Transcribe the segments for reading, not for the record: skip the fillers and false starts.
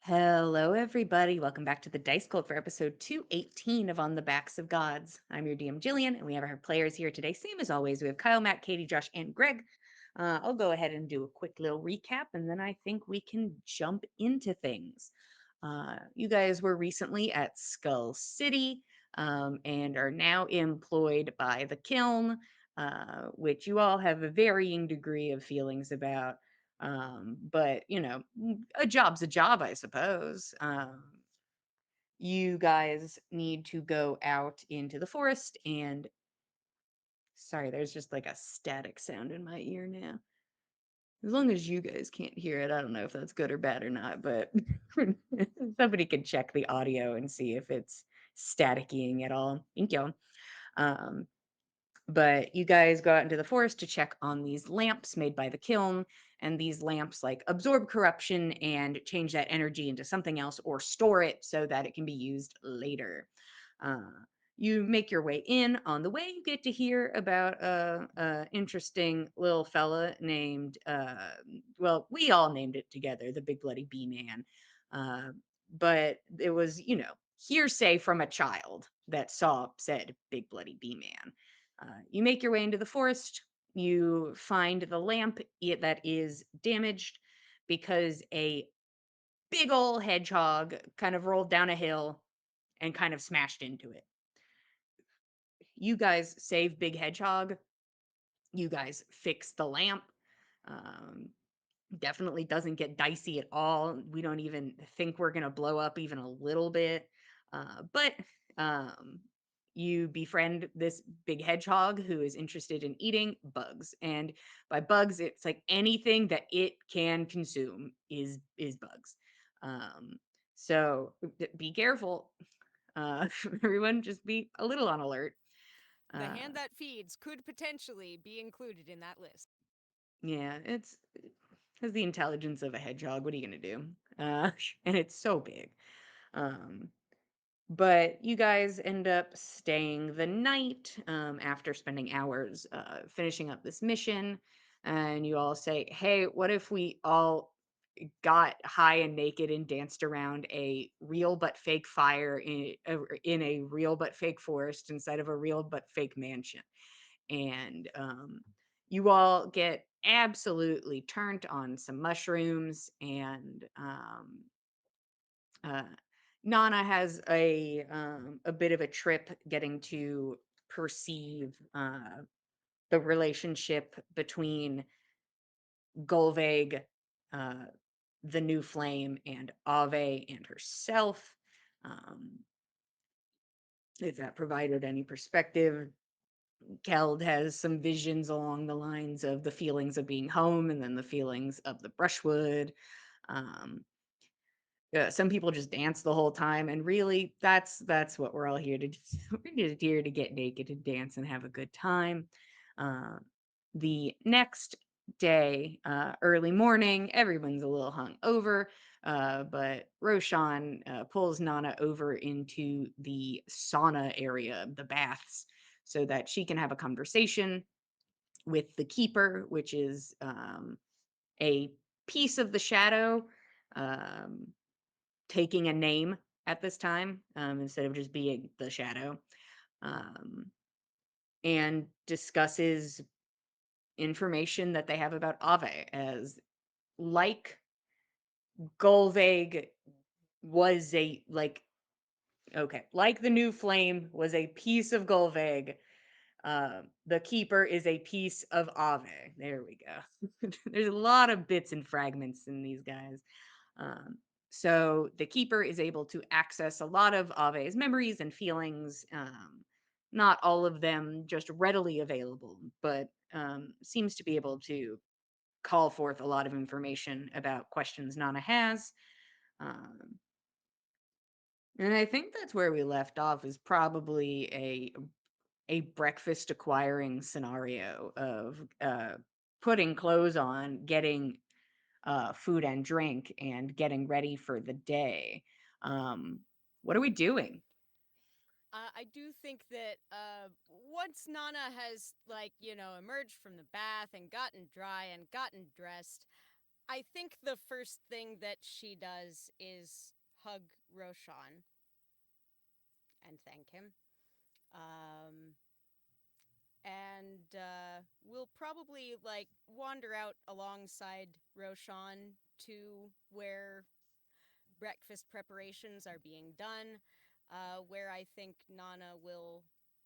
Hello, everybody. Welcome back to the Dice Cult for episode 218 of On the Backs of Gods. I'm your DM, Jillian, and we have our players here today. Same as always, we have Kyle, Matt, Katie, Josh, and Greg. I'll go ahead and do a quick little recap, and then I think we can jump into things. You guys were recently at Skull City and are now employed by the Kiln, which you all have a varying degree of feelings about. But a job's a job, I suppose. You guys need to go out into the forest and sorry, there's just like a static sound in my ear now. As long as you guys can't hear it, I don't know if that's good or bad or not, but somebody could check the audio and see if it's staticying at all. Thank you. Um, but you guys go out into the forest to check on these lamps made by the kiln, and these lamps like absorb corruption and change that energy into something else or store it so that it can be used later. uh, you make your way in. On the way you get to hear about a interesting little fella named well, we all named it together, the Big Bloody Bee Man. uh, but it was, hearsay from a child that saw said Big Bloody Bee Man. You make your way into the forest. You find the lamp that is damaged because a big ol' hedgehog kind of rolled down a hill and kind of smashed into it. You guys save Big Hedgehog. You guys fix the lamp. Um, Definitely doesn't get dicey at all. We don't even think we're going to blow up even a little bit. But um, you befriend this big hedgehog who is interested in eating bugs. And by bugs, it's like anything that it can consume is bugs. Um, so be careful. Everyone just be a little on alert. The Uh, hand that feeds could potentially be included in that list. yeah, it has the intelligence of a hedgehog. What are you gonna do? Uh, and it's so big. Um, but you guys end up staying the night after spending hours finishing up this mission. And you all say, hey, what if we all got high and naked and danced around a real but fake fire in a real but fake forest inside of a real but fake mansion? And you all get absolutely turned on some mushrooms and uh, Nana has a bit of a trip getting to perceive the relationship between Golveg, uh, the new flame, and Ave and herself. Um, if that provided any perspective, Keld has some visions along the lines of the feelings of being home and then the feelings of the brushwood. Um, some people just dance the whole time, and really, that's what we're all here to do. We're just here to get naked and dance and have a good time. Uh, the next day, early morning, everyone's a little hung over, but Roshan pulls Nana over into the sauna area, the baths, so that she can have a conversation with the keeper, which is a piece of the shadow. Um, Taking a name at this time instead of just being the shadow, um, and discusses information that they have about Ave as like Golveg was a like okay, like the new flame was a piece of Golveg. The keeper is a piece of Ave. There we go. There's a lot of bits and fragments in these guys. Um, so the keeper is able to access a lot of Ave's memories and feelings. Not all of them just readily available, but seems to be able to call forth a lot of information about questions Nana has. Um, and I think that's where we left off is probably a breakfast acquiring scenario of putting clothes on, getting food and drink, and getting ready for the day. Um, what are we doing? I do think that once Nana has, emerged from the bath and gotten dry and gotten dressed, I think the first thing that she does is hug Roshan and thank him. Um, and we'll probably like wander out alongside Roshan to where breakfast preparations are being done, where I think Nana will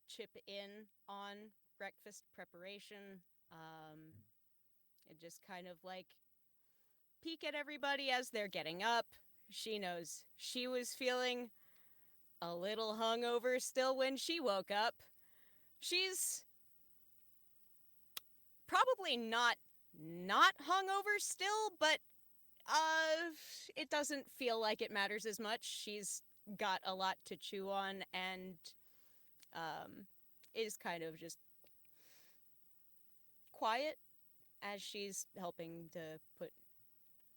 chip in on breakfast preparation. Um, and just kind of like peek at everybody as they're getting up. She knows she was feeling a little hungover still when she woke up. She's probably not hungover still, but uh it doesn't feel like it matters as much. She's got a lot to chew on and um is kind of just quiet as she's helping to put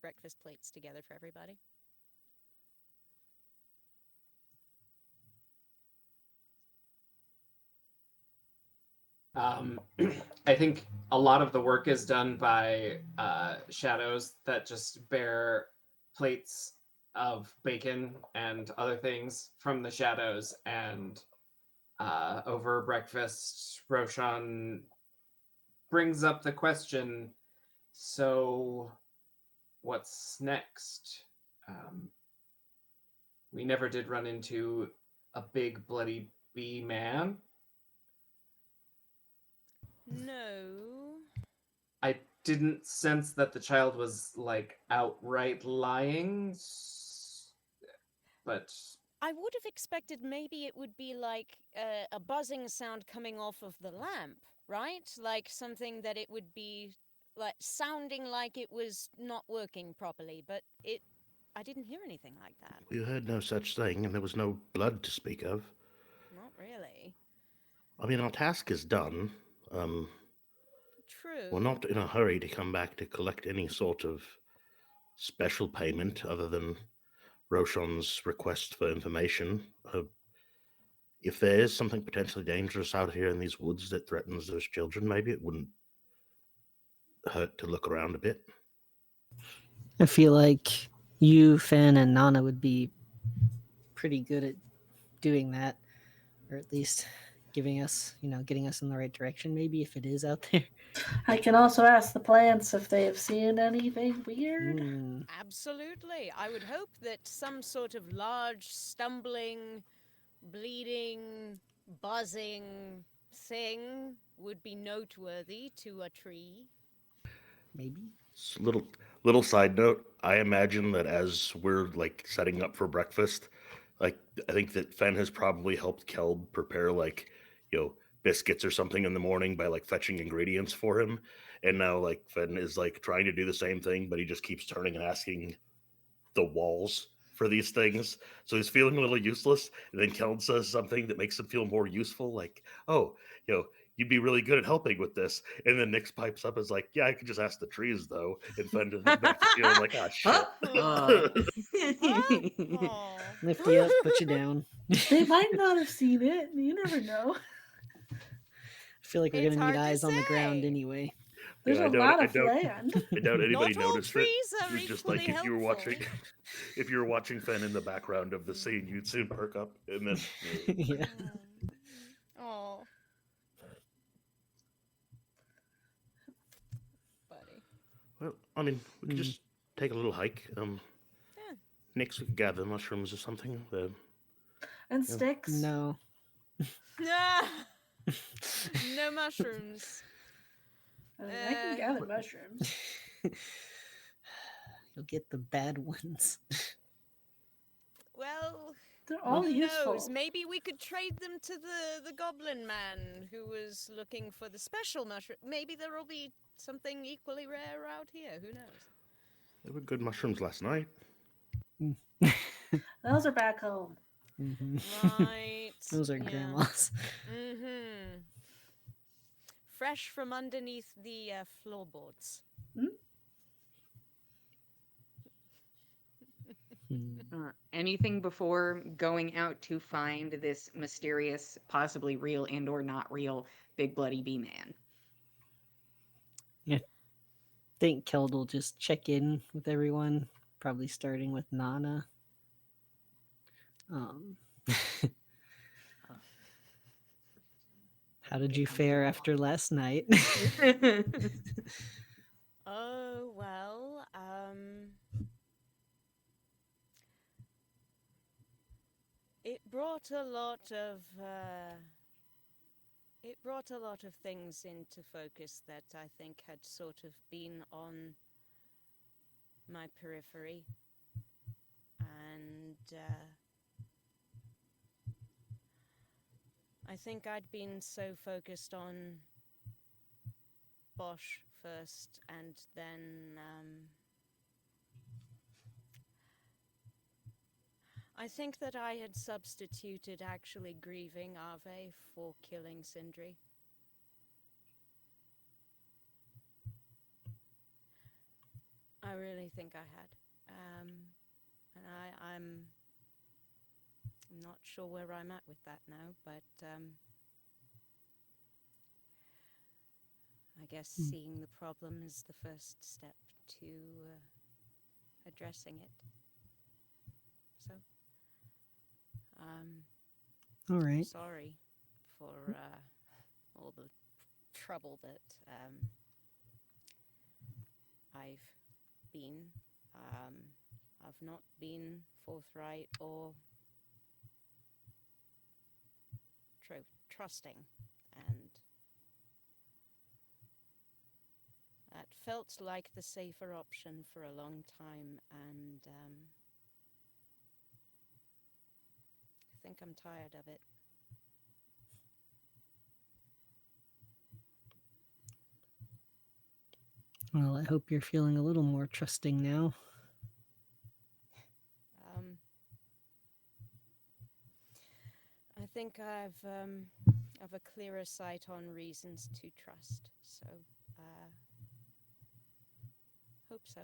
breakfast plates together for everybody. Um, I think a lot of the work is done by shadows that just bear plates of bacon and other things from the shadows. And over breakfast, Roshan brings up the question, so what's next? Um, we never did run into a big bloody bee man. No. I didn't sense that the child was like outright lying, but I would have expected maybe it would be like a buzzing sound coming off of the lamp, right? Like something that it would be like sounding like it was not working properly, but it I didn't hear anything like that. We heard no such thing, and there was no blood to speak of. Not really. I mean, our task is done. Um, we're True. not in a hurry to come back to collect any sort of special payment other than Roshan's request for information. If there is something potentially dangerous out here in these woods that threatens those children, maybe it wouldn't hurt to look around a bit. I feel like you, Finn, and Nana would be pretty good at doing that, or at least giving us, getting us in the right direction. Maybe if it is out there. I can also ask the plants if they have seen anything weird. Mm, Absolutely. I would hope that some sort of large, stumbling, bleeding, buzzing thing would be noteworthy to a tree. maybe. Little side note. I imagine that as we're like setting up for breakfast, like I think that Fen has probably helped Keld prepare like biscuits or something in the morning by like fetching ingredients for him, and now like Fen is like trying to do the same thing, but he just keeps turning and asking the walls for these things. So he's feeling a little useless. And then Kellen says something that makes him feel more useful, like, oh, you'd be really good at helping with this. And then Nix pipes up as like, yeah, I could just ask the trees though. And Fender is back to feeling like, ah, shit. Uh, Oh. Lift you up, put you down. They might not have seen it. You never know. I feel like we're It's gonna need hard to eyes on the ground say. anyway. There's Yeah, a lot of land. I doubt anybody Not all noticed it. trees are Just equally like if you were helpful. watching, if you were watching Fen in the background of the scene, you'd soon perk up, and then Yeah. Oh, buddy. well, I mean, we could Mm. just take a little hike. Yeah. Next we could gather mushrooms or something. And sticks. No. Ah, no mushrooms. I mean, I can Uh, gather mushrooms. You'll get the bad ones. Well, They're all who useful. knows? Maybe we could trade them to the goblin man who was looking for the special mushroom. Maybe there will be something equally rare out here. Who knows? There were good mushrooms last night. Those are back home. Mhm. Right. Those are Yeah. grandmas. Mm-hmm. Fresh from underneath the floorboards. Hmm. anything before going out to find this mysterious, possibly real and or not real big bloody bee man? think Keld will just check in with everyone, probably starting with Nana. Um, how did you fare after last night? Oh, well, it brought a lot of it brought a lot of things into focus that I think had sort of been on my periphery, and I think I'd been so focused on Bosch first, and then I think that I had substituted actually grieving Ave for killing Sindri. I really think I had. And I'm not sure where I'm at with that now, but I guess seeing the problem is the first step to addressing it. So, All right. sorry for all the trouble that I've been. I've not been forthright or trusting, and that felt like the safer option for a long time, and I think I'm tired of it. Well, I hope you're feeling a little more trusting now. I think I've a clearer sight on reasons to trust. So, hope so.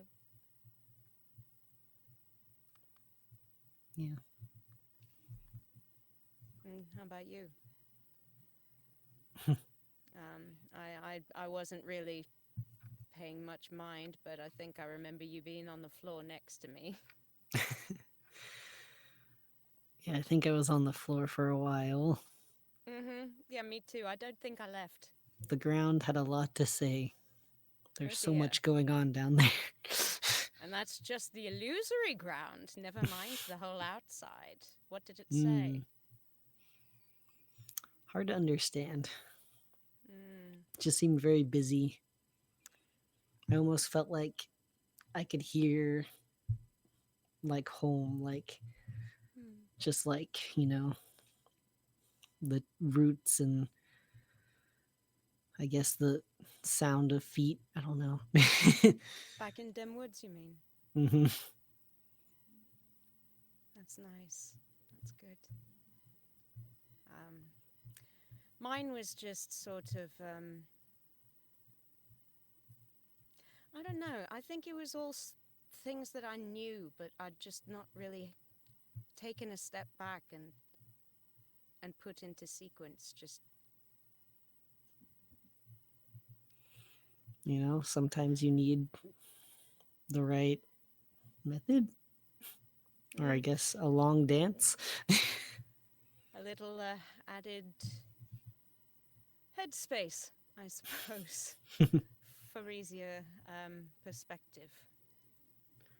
Yeah. How about you? I wasn't really paying much mind, but I think I remember you being on the floor next to me. Yeah, I think I was on the floor for a while. Yeah, me too. I don't think I left. The ground had a lot to say. There's so dear. much going on down there. And that's just the illusory ground. Never mind the whole outside. What did it say? Hard to understand. It just seemed very busy. I almost felt like I could hear like home, like just like, the roots and I guess the sound of feet. I don't know. Back in Dim Woods, you mean? Mm-hmm. That's nice. That's good. Mine was just sort of, I don't know. I think it was all things that I knew, but I'd just not really taken a step back and put into sequence. Just Sometimes you need the right method, or I guess a long dance. a little added headspace, I suppose, for easier perspective.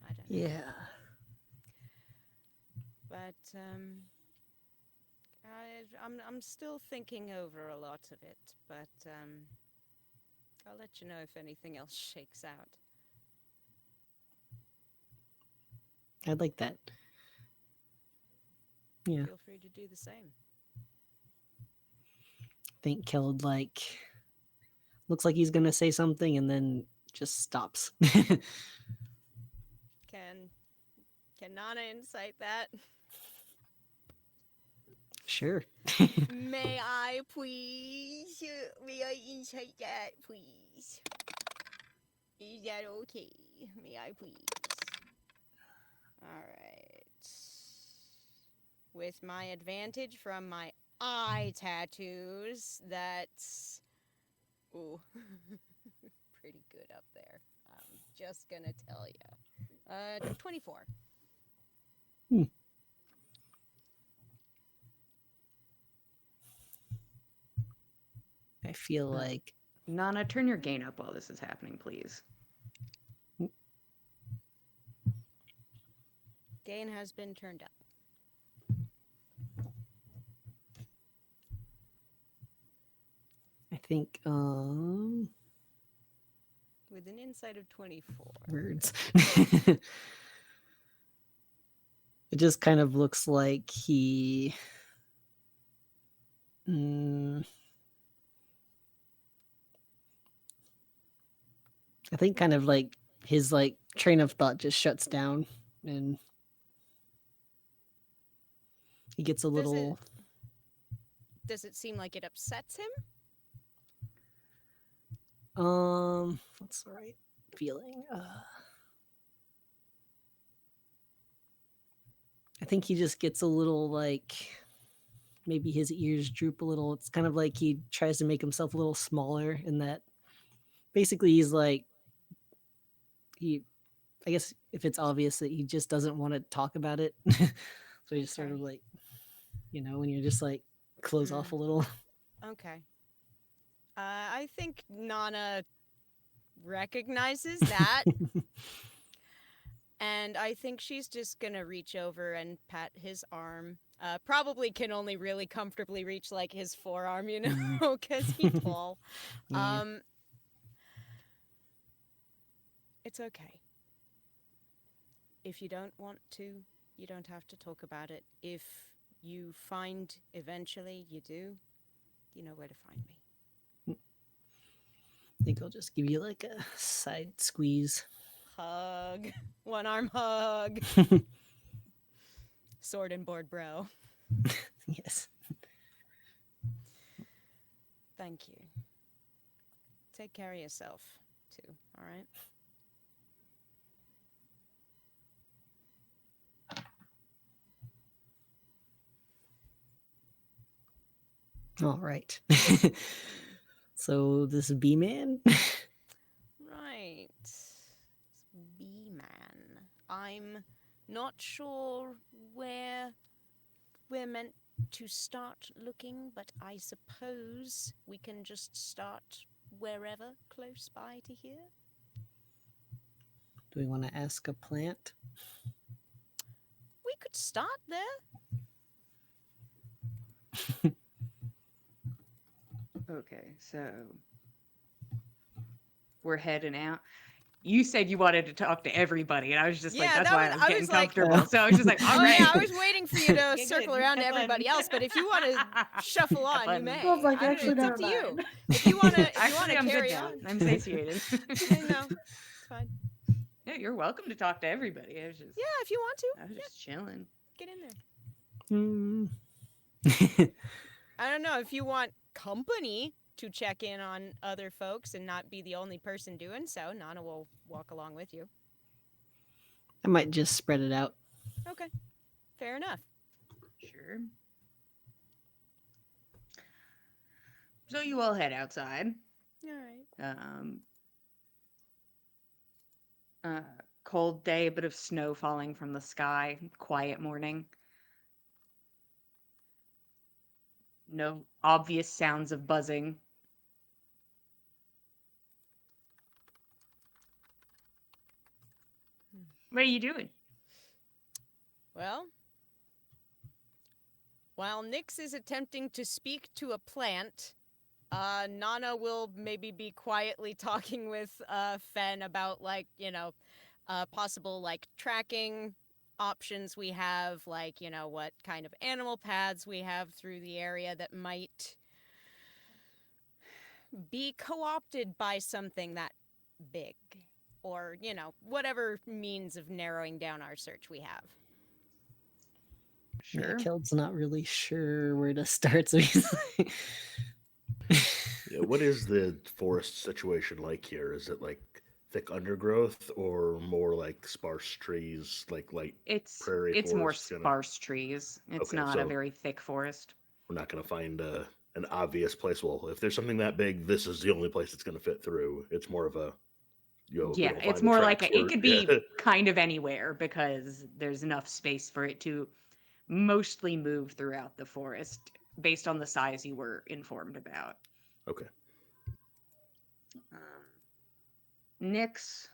I don't know. Yeah. But I'm still thinking over a lot of it, but I'll let you know if anything else shakes out. I'd like that. Yeah. Feel free to do the same. I think Keld looks like he's gonna say something and then just stops. Can Nana incite that? Sure. May I please? May I incite that, please? Is that okay? May I please? Alright. With my advantage from my eye tattoos, that's... Ooh. Pretty good up there. just gonna tell you. 24. I feel No. like Nana, turn your gain up while this is happening, please. Gain has been turned up. I think With an insight of 24. words. It just kind of looks like he I think kind of like his like train of thought just shuts down and he gets a little Does it seem like it upsets him? what's the right feeling? I think he just gets a little like maybe his ears droop a little. It's kind of like he tries to make himself a little smaller in that basically he's like I guess if it's obvious that he just doesn't want to talk about it. So he just sort of like, when you're just like close off a little. Okay. I think Nana recognizes that. And I think she's just gonna reach over and pat his arm. Probably can only really comfortably reach like his forearm, because he's tall. Yeah. It's okay. If you don't want to, you don't have to talk about it. If you find eventually you do, you know where to find me. I think I'll just give you like a side squeeze. Hug. One arm hug. Sword and board bro. Yes. Thank you. Take care of yourself, too, all right? All right. So this B-man? Right. B-man. I'm not sure where we're meant to start looking, but I suppose we can just start wherever close by to here. Do we want to ask a plant? We could start there. Okay, so we're heading out. You said you wanted to talk to everybody, and I was just like, that's why I was getting comfortable. So I was just like, all right. Yeah, I was waiting for you to Okay, circle good. around to Have fun. everybody else, but if you want to shuffle on, you fun. may. I was like, actually, it's up never to you. mind. If you want to Actually, I'm good carry now. on. I'm satiated. No, it's fine. Yeah, you're welcome to talk to everybody. I was just, Yeah, if you want to. I was just chilling. Get in there. I don't know if you want company to check in on other folks and not be the only person doing so. Nana will walk along with you. I might just spread it out. Okay, fair enough. Sure. So you all head outside. All right. Cold day, a bit of snow falling from the sky. Quiet morning. No obvious sounds of buzzing. What are you doing? Well, while Nyx is attempting to speak to a plant, Nana will maybe be quietly talking with Fen about, like, possible, like, tracking options we have, like, what kind of animal paths we have through the area that might be co-opted by something that big. Or, whatever means of narrowing down our search we have. Sure. Yeah, Keld's not really sure where to start, so he's like... Yeah, what is the forest situation like here? Is it like thick undergrowth or more like sparse trees, like light prairie It's more forest, sparse trees. It's Okay, not a so- very thick forest. We're not going to find an obvious place. Well, if there's something that big, this is the only place it's going to fit through. It's more of a a Yeah, bit of it's line of more like it transport. could Yeah. be kind of anywhere because there's enough space for it to mostly move throughout the forest based on the size you were informed about. Okay. Nyx,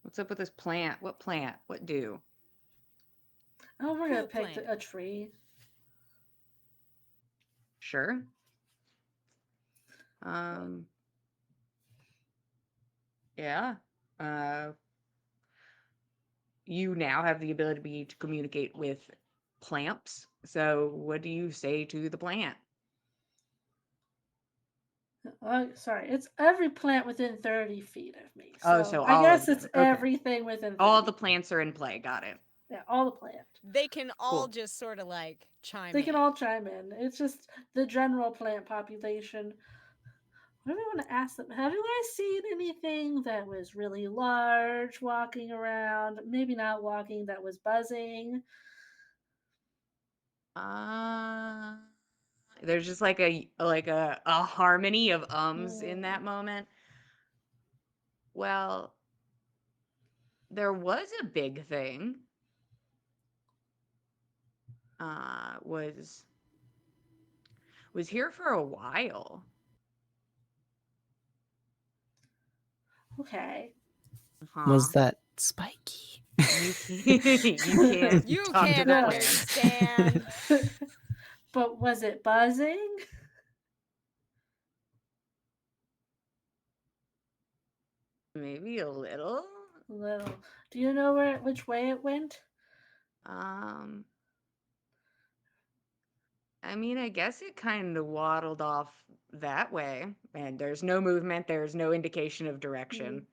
what's up with this plant? What plant? What do? Oh, we're gonna Cool pick planet. a tree. Sure. Um, yeah. Uh, you now have the ability to communicate with plants. So, what do you say to the plant? Sorry, it's every plant within 30 feet of me. Oh, So so I all of guess it's them. Okay. everything within 30. All the plants are in play. Got it. Yeah, all the plants. They can all Cool. just sort of like chime They in. can all chime in. It's just the general plant population. What do we want to ask them? Have you guys seen anything that was really large walking around? Maybe not walking, that was buzzing. Uh, there's just like a harmony of ums in that Hmm. moment. Well, there was a big thing. Was here for a while. Okay. Huh? Was that spiky? You can't you can't You talk to can't the No. plant. understand. But was it buzzing? Maybe a little. A little. Do you know which way it went? Um, I mean, I guess it kind of waddled off that way, and there's no movement. There's no indication of direction.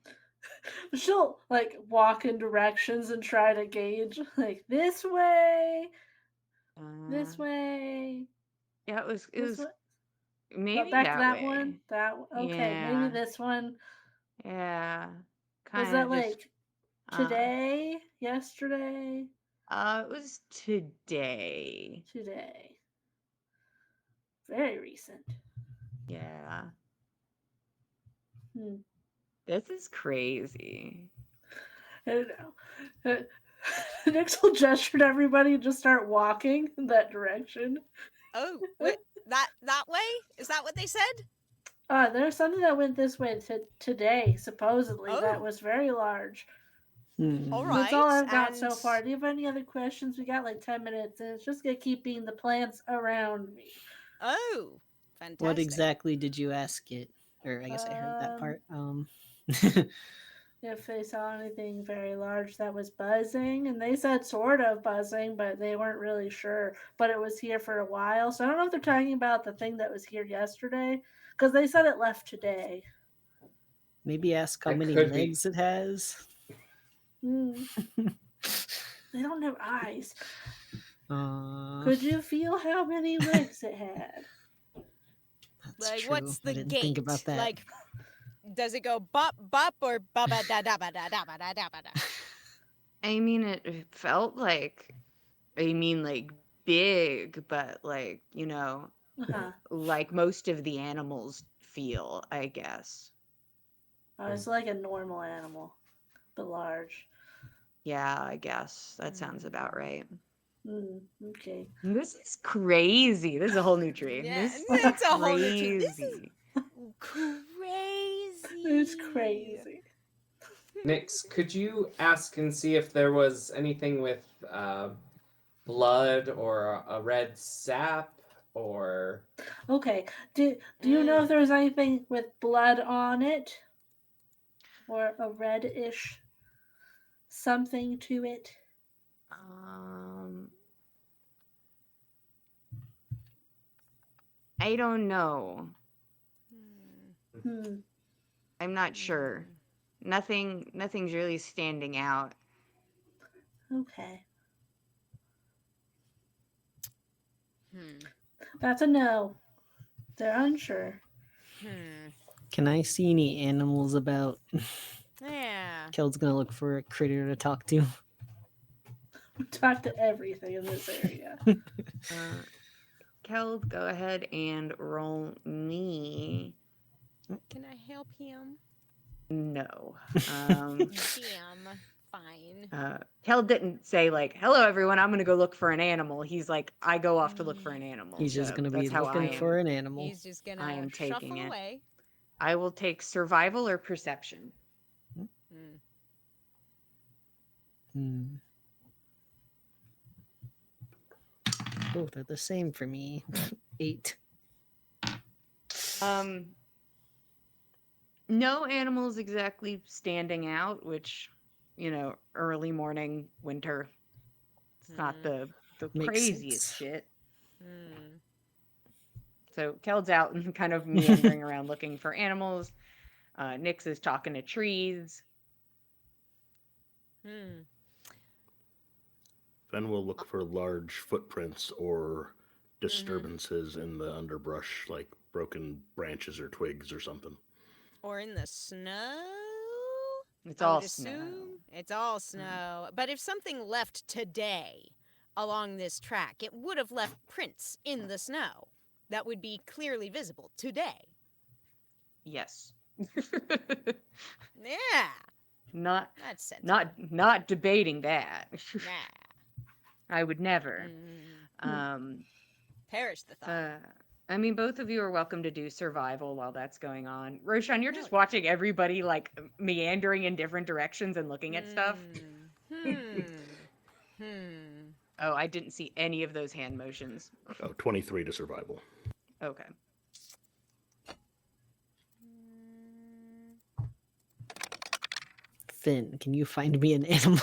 She'll like walk in directions and try to gauge like this way, this Uh, way, yeah, it this was way. maybe Back to that that one. way. Okay, maybe Yeah, this one. yeah, Was kind that of just. like Uh, today? Yesterday? it was today. Today. Very recent. Yeah, Hmm. this is crazy. I don't know. Nix will gesture to everybody and just start walking in that direction. Oh, that way? Is that what they said? There's something that went this way today, supposedly, that Oh, was very large. all Hmm. That's right. all I've got And so far. Do you have any other questions? We got like 10 minutes, and it's just gonna keep being the plants around me. oh, fantastic. What exactly did you ask it? Or I guess I heard that part. If they saw anything very large that was buzzing, and they said sort of buzzing, but they weren't really sure. But it was here for a while, so I don't know if they're talking about the thing that was here yesterday, because they said it left today. Maybe ask how It many could be. legs it has. Hmm. They don't have eyes. Uh, Could you feel how many legs it had? that's Like, true. what's the I didn't gait? think about that. Like, does it go bop bop or ba ba da da ba da da ba da da ba da? I mean, it felt like, I mean, like big, but like, Uh-huh. like most of the animals feel, I guess. Oh, it's like a normal animal, but large. Yeah, I guess that sounds about right. Okay. This is crazy. This is a whole new tree. Yeah, This is it's a whole new tree. This is crazy. crazy. It's crazy. Nix, could you ask and see if there was anything with blood or a red sap or Okay. Do you know if there was anything with blood on it? Or a reddish something to it? I don't know. Hmm. I'm not sure. Nothing's really standing out. Okay. Hmm. That's a no. They're unsure. Can I see any animals about? Yeah. Keld's gonna look for a critter to talk to. Talk to everything in this area. Keld, go ahead and roll me. Can I help him? No. Damn. Fine. Kel didn't say like, "Hello, everyone. I'm gonna go look for an animal." He's like, "I go off to look for an animal." He's just So gonna be that's how I looking for am. an animal. He's just gonna I am taking shuffle it. away. I will take survival or perception. Mm. Hmm. Both are the same for me. 8. No animals exactly standing out, which, early morning winter. It's not the Makes craziest sense. shit. Mm. So Keld's out and kind of meandering around looking for animals. Nyx is talking to trees. Hmm. Then we'll look for large footprints or Mm-hmm. disturbances in the underbrush, like broken branches or twigs or something. Or in the snow? It's I all would snow. assume it's all snow. But if something left today along this track, it would have left prints in the snow that would be clearly visible today. Yes. Yeah, not that's sensible. not debating that. Nah. I would never. Mm. Perish the thought. I mean, both of you are welcome to do survival while that's going on. Roshan, you're Hell just yeah. watching everybody like meandering in different directions and looking at stuff. Hmm. Oh, I didn't see any of those hand motions. 23 to survival. Okay. Finn, can you find me an animal?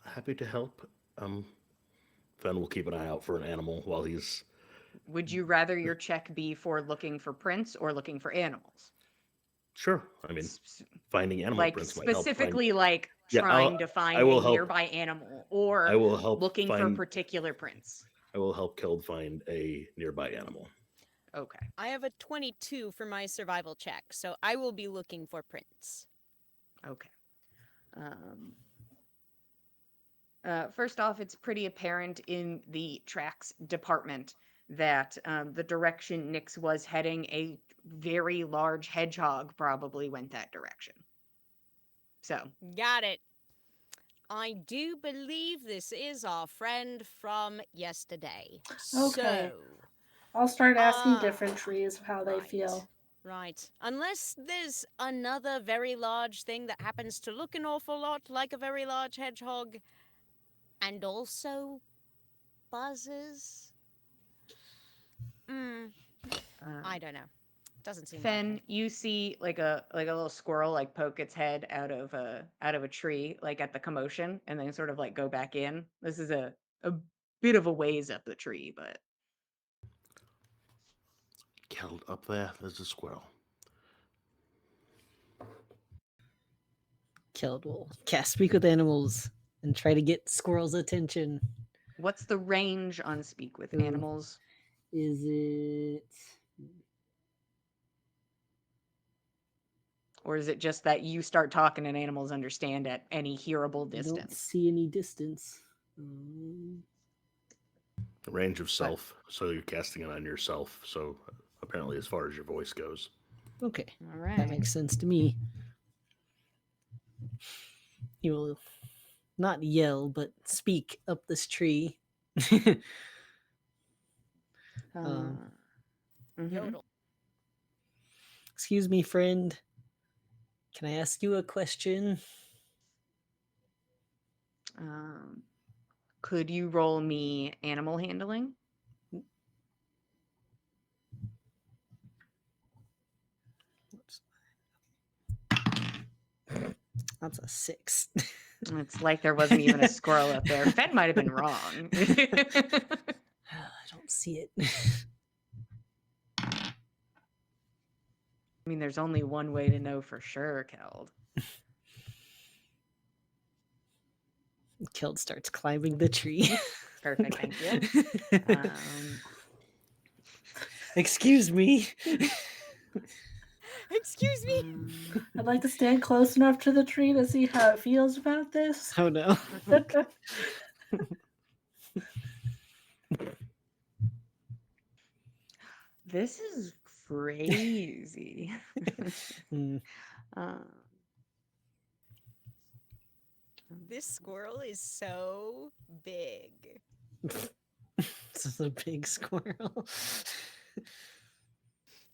Happy to help. Fen will keep an eye out for an animal while he's. Would you rather your check be for looking for prints or looking for animals? Sure. I mean, finding animal Like prints might help. specifically like Yeah, trying to find I will a help. nearby animal or I will help looking for find. particular prints. I will help Keld find a nearby animal. Okay. I have a 22 for my survival check, so I will be looking for prints. Okay. First off, it's pretty apparent in the tracks department that the direction Nyx was heading, a very large hedgehog probably went that direction. So, Got it. I do believe this is our friend from yesterday. Okay. So, I'll start asking different trees how they right. feel. Right. Unless there's another very large thing that happens to look an awful lot like a very large hedgehog and also buzzes. I don't know. Doesn't seem Fen, likely. you see like a little squirrel like poke its head out of a tree like at the commotion and then sort of like go back in. This is a bit of a ways up the tree, but Keld, up there's a squirrel. Keld will cast Speak with Animals and try to get Squirrel's attention. what's the range on speak with animals? Is it? Or is it just that you start talking and animals understand at any hearable I don't distance? see any distance. Range of self. So you're casting it on yourself. So apparently, as far as your voice goes. Okay, All right. that makes sense to me. You will not yell, but speak up this tree. Yodel. Excuse me, friend. Can I ask you a question? Could you roll me animal handling? That's a 6. It's like there wasn't even a squirrel up there. Fen might have been wrong. I don't see it. I mean, there's only one way to know for sure, Keld. Keld starts climbing the tree. Perfect, thank you. Excuse me. Excuse me. I'd like to stand close enough to the tree to see how it feels about this. Oh no. This is crazy. Hmm. um, This squirrel is so big. This is a big squirrel.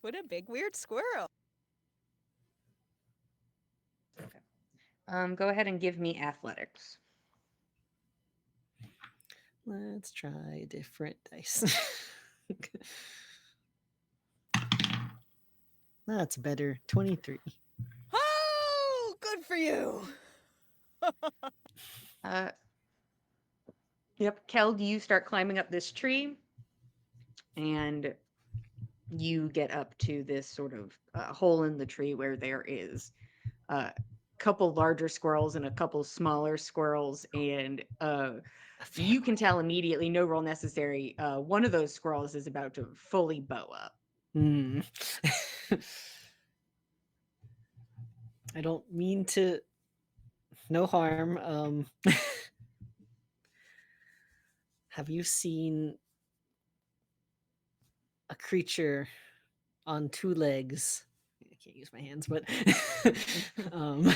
What a big, weird squirrel. go ahead and give me athletics. Let's try different dice. That's better. 23. Oh, good for you. Uh, yep, Keld, you start climbing up this tree, and you get up to this sort of hole in the tree where there is a couple larger squirrels and a couple smaller squirrels, and you can tell immediately, no roll necessary, one of those squirrels is about to fully bow up. Hmm. I don't mean to. No harm. Have you seen a creature on two legs? I can't use my hands, but um,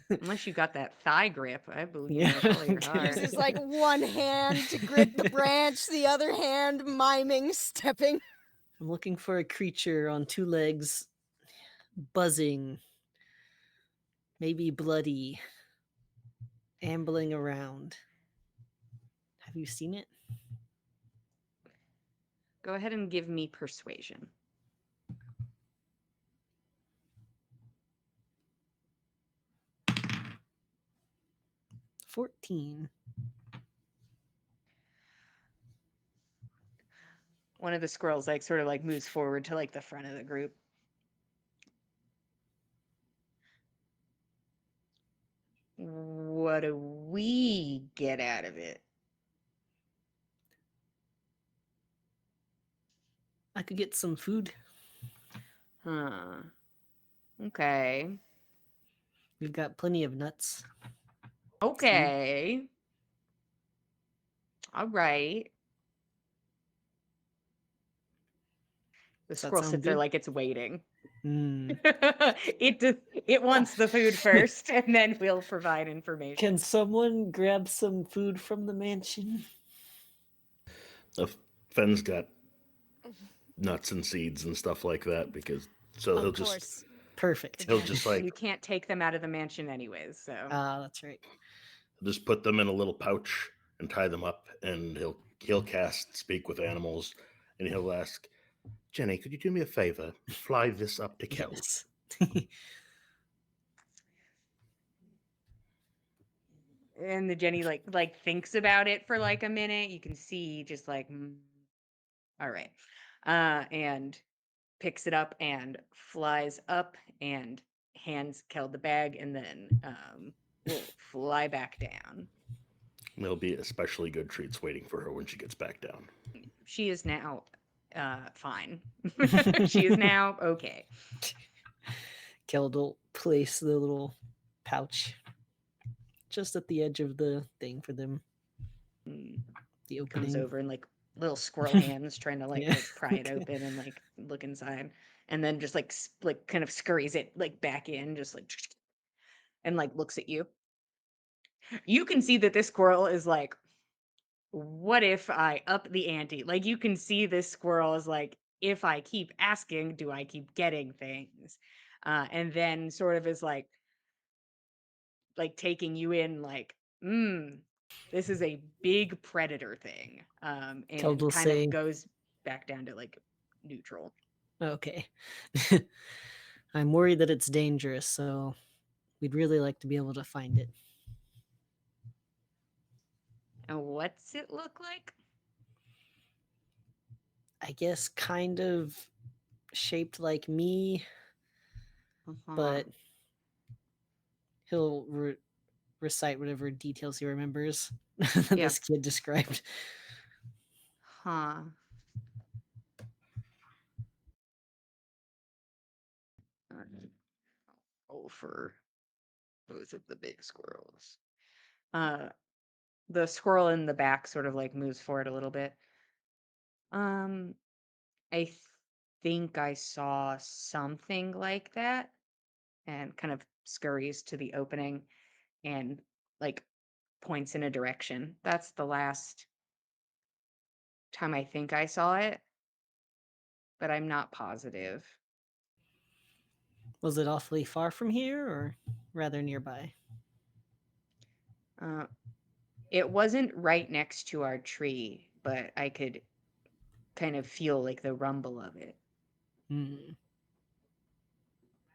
Unless you got that thigh grip, I believe Yeah, that's all you okay. are. Uses like one hand to grip the branch, the other hand miming, stepping. I'm looking for a creature on two legs, buzzing, maybe bloody, ambling around. Have you seen it? Go ahead and give me persuasion. 14. One of the squirrels like sort of like moves forward to like the front of the group. What do we get out of it? I could get some food. Huh. Okay. We've got plenty of nuts. Okay. All right. The Does that squirrel sound sits there good? like it's waiting. Hmm. It wants the food first, and then we'll provide information. Can someone grab some food from the mansion? Fenn's got nuts and seeds and stuff like that because so he'll Of just course. Perfect. he'll just like You can't take them out of the mansion anyways, so Ah, that's right. just put them in a little pouch and tie them up, and he'll cast speak with animals, and he'll ask, Jenny, could you do me a favor? Fly this up to Kel. Yes. and the Jenny like thinks about it for like a minute. You can see just like all right. And picks it up and flies up and hands Kel the bag, and then will fly back down. There'll be especially good treats waiting for her when she gets back down. She is now fine. She is now okay. Keld will place the little pouch just at the edge of the thing for them. Mm, The Comes opening. over and like little squirrel hands trying to Yeah, pry it okay. open and like look inside, and then just like kind of scurries it like back in, just like and like looks at you. You can see that this squirrel is like, what if I up the ante? Like you can see this squirrel is like, if I keep asking, do I keep getting things? And then sort of is like taking you in like, this is a big predator thing. Keld And will kind of say, goes back down to like neutral. okay. I'm worried that it's dangerous, so we'd really like to be able to find it. And what's it look like? I guess kind of shaped like me, Uh-huh. but he'll recite whatever details he remembers that Yeah. this kid described. Huh. Oh, for both of the big squirrels. The squirrel in the back sort of like moves forward a little bit. I think I saw something like that, and kind of scurries to the opening and like points in a direction. That's the last time I think I saw it, but I'm not positive. Was it awfully far from here or rather nearby? Uh, it wasn't right next to our tree, but I could kind of feel like the rumble of it. Hmm.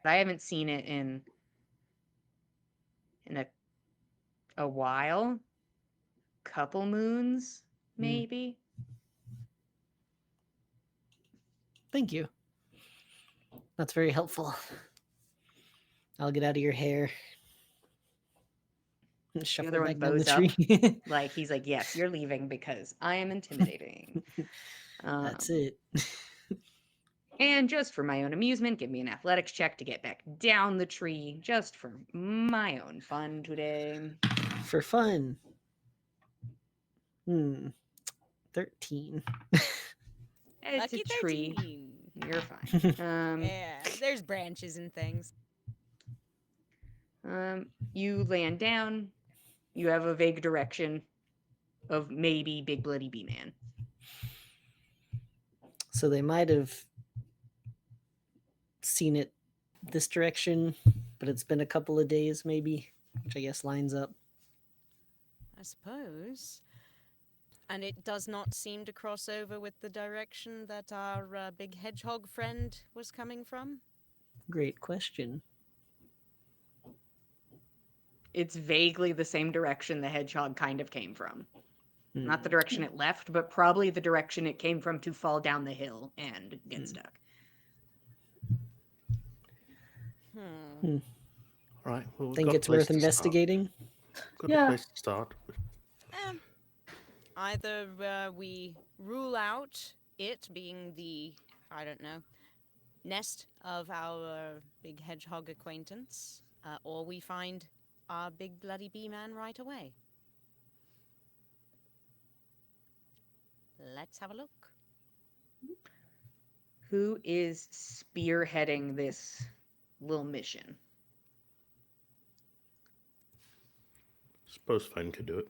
But I haven't seen it in a while, couple moons maybe. Thank you. That's very helpful. I'll get out of your hair. And The shuffle other one back down the bows up. tree. Like he's like, yes, you're leaving because I am intimidating. That's Um, it. And just for my own amusement, give me an athletics check to get back down the tree, just for my own fun today. For fun. 13. It's a Lucky tree. 13. You're fine. Yeah, there's branches and things. You land down. You have a vague direction of maybe Big Bloody Bee Man. So they might have seen it this direction, but it's been a couple of days maybe, which I guess lines up. I suppose. And it does not seem to cross over with the direction that our big hedgehog friend was coming from. Great question. It's vaguely the same direction the hedgehog kind of came from. Not the direction it left, but probably the direction it came from to fall down the hill and get stuck. Hmm. All right. Well, we've Think got a it's place worth to start. investigating? Got Yeah. a place to start. Either we rule out it being the, I don't know, nest of our big hedgehog acquaintance, or we find our big bloody bee man right away. Let's have a look. Who is spearheading this little mission? Suppose Fen could do it.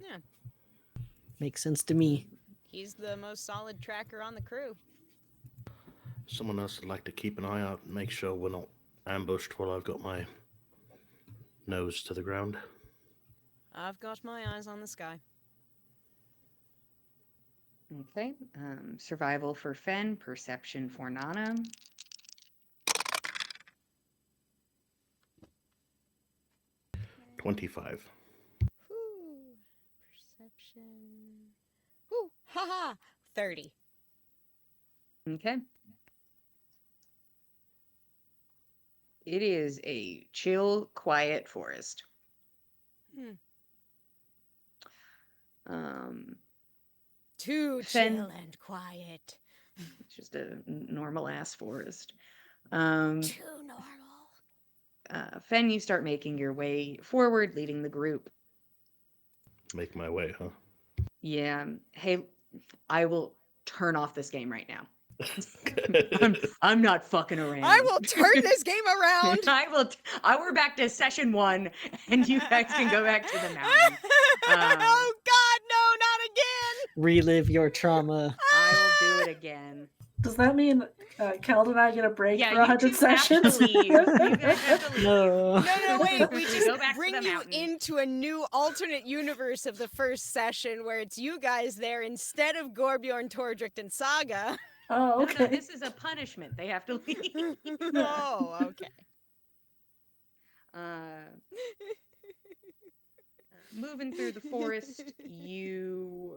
Yeah, Makes sense to me. he's the most solid tracker on the crew. Someone else would like to keep an eye out and make sure we're not ambushed while I've got my nose to the ground. I've got my eyes on the sky. Okay. Survival for Fen, perception for Nana. $25. Whew. Perception. Whew. Haha. 30. Okay. It is a chill, quiet forest. Hmm. Too Fen- chill and quiet. It's just a normal ass forest. Too normal. Fen, you start making your way forward, leading the group. Make my way, huh? Yeah. Hey, I will turn off this game right now. I'm not fucking around. I will turn this game around. We're back to session 1, and you guys can go back to the mountain. Oh God, no, not again! Relive your trauma. I will do it again. Does that mean Keld and I get a break Yeah, for you 100 two have sessions? to leave. You guys have to leave. No. No, wait. We just Go back to bring the you mountain. into a new alternate universe of the first session where it's you guys there instead of Gorbjorn, Tordrick, and Saga. Oh, okay. No, this is a punishment. They have to leave. Oh, okay. Moving through the forest, you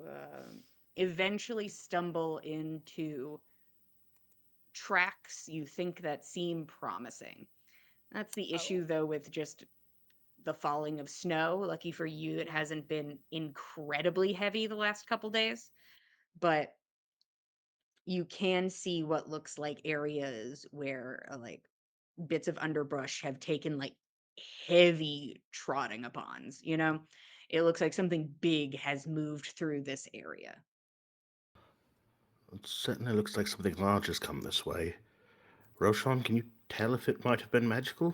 eventually stumble into tracks you think that seem promising. That's the issue, though, with just the falling of snow. Lucky for you, it hasn't been incredibly heavy the last couple days, but you can see what looks like areas where like bits of underbrush have taken like heavy trotting upons, you know? It looks like something big has moved through this area. It certainly looks like something large has come this way. Roshan, can you tell if it might have been magical?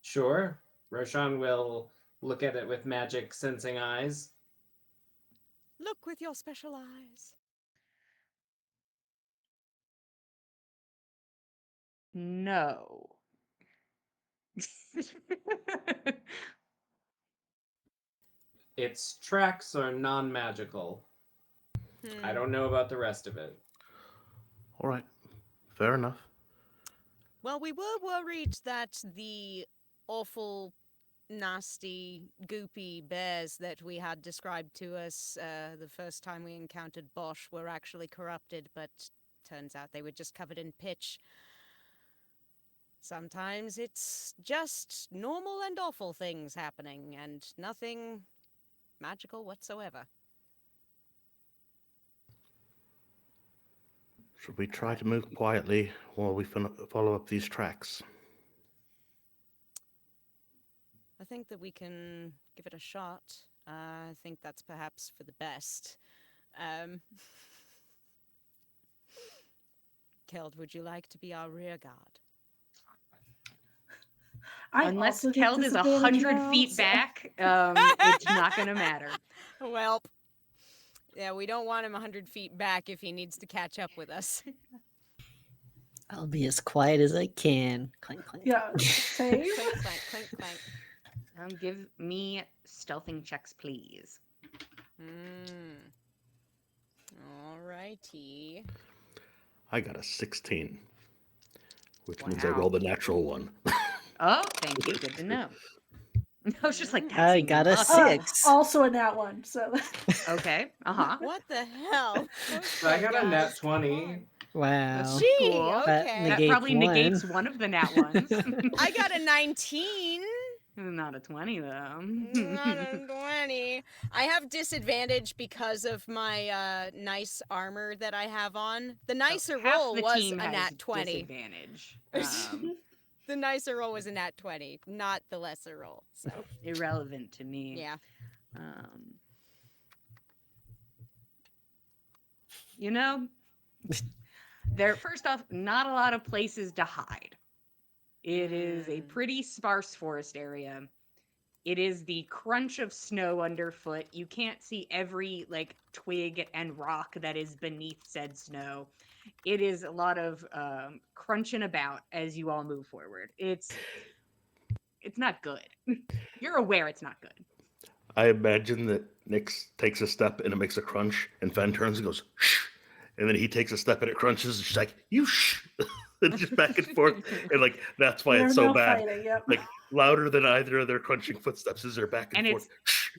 Sure. Roshan will look at it with magic sensing eyes. Look with your special eyes. No. Its tracks are non-magical. I don't know about the rest of it. All right, fair enough. Well, we were worried that the awful, nasty, goopy bears that we had described to us the first time we encountered Bosch were actually corrupted, but turns out they were just covered in pitch. Sometimes it's just normal and awful things happening, and nothing magical whatsoever. Should we try to move quietly while we follow up these tracks? I think that we can give it a shot. I think that's perhaps for the best. Keld, would you like to be our rear guard? I Unless also get Keld is disadvantage 100 now, feet so- back, it's not going to matter. Well, yeah, we don't want him 100 feet back if he needs to catch up with us. I'll be as quiet as I can. Clank, clank. Yeah, same. Clink, clank, clink, clank. Give me stealthing checks, please. Alrighty. I got a 16, which means I Wow. rolled a natural one. Oh, thank you. Good to know. I was just like, that I seems got a impossible. 6. Also a nat one, so Okay. Uh-huh. What the hell? So I got a nat 20. Wow. That's Gee, cool. That okay. That negates probably negates one. one of the nat ones. I got a 19. Not a 20, though. Not a 20. I have disadvantage because of my nice armor that I have on. The nicer Half roll the was team a has nat 20. disadvantage. The nicer roll was a nat 20, not the lesser roll. So, Irrelevant to me. yeah. You know, first off, not a lot of places to hide. It is a pretty sparse forest area. It is the crunch of snow underfoot. You can't see every like twig and rock that is beneath said snow. It is a lot of crunching about as you all move forward. It's not good. You're aware it's not good. I imagine that Nick takes a step and it makes a crunch, and Fen turns and goes, shh. And then he takes a step and it crunches, and she's like, you shh. And just back and forth. And like, that's why it's There's so no bad. fighting, yep. Like, louder than either of their crunching footsteps is their back and, And forth. Shh.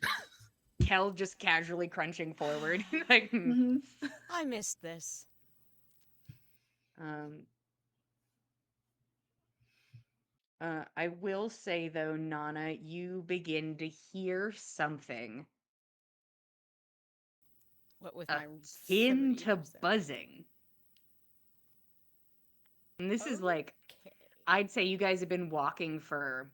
Kel just casually crunching forward. Like, I missed this. I will say though, Nana, you begin to hear something What with my akin 30 to percent. buzzing. And this is like, I'd say you guys have been walking for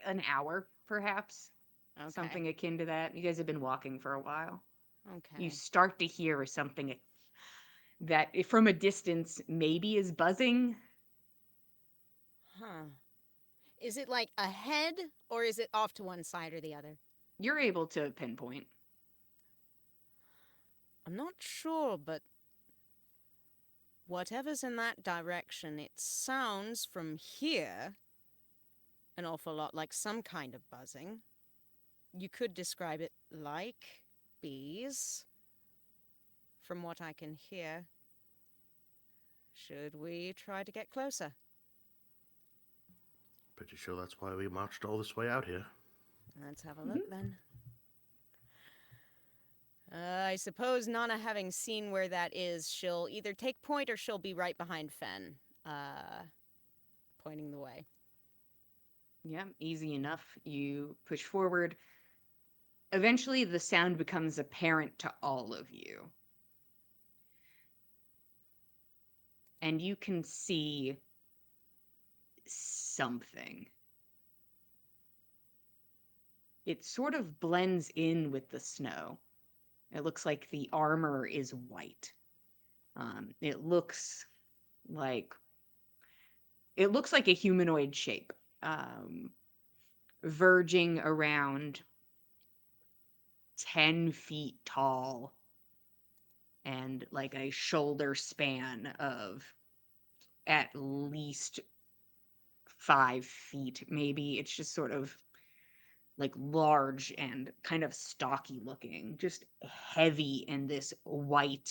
an hour, perhaps. Okay. Something akin to that. You guys have been walking for a while. Okay. You start to hear something that from a distance maybe is buzzing. Huh. Is it like ahead or is it off to one side or the other? You're able to pinpoint. I'm not sure, but whatever's in that direction, it sounds from here an awful lot like some kind of buzzing. You could describe it like bees, from what I can hear. Should we try to get closer? Pretty sure that's why we marched all this way out here. Let's have a look then. I suppose Nana, having seen where that is, she'll either take point or she'll be right behind Fen, pointing the way. Yeah, easy enough. You push forward. Eventually, the sound becomes apparent to all of you. And you can see something. it sort of blends in with the snow. It looks like the armor is white. It looks like a humanoid shape, um, verging around 10 feet tall and like a shoulder span of at least 5 feet, maybe. It's just sort of like large and kind of stocky looking, just heavy in this white,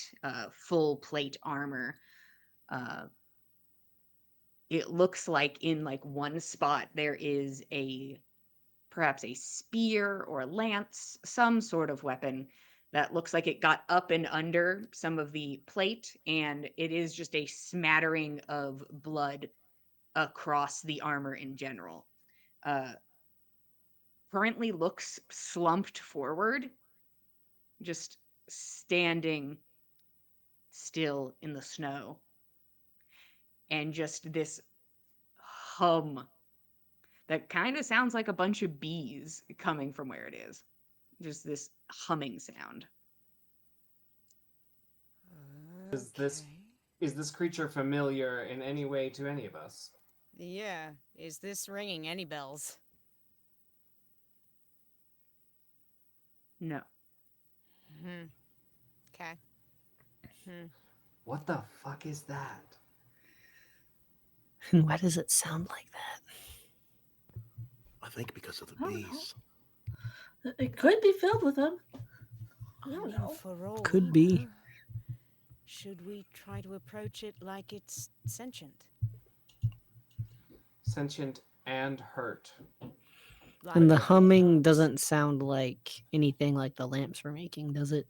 full plate armor. Uh, it looks like in like one spot there is a perhaps a spear or a lance, some sort of weapon that looks like it got up and under some of the plate, and it is just a smattering of blood across the armor in general. Uh, Currently looks slumped forward, just standing still in the snow, and just this hum that kind of sounds like a bunch of bees coming from where it is. Just this humming sound. Is this is this creature familiar in any way to any of us? Yeah. Is this ringing any bells? No. Hmm. Okay. Hmm. What the fuck is that? And why does it sound like that? I think because of the I don't know. bees. It could be filled with them. I don't mean, know. for all Could we be. know, should we try to approach it like it's sentient? Sentient and hurt. Like And the it humming hurts? doesn't sound like anything like the lamps were making, does it?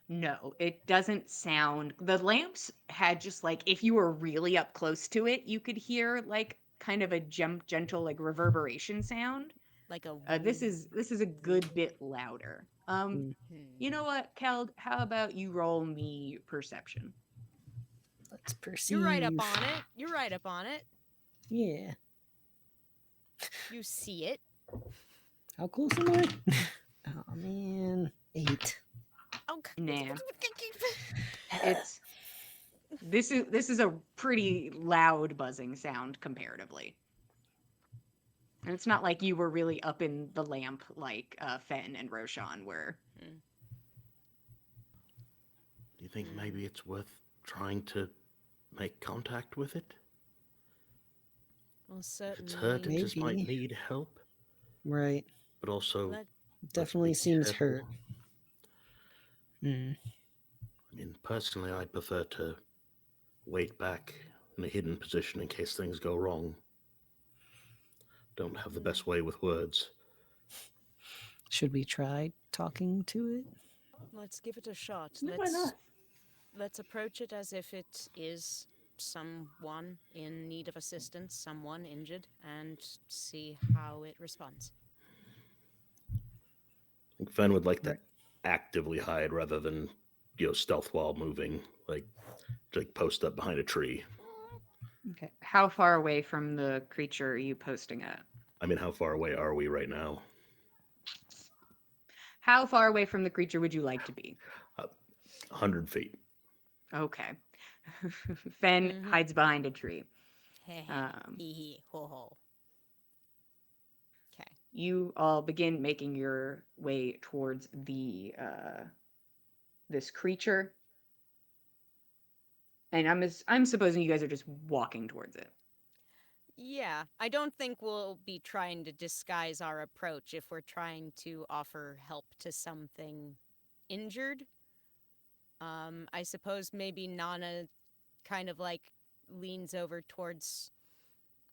No, it doesn't sound. The lamps had just like, if you were really up close to it, you could hear like kind of a gentle like reverberation sound. Like a This is a good bit louder. Hmm. You know what, Keld? How about you roll me perception? Let's perceive. You're right up on it. You're right up on it. Yeah. You see it. How close am I? Oh man, 8. Oh, Nah. It's this is a pretty loud buzzing sound comparatively. And it's not like you were really up in the lamp like Fen and Roshan were. Do you think maybe it's worth trying to make contact with it? Well, If it's hurt, it certainly. just might Maybe. need help. Right. But also, Let let's Definitely be seems careful. hurt. Hmm. I mean, personally, I'd prefer to wait back in a hidden position in case things go wrong. Don't have the best way with words. Should we try talking to it? let's give it a shot. Yeah, why not? Let's approach it as if it is someone in need of assistance, someone injured, and see how it responds. I think Fen would like to Right. actively hide rather than, stealth while moving, like post up behind a tree. Okay. How far away from the creature are you posting at? I mean, how far away are we right now? How far away from the creature would you like to be? 100 feet. Okay. Fen Mhm. hides behind a tree. Hee Um, hee ho ho. Okay. you all begin making your way towards the this creature, and I'm supposing you guys are just walking towards it. Yeah, I don't think we'll be trying to disguise our approach if we're trying to offer help to something injured. I suppose maybe Nana kind of like leans over towards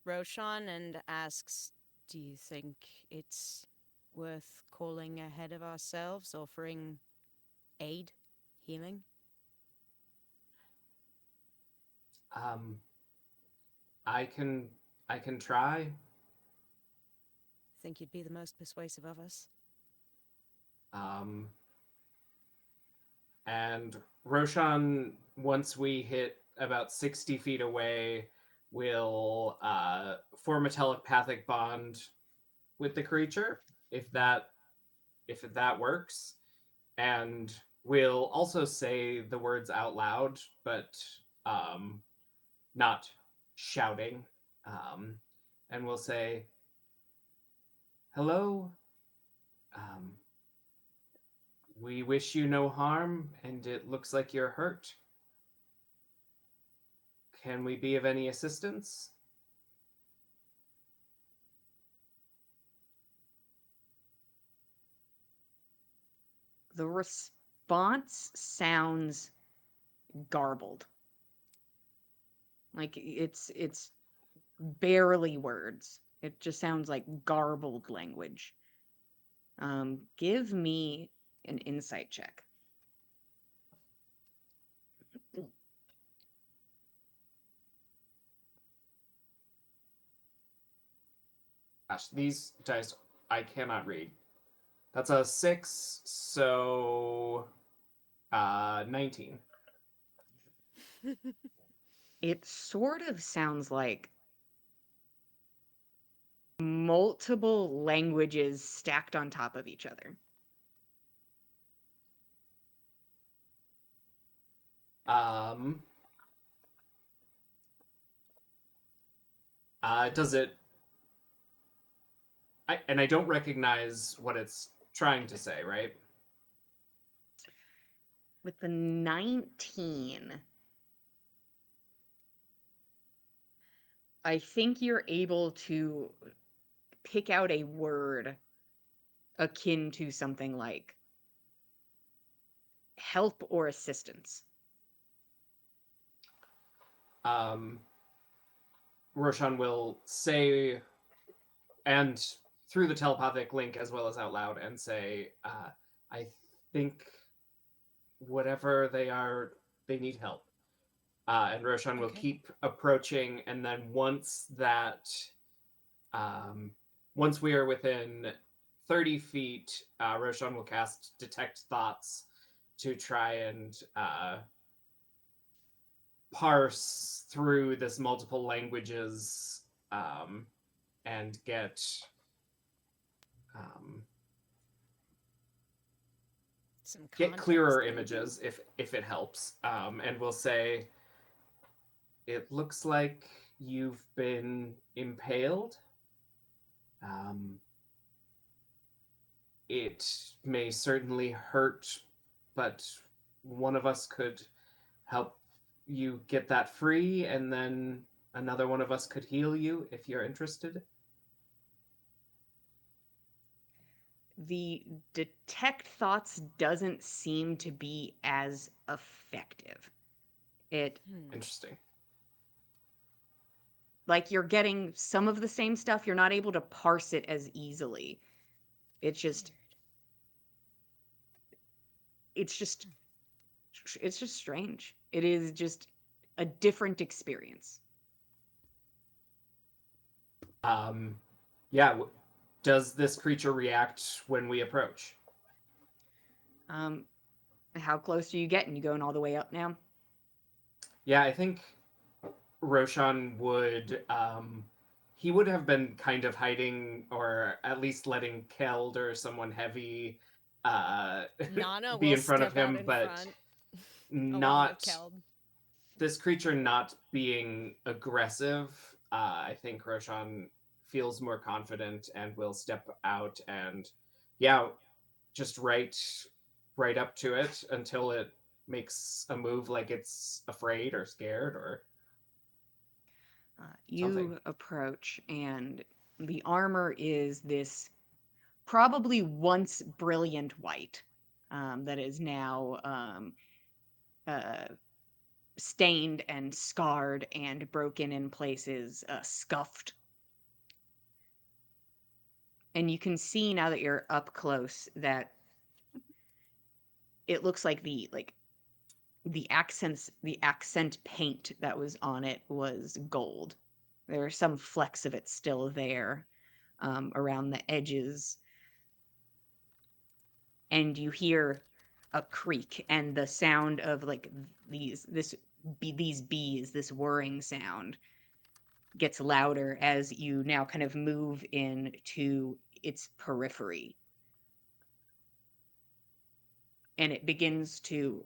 Roshan and asks, "Do you think it's worth calling ahead of ourselves, offering aid, healing?" Um, I can I can try. Think you'd be the most persuasive of us? Um, and Roshan, once we hit about 60 feet away, will form a telepathic bond with the creature. if that works. And we'll also say the words out loud, but not shouting. And we'll say, "Hello. Um, we wish you no harm, and it looks like you're hurt. Can we be of any assistance?" The response sounds garbled. Like it's barely words. It just sounds like garbled language. Give me an insight check. Gosh, these dice I cannot read. That's a 6, so 19. It sort of sounds like multiple languages stacked on top of each other. Um, does it? And I don't recognize what it's trying to say, right? With the 19, I think you're able to pick out a word akin to something like help or assistance. Roshan will say, and through the telepathic link as well as out loud, and say, "I think whatever they are, they need help." And Roshan will Okay. keep approaching, and then once we are within 30 feet, Roshan will cast Detect Thoughts to try and parse through this multiple languages and um, Some get context, clearer maybe? images if it helps. And we'll say, "It looks like you've been impaled. Um, it may certainly hurt, but one of us could help you get that free, and then another one of us could heal you if you're interested." The detect thoughts doesn't seem to be as effective. It Interesting. like you're getting some of the same stuff, you're not able to parse it as easily. It's just it's just it's just strange. It is just a different experience. Um, yeah. Does this creature react when we approach? Um, how close are you getting? You going all the way up now? Yeah, I think Roshan would. He would have been kind of hiding, or at least letting Keld or someone heavy Nana be will in front of step out him, in but front along with not Keld. this creature not being aggressive. I think Roshan feels more confident and will step out and, yeah, just right up to it until it makes a move like it's afraid or scared or something. You approach, and the armor is this probably once brilliant white that is now uh, stained and scarred and broken in places, scuffed. And you can see now that you're up close that it looks like the accent paint that was on it was gold. There are some flecks of it still there around the edges, and you hear a creak and the sound of like these bees, this whirring sound gets louder as you now kind of move in to its periphery. And it begins to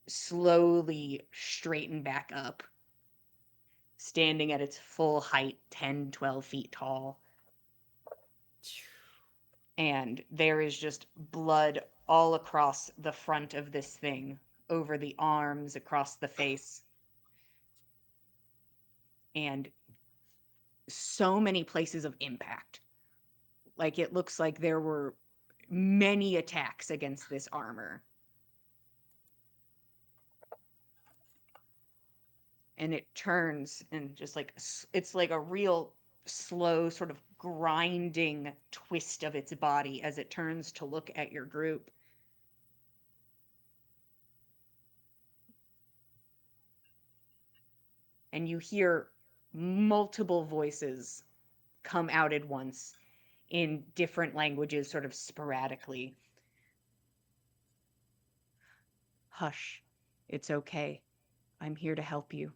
slowly straighten back up, standing at its full height, 10, 12 feet tall. And there is just blood all across the front of this thing, over the arms, across the face. And so many places of impact. Like, it looks like there were many attacks against this armor. And it turns and just like, it's like a real slow sort of grinding twist of its body as it turns to look at your group. And you hear multiple voices come out at once in different languages, sort of sporadically. Hush, it's okay. I'm here to help you.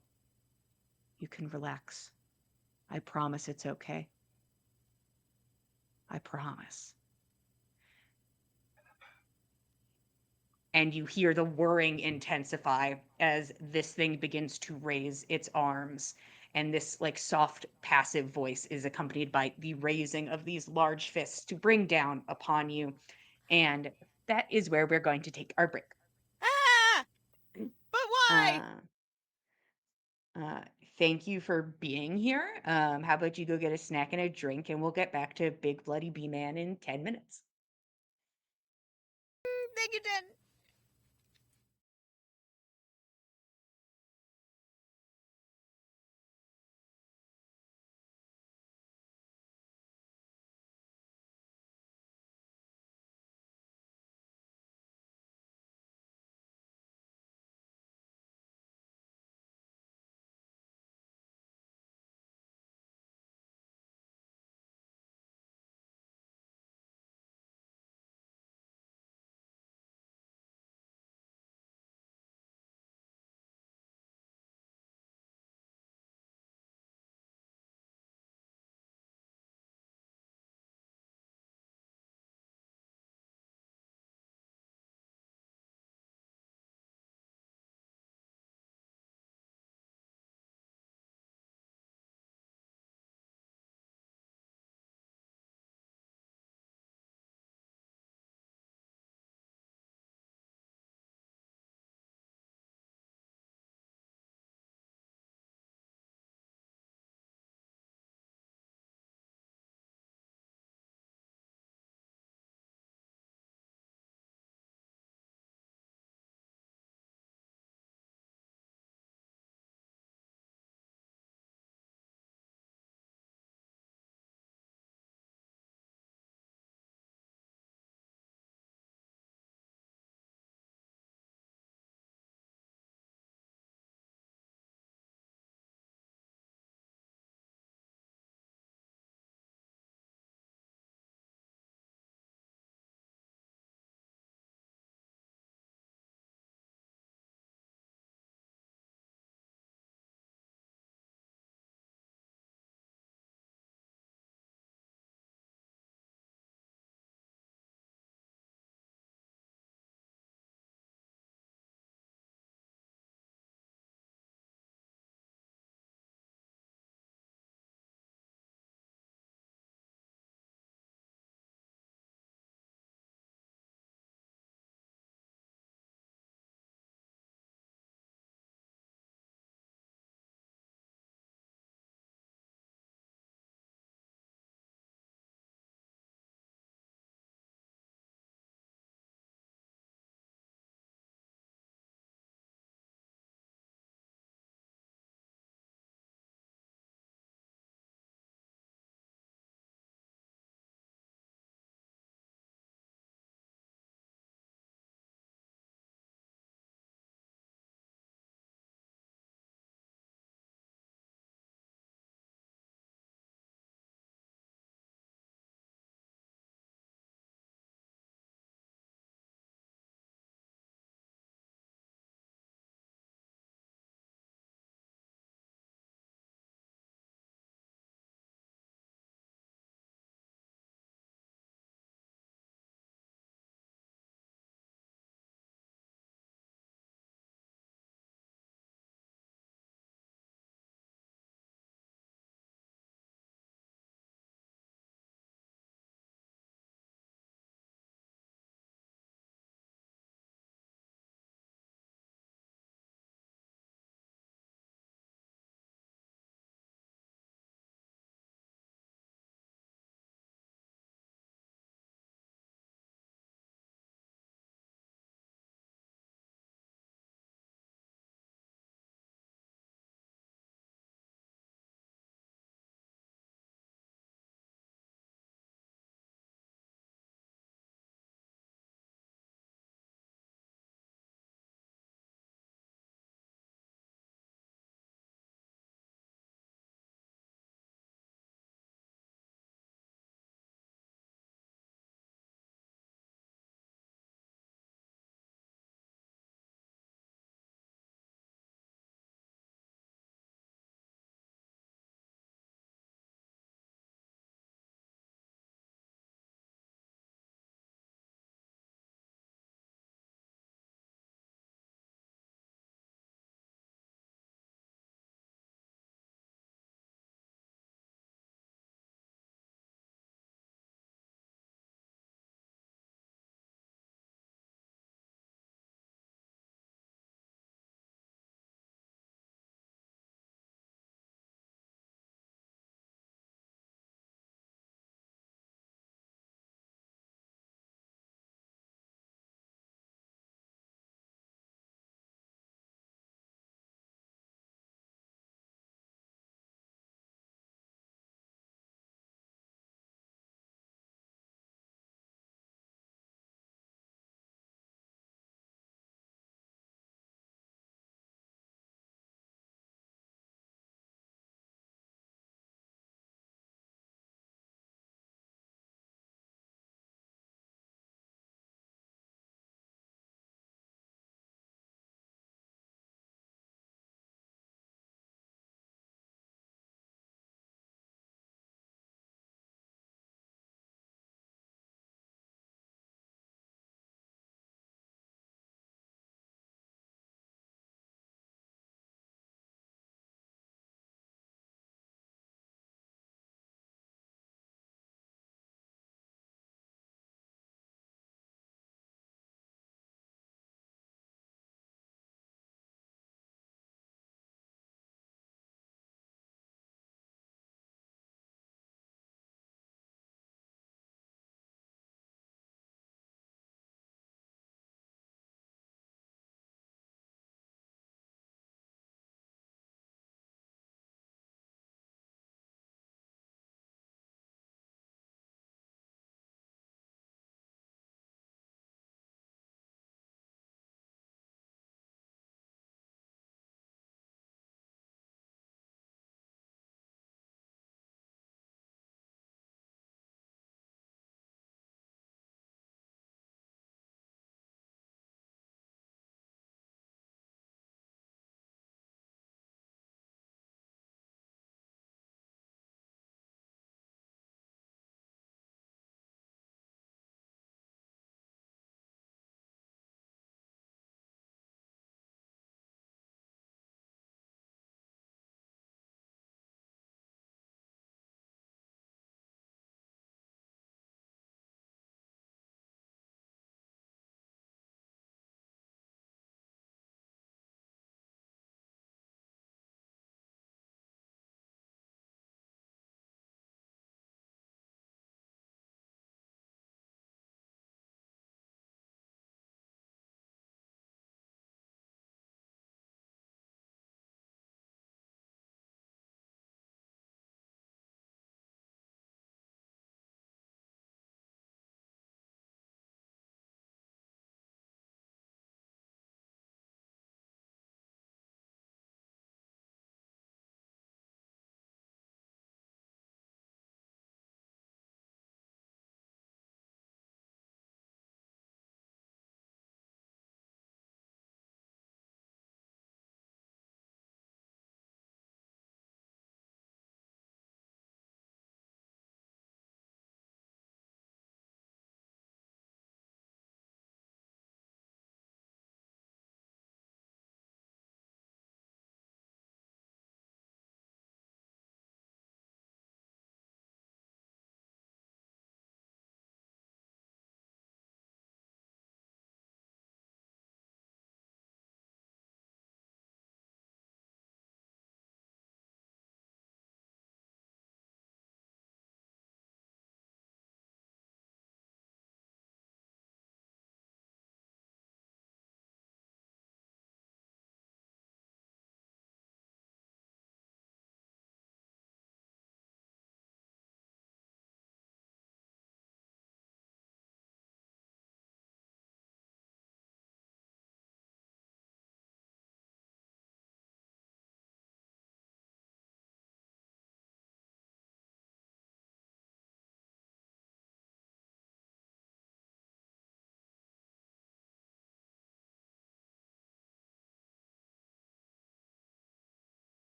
You can relax. I promise it's okay. I promise. And you hear the whirring intensify as this thing begins to raise its arms. And this like soft passive voice is accompanied by the raising of these large fists to bring down upon you. And that is where we're going to take our break. Ah! But why? Uh, thank you for being here. How about you go get a snack and a drink, and we'll get back to Big Bloody B-Man in 10 minutes. Thank you, Jen.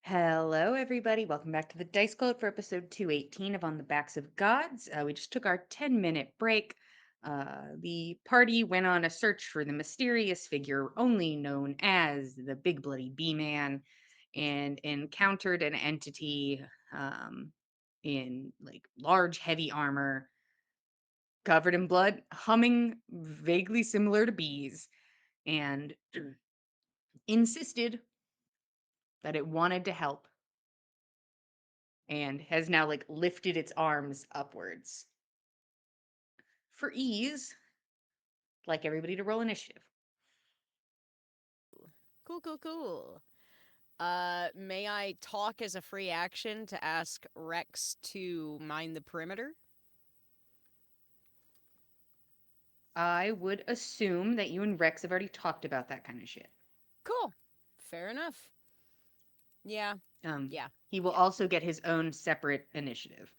Hello, everybody. Welcome back to the Dice Code for episode 218 of On the Backs of Gods. We just took our 10-minute break. The party went on a search for the mysterious figure only known as the Big Bloody Bee Man and encountered an entity in like large, heavy armor, covered in blood, humming vaguely similar to bees, and insisted that it wanted to help and has now like lifted its arms upwards. For ease, I'd like everybody to roll initiative. Cool. May I talk as a free action to ask Rex to mine the perimeter? I would assume that you and Rex have already talked about that kind of shit. Cool. Fair enough. Yeah, yeah. He will yeah. also get his own separate initiative.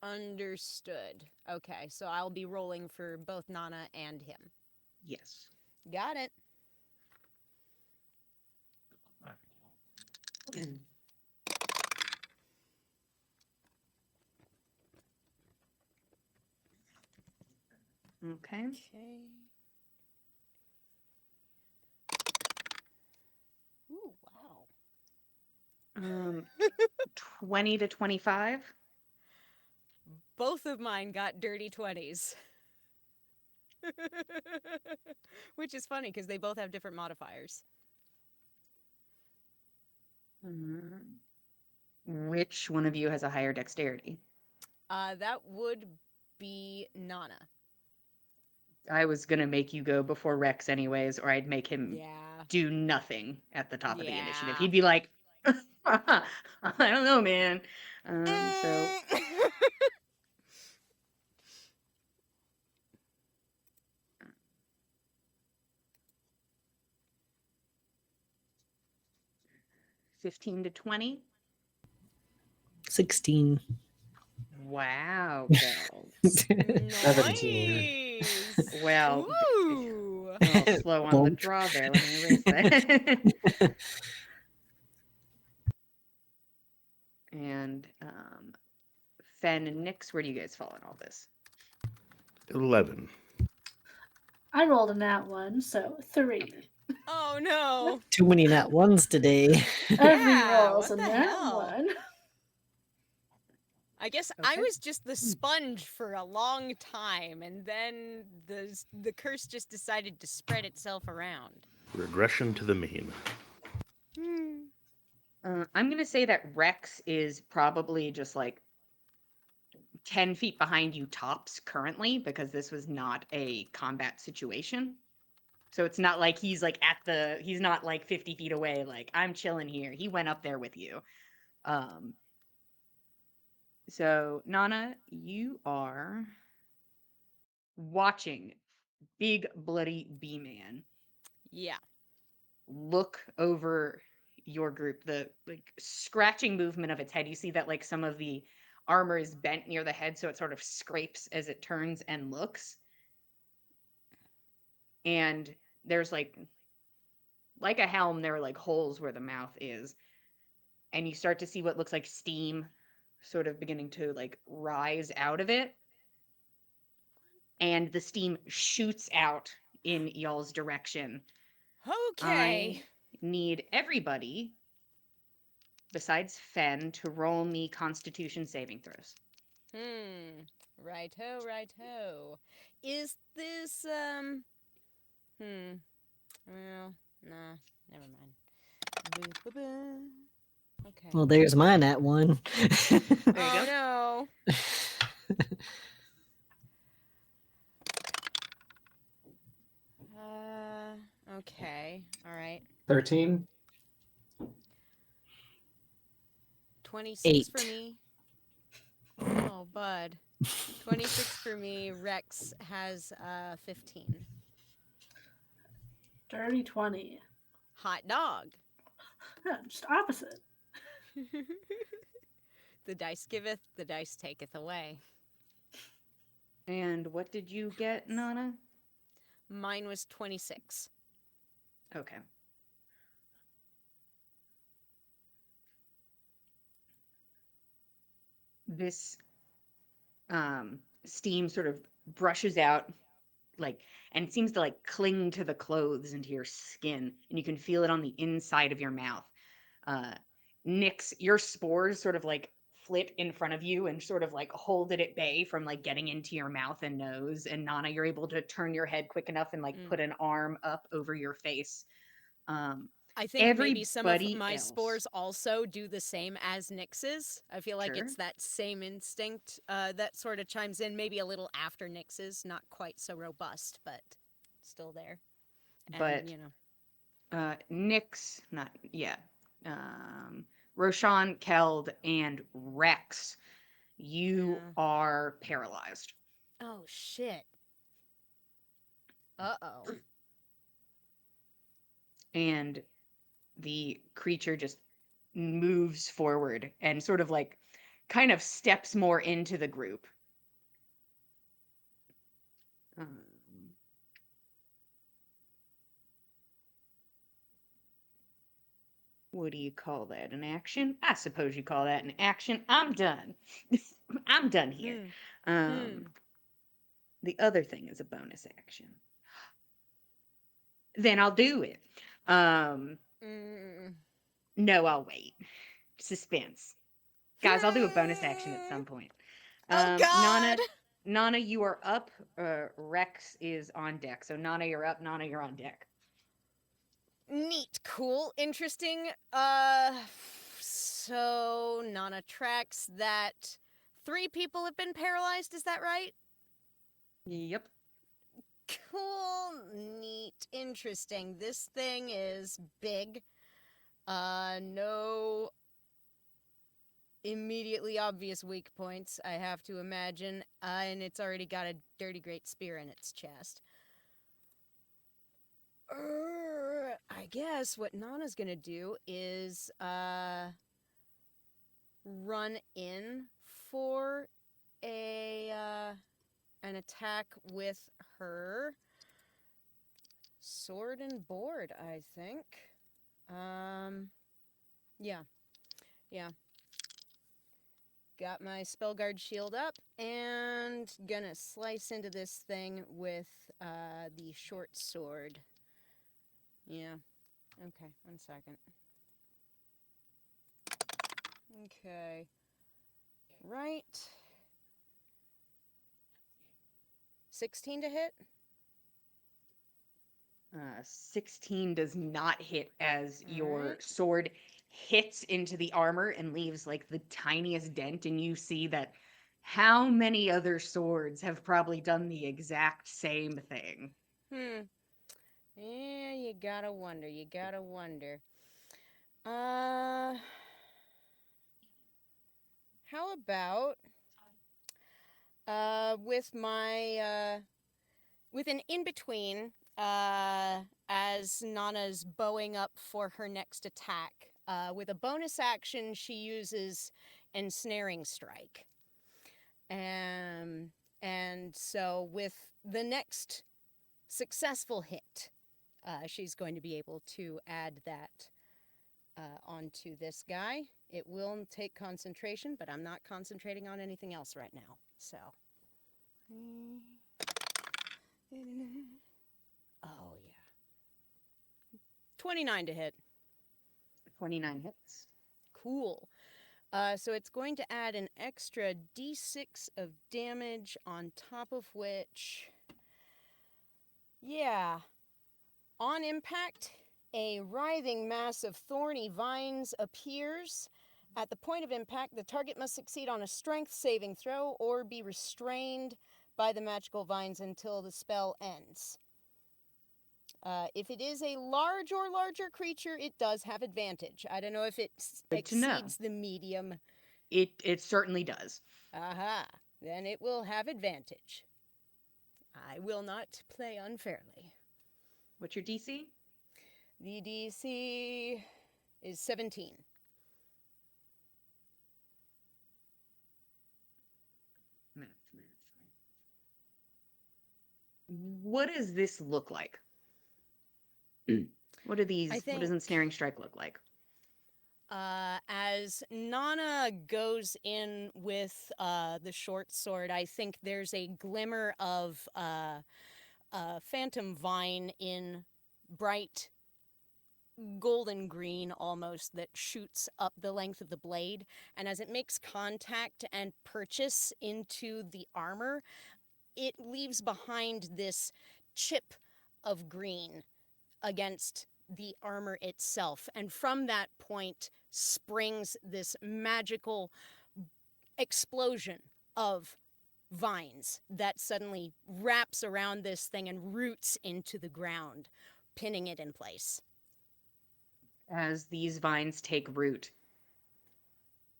Understood. Okay, so I'll be rolling for both Nana and him. Yes. Got it. Okay. Okay. Ooh, wow. 20 to 25. Both of mine got dirty 20s. Which is funny because they both have different modifiers. Which one of you has a higher dexterity? That would be Nana. I was going to make you go before Rex anyways, or I'd make him Yeah. do nothing at the top of the initiative. Yeah. He'd be like, I don't know, man. So 15 to 20. 16. Wow, girls. 17. Nice. Well, Ooh. a little slow on the Bump. draw there. Let me erase that. And Fen and Nyx, where do you guys fall in all this? 11. I rolled a nat one, so 3. Oh no. Too many nat ones today. Every Yeah, roll's what a the nat hell? one. I guess I Okay. was just the sponge for a long time, and then the curse just decided to spread itself around. Regression to the mean. I'm going to say that Rex is probably just like 10 feet behind you tops currently because this was not a combat situation. So it's not like he's like he's not like 50 feet away, like I'm chilling here. He went up there with you. So Nana, you are watching Big Bloody Bee Man Yeah. look over your group. The like scratching movement of its head. You see that like some of the armor is bent near the head, so it sort of scrapes as it turns and looks. And there's like a helm, there are like holes where the mouth is. And you start to see what looks like steam sort of beginning to like rise out of it. And the steam shoots out in y'all's direction. Okay. I need everybody besides Fen to roll me Constitution saving throws. Righto. Is this well, nah, never mind. Okay. Well, there's my nat one. There you go. Oh no. Okay. All right. 13. 26 for 8. me. Oh, bud. 26 for me. Rex has 15. Dirty 20. Hot dog. Yeah, just opposite. The dice giveth, the dice taketh away. And what did you get, Nana? Mine was 26. Okay. this steam sort of brushes out, like, and seems to like cling to the clothes into your skin, and you can feel it on the inside of your mouth. uh Nyx, your spores sort of like flit in front of you and sort of like hold it at bay from like getting into your mouth and nose. And Nana, you're able to turn your head quick enough and like Mm. put an arm up over your face. um I think maybe some of Everybody my else, spores also do the same as Nyx's. I feel like sure, it's that same instinct that sort of chimes in, maybe a little after Nyx's, not quite so robust, but still there. And, but you know. Nyx, not yeah, um, Roshan, Keld, and Rex, you Yeah. are paralyzed. Oh, shit. Uh-oh. And the creature just moves forward and sort of like kind of steps more into the group. Um, what do you call that? An action? I suppose you call that an action. I'm done. I'm done here. Hmm. Hmm. Um, the other thing is a bonus action. Then I'll do it. Um, Mm. no, I'll wait. Suspense. Guys, I'll do a bonus action at some point. Oh, God! Nana, you are up. Rex is on deck. So Nana, you're up. Nana, you're on deck. Neat, cool, interesting. So Nana tracks that 3 people have been paralyzed, is that right? Yep. Cool, neat, interesting. This thing is big. No immediately obvious weak points, I have to imagine. And it's already got a dirty great spear in its chest. I guess what Nana's gonna do is run in for a an attack with her sword and board, I think. Yeah. Yeah. Got my Spellguard shield up and gonna slice into this thing with the short sword. Yeah. Okay, 1 second. Okay. Right. 16 to hit? 16 does not hit as your Alright. sword hits into the armor and leaves like the tiniest dent. And you see that how many other swords have probably done the exact same thing? Hmm. Yeah, you gotta wonder. You gotta wonder. Uh. How about with my with an in between as Nana's bowing up for her next attack. With a bonus action, she uses ensnaring strike. And so with the next successful hit, she's going to be able to add that onto this guy. It will take concentration, but I'm not concentrating on anything else right now. So. Oh, yeah. 29 to hit. 29 hits. Cool. So it's going to add an extra d6 of damage on top of which. Yeah. On impact, a writhing mass of thorny vines appears. At the point of impact, the target must succeed on a strength saving throw or be restrained by the magical vines until the spell ends. If it is a large or larger creature, it does have advantage. I don't know if it Good to know. exceeds the medium. It certainly does. Aha, then it will have advantage. I will not play unfairly. What's your DC? The DC is 17. Math. What does this look like? What I does think ensnaring strike look like? As Nana goes in with the short sword, I think there's a glimmer of phantom vine in bright golden green almost that shoots up the length of the blade. And as it makes contact and purchase into the armor, it leaves behind this chip of green against the armor itself. And from that point springs this magical explosion of vines that suddenly wraps around this thing and roots into the ground, pinning it in place. As these vines take root,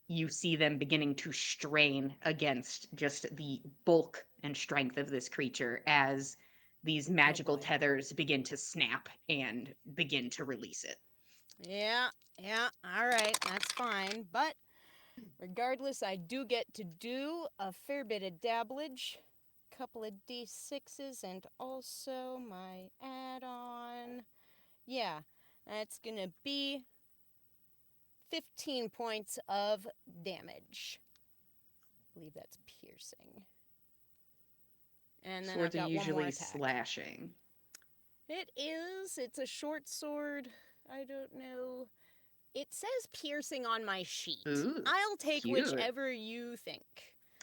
you see them beginning to strain against just the bulk and strength of this creature as these magical boy. tethers begin to snap and begin to release it. Yeah, all right, that's fine. But regardless, I do get to do a fair bit of dabblage. Couple of D6s and also my add-on. Yeah, that's gonna be 15 points of damage. I believe that's piercing. And then I've Swords are got one more usually attack. slashing. It is. It's a short sword. I don't know. It says piercing on my sheet. Ooh, I'll take cute. whichever you think.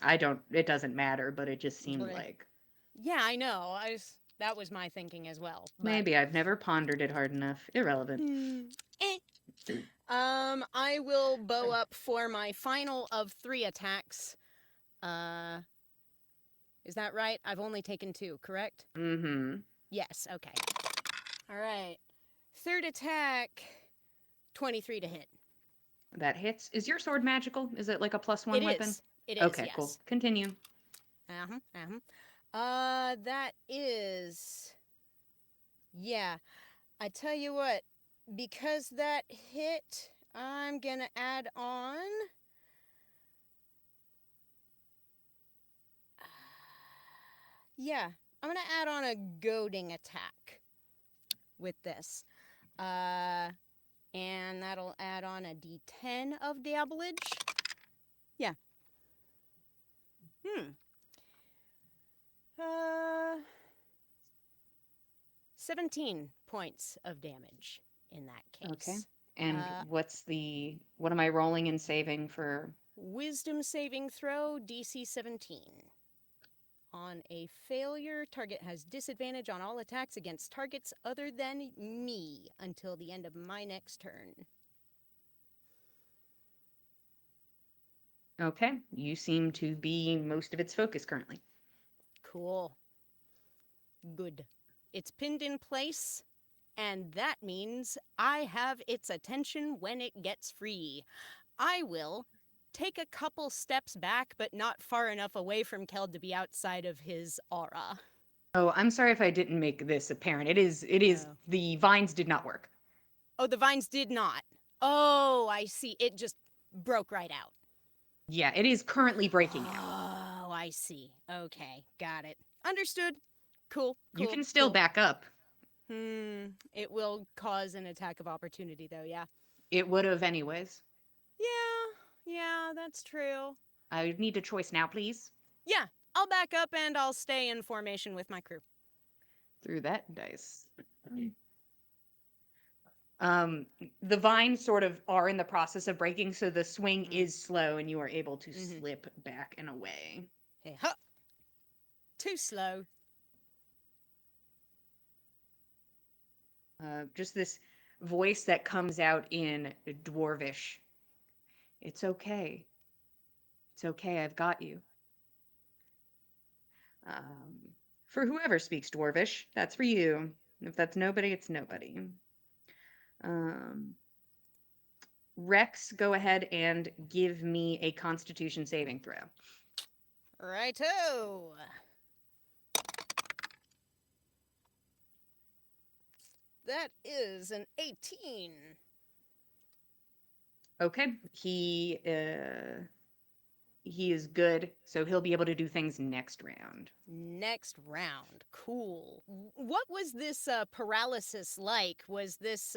It doesn't matter, but it just seemed Bleh. like. Yeah, I know. That was my thinking as well. But... Maybe I've never pondered it hard enough. Irrelevant. I will bow up for my final of 3 attacks. Is that right? I've only taken 2, correct? Mm-hmm. Yes, okay. All right. Third attack, 23 to hit. That hits. Is your sword magical? Is it like a +1 It weapon? is. It is, Okay, yes. cool. Continue. That is... Yeah. I tell you what, because that hit, I'm gonna add on... Yeah, I'm gonna add on a goading attack with this. And that'll add on a d10 of dabblage. Yeah. 17 points of damage in that case. Okay. And what am I rolling and saving for? Wisdom saving throw, DC 17. On a failure, target has disadvantage on all attacks against targets other than me until the end of my next turn. Okay. You seem to be most of its focus currently. Cool. Good. It's pinned in place, and that means I have its attention when it gets free. I will take a couple steps back, but not far enough away from Keld to be outside of his aura. Oh, I'm sorry if I didn't make this apparent. It is Oh. the vines did not work. Oh, the vines did not. Oh, I see. It just broke right out. Yeah, it is currently breaking out. Oh, I see. Okay, got it. Understood. Cool. You can still back up. It will cause an attack of opportunity, though, yeah? It would have anyways. Yeah, that's true. I would need a choice now, please. Yeah, I'll back up and I'll stay in formation with my crew. Through that dice. The vines sort of are in the process of breaking, so the swing is slow and you are able to slip back and away. Hey, huh. Too slow. Just this voice that comes out in Dwarvish. It's okay. It's okay, I've got you. For whoever speaks Dwarvish, that's for you. If that's nobody, it's nobody. Rex, go ahead and give me a Constitution saving throw. Righto. That is an 18. Okay, he is good, so he'll be able to do things next round. Next round. Cool. What was this paralysis like? Was this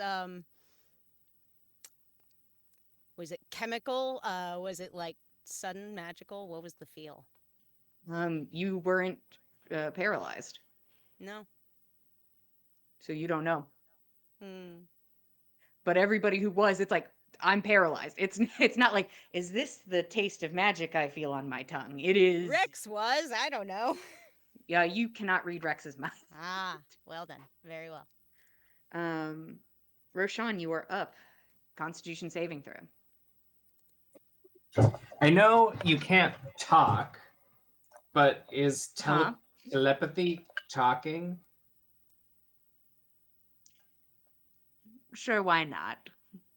Was it chemical? Was it like sudden magical? What was the feel? You weren't paralyzed, No. so you don't know. Hmm. But everybody who was, it's like I'm paralyzed. It's not like is this the taste of magic I feel on my tongue? It is. Rex was. I don't know. Yeah, you cannot read Rex's mind. Ah, well done. Very well. Um, Roshan, you are up. Constitution saving throw. I know you can't talk, but is Huh? telepathy talking? Sure, why not?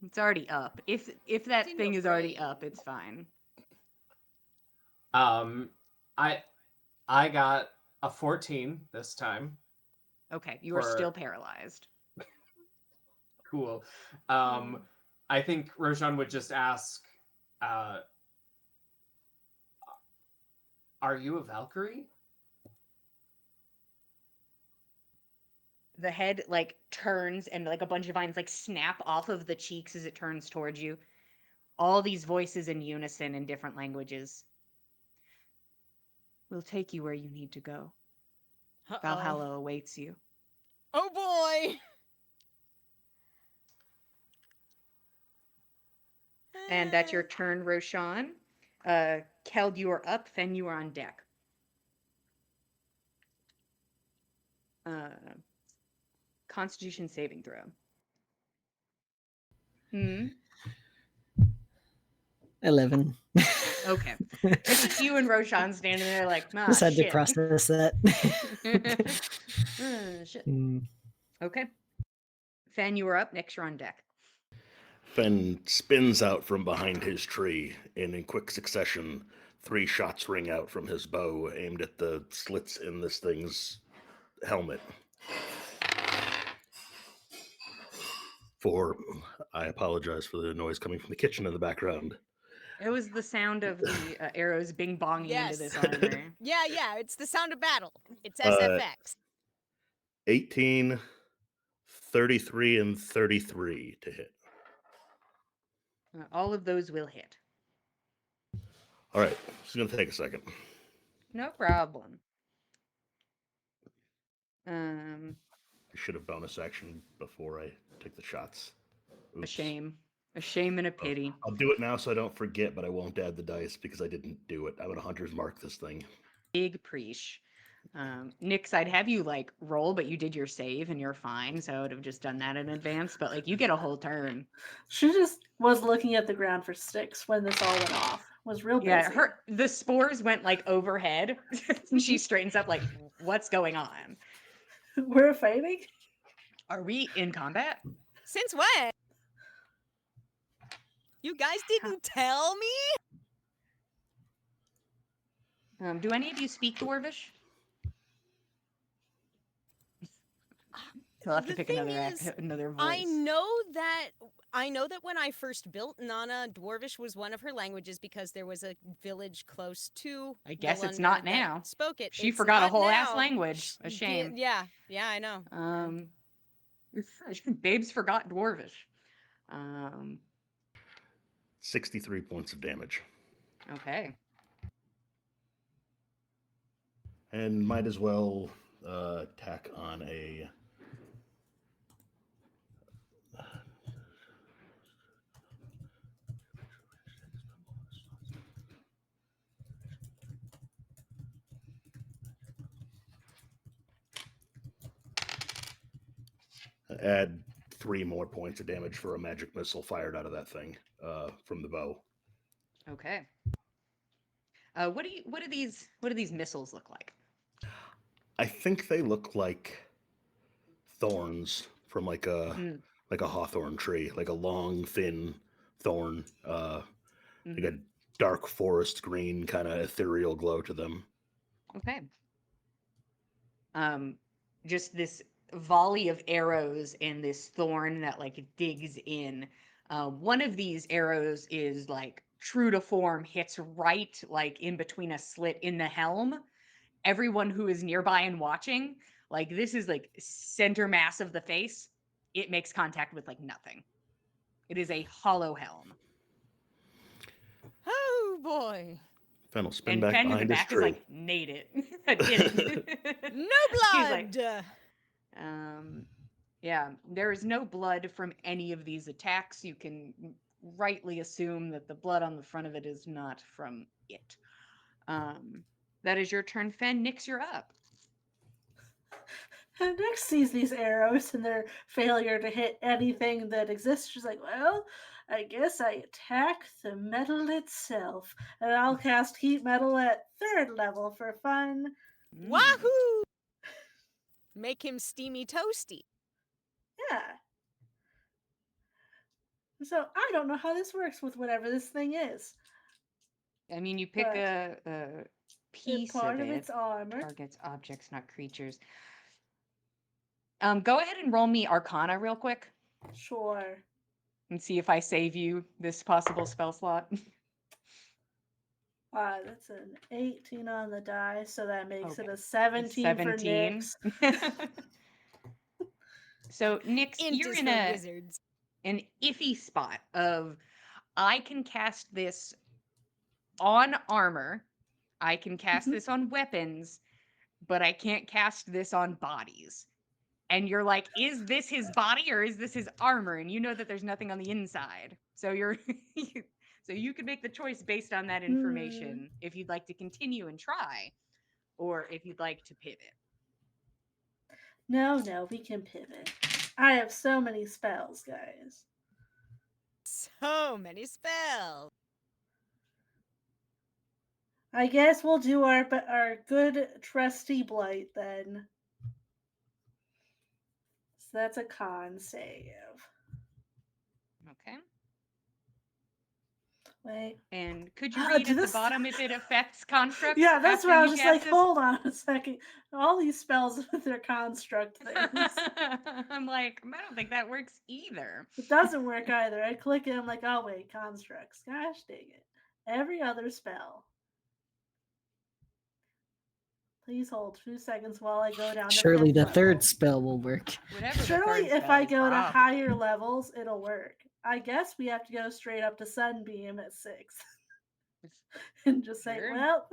It's already up. If that in thing your is already brain. up, it's fine. Um, I I got a 14 this time. Okay, you are For still paralyzed. cool. Hmm. I think Roshan would just ask, uh, "Are you a Valkyrie?" The head like turns and like a bunch of vines like snap off of the cheeks as it turns towards you. All these voices in unison in different languages. We'll take you where you need to go. Uh oh. Valhalla awaits you. Oh boy. And that's your turn, Roshan. Keld, you are up. Fen, you are on deck. Uh, Constitution saving throw. Hmm. 11. Okay. It's just you and Roshan standing there like, ah, Just had to shit. process that. Shit. Hmm. Okay. Fen, you are up. Next, you're on deck. Fen spins out from behind his tree, and in quick succession, 3 shots ring out from his bow, aimed at the slits in this thing's helmet. I apologize for the noise coming from the kitchen in the background. It was the sound of the arrows bing bonging into Yes. this armor. Yeah. It's the sound of battle. It's Uh, SFX. 18, 33, and 33 to hit. All of those will hit. All right, it's going to take a second. No problem. Um, I should have bonus action before I take the shots. a Oops. shame. A shame and a pity. I'll do it now so I don't forget, but I won't add the dice because I didn't do it. I'm going to hunter's mark this thing. Big preach. Nix, I'd have you like roll, but you did your save and you're fine, so I would have just done that in advance. But like, you get a whole turn. She just was looking at the ground for sticks when this all went off. Was real busy. Yeah, the spores went like overhead. And she straightens up, like, what's going on? We're fighting. Are we in combat? Since when? You guys didn't tell me? Do any of you speak Dwarvish? He'll have to The pick thing another is, another voice. I know that when I first built Nana, Dwarvish was one of her languages because there was a village close to. I guess it's Volundra not that now. Spoke it. She It's forgot a not whole ass now. language. A shame. Yeah, I know. Babes forgot Dwarvish. 63 points of damage. Okay. And might as well tack on a... add 3 more points of damage for a magic missile fired out of that thing from the bow. Okay. What do these missiles look like? I think they look like thorns from like a hawthorn tree, like a long, thin thorn, like a dark forest green kind of ethereal glow to them. Okay. Just this volley of arrows and this thorn that like digs in. One of these arrows is like true to form, hits right like in between a slit in the helm. Everyone who is nearby and watching, like this is like center mass of the face. It makes contact with like nothing. It is a hollow helm. Oh boy. Fen will spin And back Fen in the behind his back is tree. like, "Nade it." I did it. No He's like, blood. yeah, there is no blood from any of these attacks. You can rightly assume that the blood on the front of it is not from it. That is your turn, Fen. Nyx, you're up. And Nyx sees these arrows and their failure to hit anything that exists. She's like, well, I guess I attack the metal itself. And I'll cast heat metal at 3rd level for fun. Mm. Wahoo! Make him steamy toasty. Yeah. So I don't know how this works with whatever this thing is. I mean, you pick But a piece part of of it. its armor. Targets objects, not creatures. Go ahead and roll me Arcana real quick Sure. and see if I save you this possible spell slot. That's an 18 on the die, so that makes it Okay. a 17 for 17. Nyx. So, Nyx, Int you're is in for an wizards. iffy spot of I can cast this on armor, I can cast Mhm. this on weapons, but I can't cast this on bodies. And you're like, is this his body or is this his armor? And you know that there's nothing on the inside. So you're so you could make the choice based on that information if you'd like to continue and try, or if you'd like to pivot. No, we can pivot. I have so many spells, guys. So many spells. I guess we'll do our good trusty blight then. So that's a con save. Okay. Wait. And could you read Do at the this- bottom if it affects constructs? Yeah, that's after why I you was just cast like, this? hold on a second. All these spells with their construct things. I'm like, I don't think that works either. It doesn't work either. I click it, I'm like, oh wait, constructs. Gosh dang it. Every other spell. Please hold 2 seconds while I go down to Surely 5th the level. third spell will work. Whatever the Surely third if spell I is, go to probably. higher levels, it'll work. I guess we have to go straight up to Sunbeam at 6. And just say, Sure. well,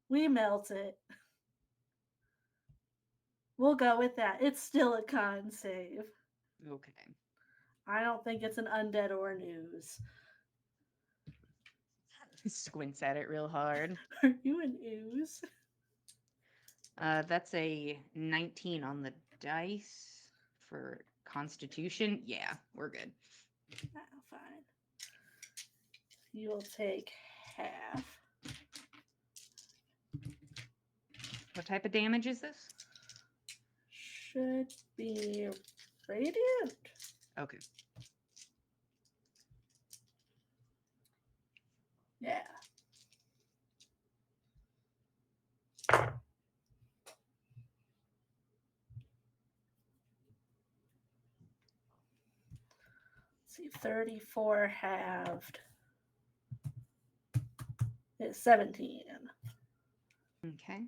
we melt it. We'll go with that. It's still a con save. Okay. I don't think it's an undead or news. Squints at it real hard. Are you an ooze? That's a 19 on the dice for Constitution. Yeah, we're good. Oh, fine. You will take half. What type of damage is this? Should be radiant. Okay. Yeah. Let's see, 34 halved is 17. Okay.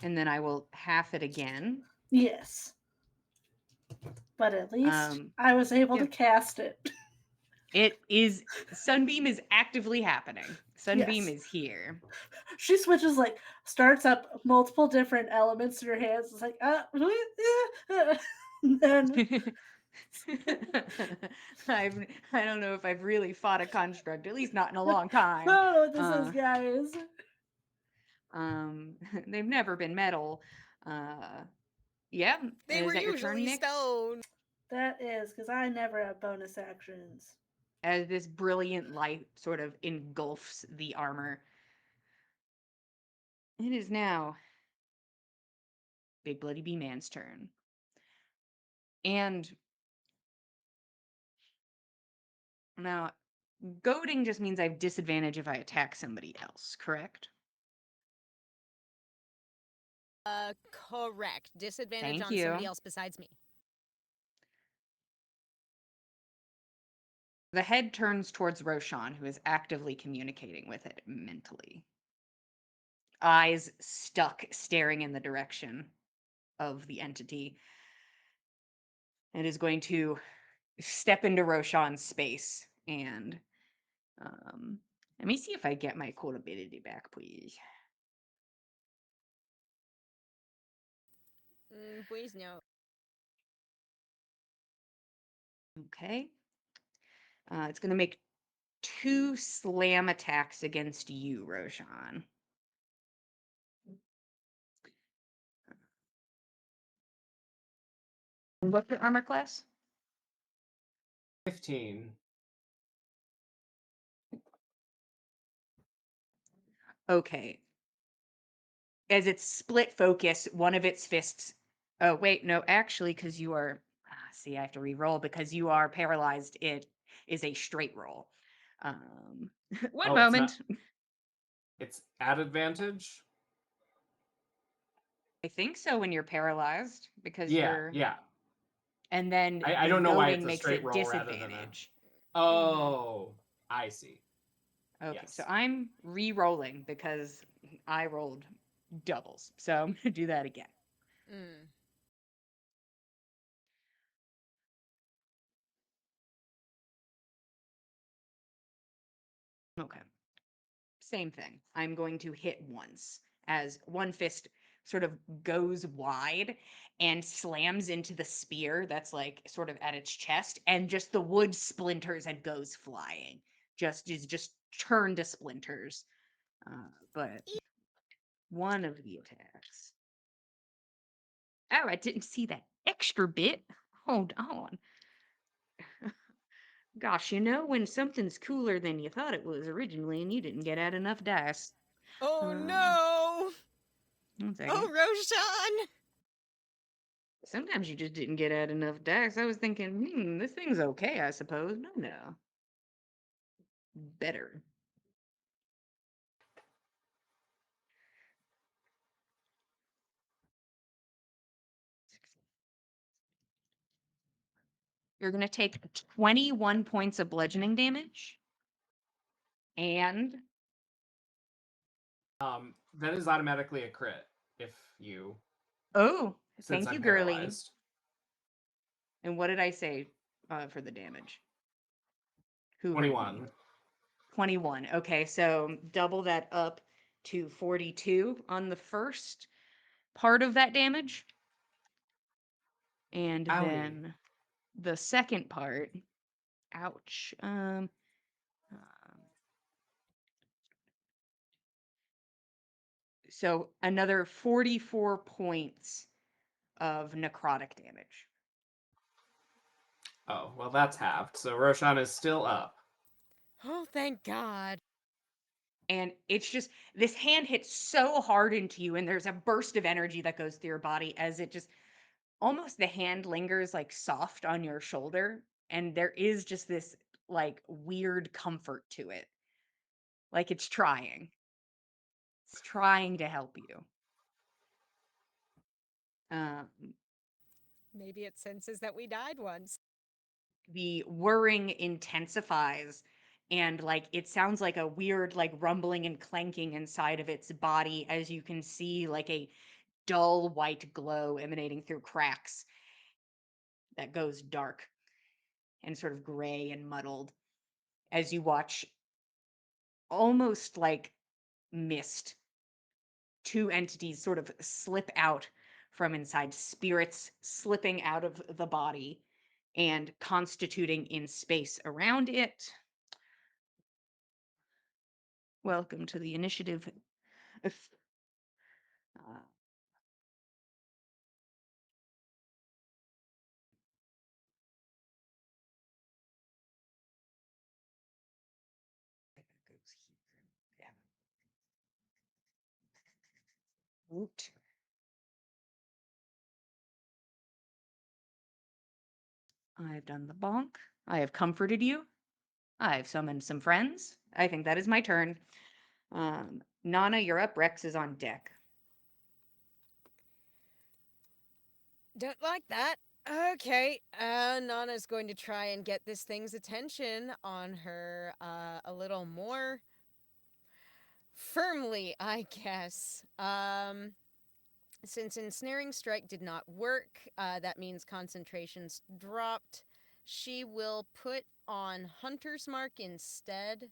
And then I will half it again. Yes. But at least I was able to cast it. It is Sunbeam is actively happening. Sunbeam Yes. is here. She switches, like, starts up multiple different elements in her hands. It's like, and then I don't know if I've really fought a construct, at least not in a long time. I don't know what this is, guys. They've never been metal. Yeah. They is were that your turn, usually Nyx? stone. That is, because I never have bonus actions. As this brilliant light sort of engulfs the armor. It is now Big Bloody B-Man's turn. And now, goading just means I have disadvantage if I attack somebody else, correct? Correct. Disadvantage Thank on somebody you. else besides me. The head turns towards Roshan, who is actively communicating with it mentally. Eyes stuck, staring in the direction of the entity. It is going to step into Roshan's space and Let me see if I get my cool ability back, please. Please no. Okay. It's going to make 2 slam attacks against you, Roshan. And what's your armor class? 15. Okay. As it's split focus, one of its fists. Oh, wait, no, actually, because you are. See, I have to re-roll because you are paralyzed. It is a straight roll. One Oh, it's not. moment. It's at advantage? I think so when you're paralyzed because Yeah, you're. yeah. And then I the don't know why it's goading a makes straight it roll rather than a. disadvantage. Oh, I see. Okay, so Yes. I'm re-rolling because I rolled doubles. So I'm gonna do that again. Mm. Okay. Same thing. I'm going to hit once as one fist sort of goes wide and slams into the spear that's like sort of at its chest, and just the wood splinters and goes flying. Just turned to splinters. But one of the attacks. Oh, I didn't see that extra bit. Hold on. Gosh, when something's cooler than you thought it was originally and you didn't get out enough dice. Oh Um, no! One second. Oh, Roshan! Sometimes you just didn't get out enough dice. I was thinking, this thing's okay, I suppose. No. Better. You're going to take 21 points of bludgeoning damage. And That is automatically a crit if you, oh, since thank you, I'm girly. paralyzed. And what did I say for the damage? Who heard me? 21. 21. Okay, so double that up to 42 on the first part of that damage. And Owie. then the second part, ouch. So another 44 points of necrotic damage. Oh, well, that's halved. So Roshan is still up. Oh, thank God. And it's just, this hand hits so hard into you, and there's a burst of energy that goes through your body as it just almost, the hand lingers like soft on your shoulder. And there is just this like weird comfort to it. Like it's trying. It's trying to help you. Um, Maybe it senses that we died once. the whirring intensifies, and like it sounds like a weird like rumbling and clanking inside of its body as you can see like a dull white glow emanating through cracks that goes dark and sort of gray and muddled as you watch, almost like mist, 2 entities sort of slip out from inside, spirits slipping out of the body and constituting in space around it. Welcome to the initiative. Uh, goes here. Yeah. Woot. I have done the bonk. I have comforted you. I have summoned some friends. I think that is my turn. Nana, you're up. Rex is on deck. Don't like that. Okay, Nana's going to try and get this thing's attention on her a little more firmly, I guess. Since Ensnaring Strike did not work, that means concentration's dropped. She will put on Hunter's Mark instead.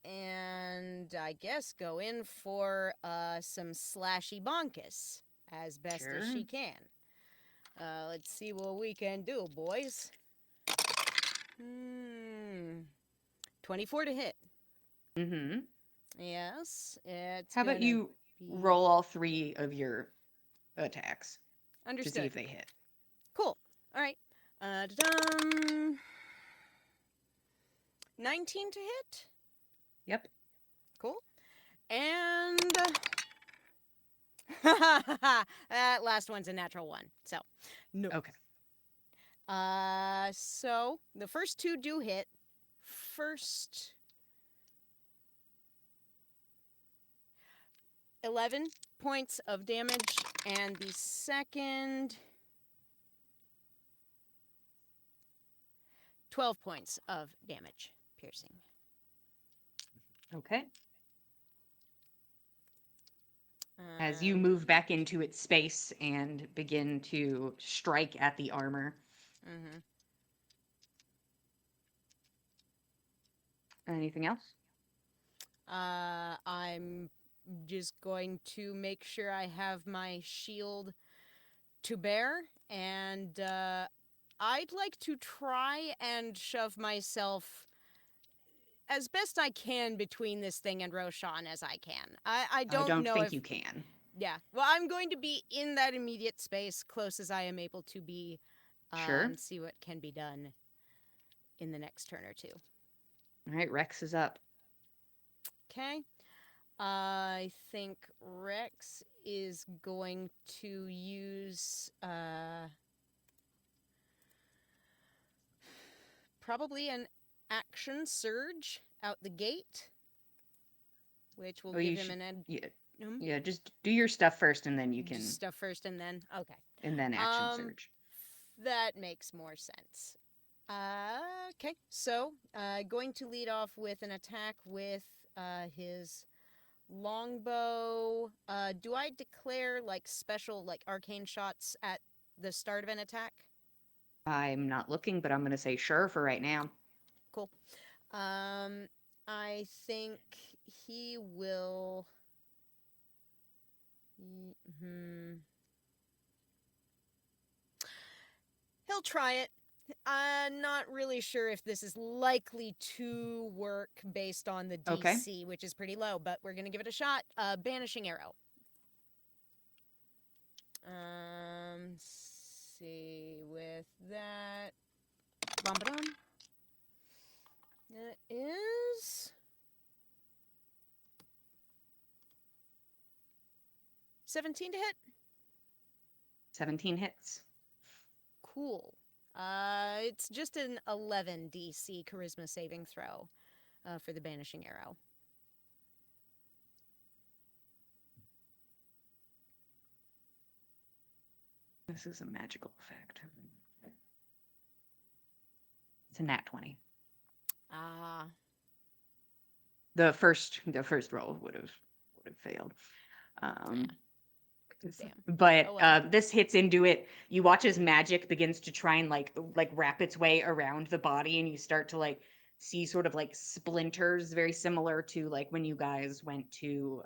and I guess go in for some slashy bonkus as best as Sure. she can. Let's see what we can do, boys. 24 to hit. Mm-hmm. Yes, it's How about gonna you be roll all 3 of your attacks to see understood. if they hit? Cool. All right. Da-dum. 19 to hit. Yep. Cool. And that last one's a natural one. So, no. Okay. So the first 2 do hit. First 11 points of damage, and the second 12 points of damage, piercing. Okay. As you move back into its space and begin to strike at the armor. Mm-hmm. Anything else? I'm just going to make sure I have my shield to bear, and I'd like to try and shove myself as best I can between this thing and Roshan as I can. I I don't don't know think if... you can. Yeah. Well, I'm going to be in that immediate space, close as I am able to be, Sure. and see what can be done in the next turn or two. All right, Rex is up. Okay. I think Rex is going to use probably an action surge out the gate, which will Oh, give you him should. an Yeah, hmm? yeah. Just do your stuff first, and then you Just can, stuff first and then okay. and then action surge. That makes more sense. Okay, so going to lead off with an attack with his longbow. Do I declare like special like arcane shots at the start of an attack? I'm not looking, but I'm gonna say sure for right now. Cool. I think he will. He'll try it. I'm not really sure if this is likely to work based on the Okay. DC, which is pretty low, but we're gonna give it a shot. Banishing arrow. See with that. Bum-ba-dum. That is 17 to hit. 17 hits. Cool. It's just an 11 DC charisma saving throw for the banishing arrow. This is a magical effect. It's a nat 20. Ah. The first roll would have failed. Damn. But Oh well. this hits into it. You watch as magic begins to try and like wrap its way around the body, and you start to like see sort of like splinters, very similar to like when you guys went to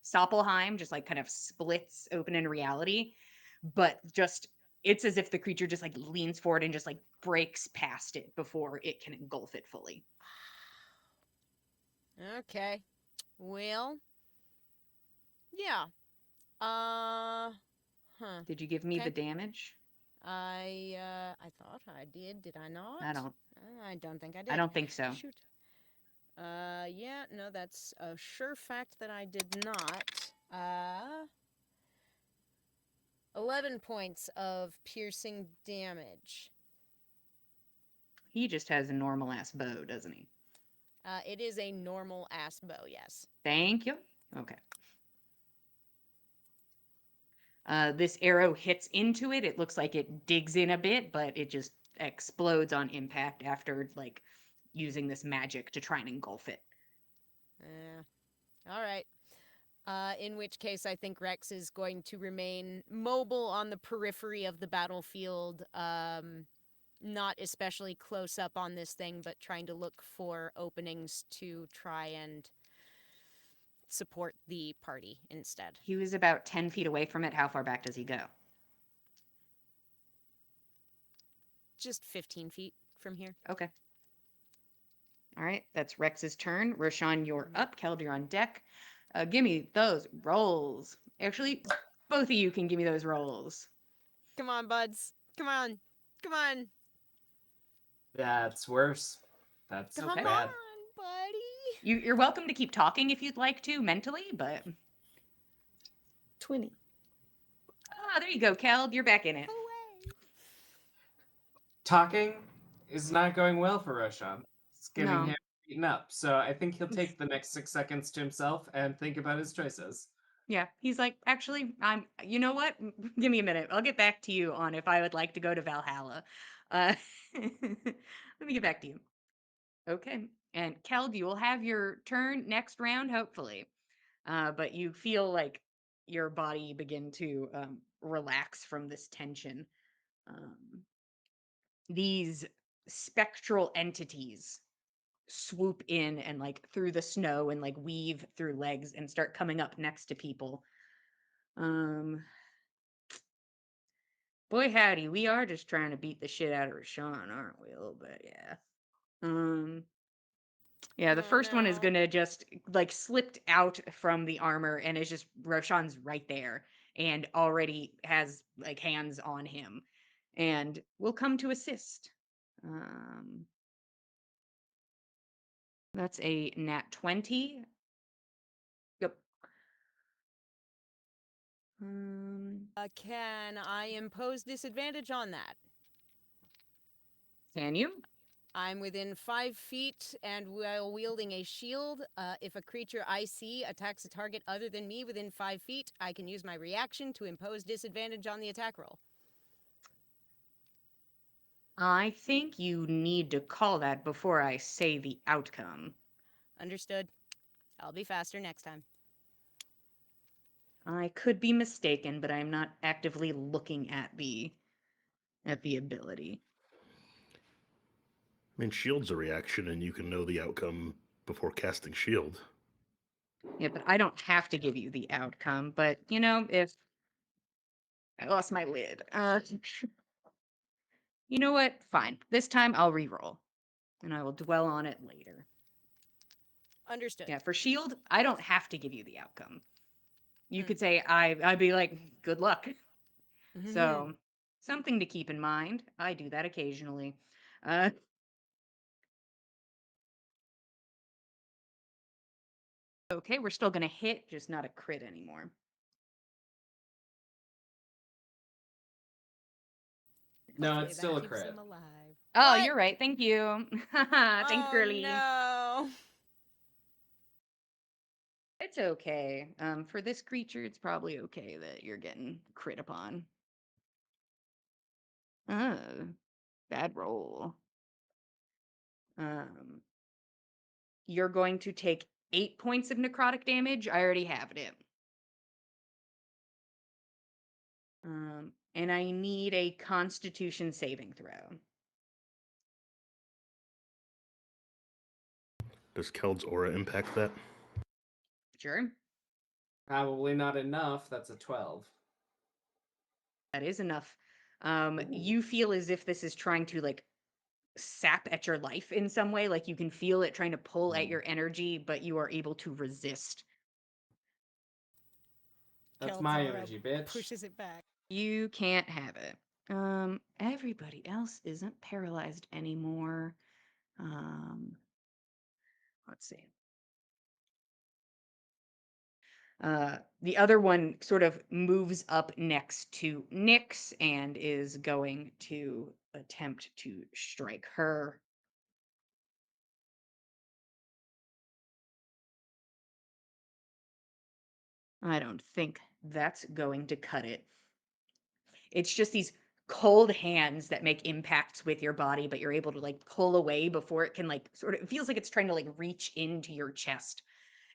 Stoppelheim, just like kind of splits open in reality. But just it's as if the creature just like leans forward and just like breaks past it before it can engulf it fully. Okay. Well. Yeah. Huh. Did you give me the Okay. damage? I thought I did. Did I not? I don't think I did. I don't think so. Shoot. Yeah, no, that's a sure fact that I did not. 11 points of piercing damage. He just has a normal ass bow, doesn't he? It is a normal ass bow, yes. Thank you. Okay. This arrow hits into it. It looks like it digs in a bit, but it just explodes on impact after like using this magic to try and engulf it. All right. In which case, I think Rex is going to remain mobile on the periphery of the battlefield, not especially close up on this thing, but trying to look for openings to try and support the party instead. He was about 10 feet away from it. How far back does he go? Just 15 feet from here. Okay. All right, that's Rex's turn. Roshan, you're up. Keld, you're on deck. Give me those rolls. Actually, both of you can give me those rolls. Come on, buds. Come on. Come on. That's worse. That's Come Okay. bad. on, buddy. You're welcome to keep talking if you'd like to mentally, but 20. there you go, Keld. You're back in it. Away. Talking is not going well for Roshan. It's getting No. him beaten up. So I think he'll take the next 6 seconds to himself and think about his choices. Yeah, he's like, actually, you know what? Give me a minute. I'll get back to you on if I would like to go to Valhalla. Let me get back to you. Okay. And Keld, you will have your turn next round, hopefully. But you feel like your body begin to relax from this tension. Um, these spectral entities swoop in and like through the snow and like weave through legs and start coming up next to people. Boy howdy, we are just trying to beat the shit out of Rashawn, aren't we? A little bit, yeah. Yeah, the Oh, first one is no. gonna just like slipped out from the armor and is just Roshan's right there and already has like hands on him and will come to assist. Um that's a nat 20. Yep. Can I impose disadvantage on that? Can you? I'm within 5 feet and while wielding a shield. If a creature I see attacks a target other than me within 5 feet, I can use my reaction to impose disadvantage on the attack roll. I think you need to call that before I say the outcome. Understood. I'll be faster next time. I could be mistaken, but I'm not actively looking at the ability. I mean, shield's a reaction, and you can know the outcome before casting shield. Yeah, but I don't have to give you the outcome. But you know, if I lost my lid, you know what? Fine. This time I'll re-roll, and I will dwell on it later. Understood. Yeah, for shield, I don't have to give you the outcome. You Hmm. could say I'd be like, good luck. Mm-hmm. So something to keep in mind. I do that occasionally. Uh, okay, we're still gonna hit, just not a crit anymore. No, Hopefully it's that still a keeps crit. him alive. Oh, What? you're right. Thank you. Thanks, Oh girly. no. It's okay. For this creature, it's probably okay that you're getting crit upon. Bad roll. Um, you're going to take 8 points of necrotic damage. I already have it. And I need a Constitution saving throw. Does Keld's aura impact that? Sure, Probably not enough. That's a 12. that is enough. Ooh. You feel as if this is trying to like sap at your life in some way. Like you can feel it trying to pull at your energy, but you are able to resist. That's Keld's my aura energy, bitch. pushes it back. You can't have it. Everybody else isn't paralyzed anymore. Let's see. The other one sort of moves up next to Nyx and is going to attempt to strike her. I don't think that's going to cut it. It's just these cold hands that make impacts with your body, but you're able to like pull away before it can like sort of, it feels like it's trying to like reach into your chest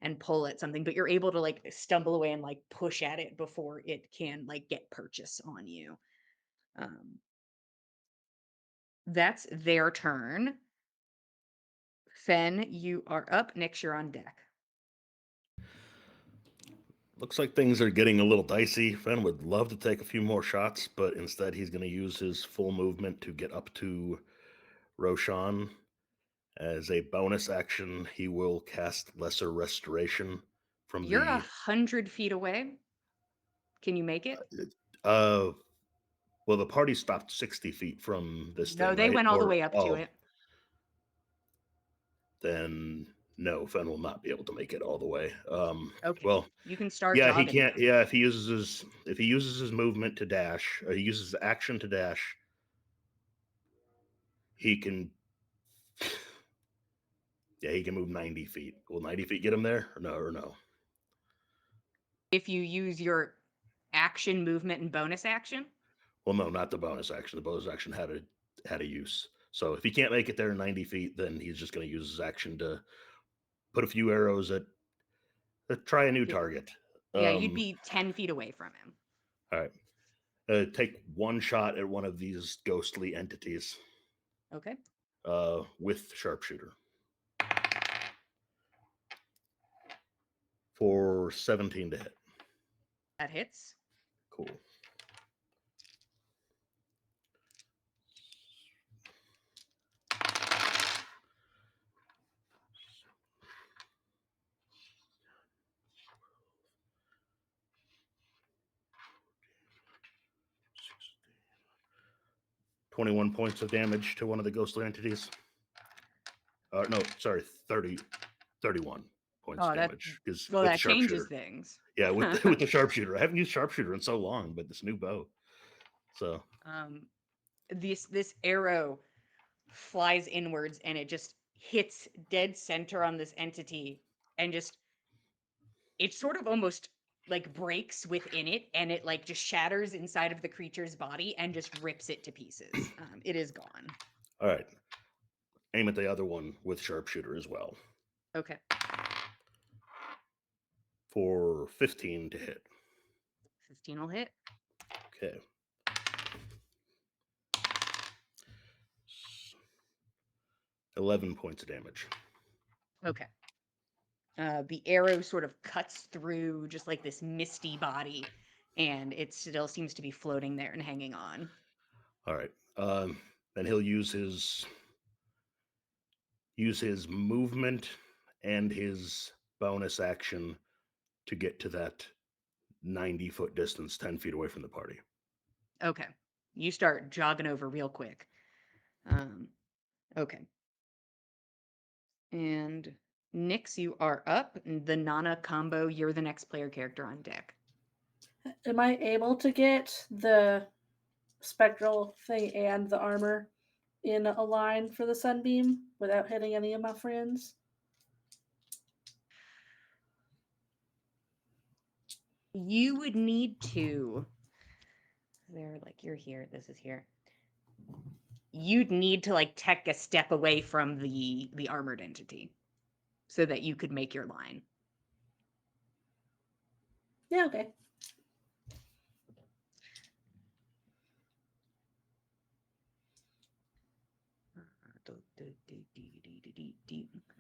and pull at something, but you're able to like stumble away and like push at it before it can like get purchase on you. Um, That's their turn. Fen, you are up. Nyx, you're on deck. Looks like things are getting a little dicey. Fen would love to take a few more shots, but instead he's going to use his full movement to get up to Roshan. As a bonus action, he will cast Lesser Restoration from You're the 100 feet away. Can you make it? uh well, the party stopped 60 feet from this No, thing, they right? went all the Or way up to it. then no, Fen will not be able to make it all the way. Okay. Well, You can start yeah, he jogging can't. then. Yeah, if he uses his movement to dash, or he uses his action to dash, he can. Yeah, he can move 90 feet. Will 90 feet get him there? Or no? If you use your action, movement, and bonus action. Well, no, not the bonus action. The bonus action had a use. So if he can't make it there in 90 feet, then he's just going to use his action to put a few arrows at try a new target. Yeah, you'd be 10 feet away from him. All right. Take one shot at one of these ghostly entities. Okay. With sharpshooter. For 17 to hit. That hits. Cool. $21 points of damage to one of the ghostly entities. No, sorry, 31 points of damage. Because well, with that changes sharpshooter. things. Yeah, with the sharpshooter. I haven't used sharpshooter in so long, but this new bow. So this arrow flies inwards and it just hits dead center on this entity and just it sort of almost like breaks within it and it like just shatters inside of the creature's body and just rips it to pieces. It is gone. all right. Aim at the other one with sharpshooter as well. Okay. For 15 to hit. 15 will hit. Okay. $11 points of damage. Okay. The arrow sort of cuts through just like this misty body, and it still seems to be floating there and hanging on. All right. Then he'll use his movement and his bonus action to get to that 90-foot distance, 10 feet away from the party. Okay. You start jogging over real quick. Okay. And Nyx, you are up. The Nana combo, you're the next player character on deck. Am I able to get the spectral thing and the armor in a line for the sunbeam without hitting any of my friends? You would need to. They're like, you're here. This is here. You'd need to like take a step away from the armored entity so that you could make your line. Yeah, okay. I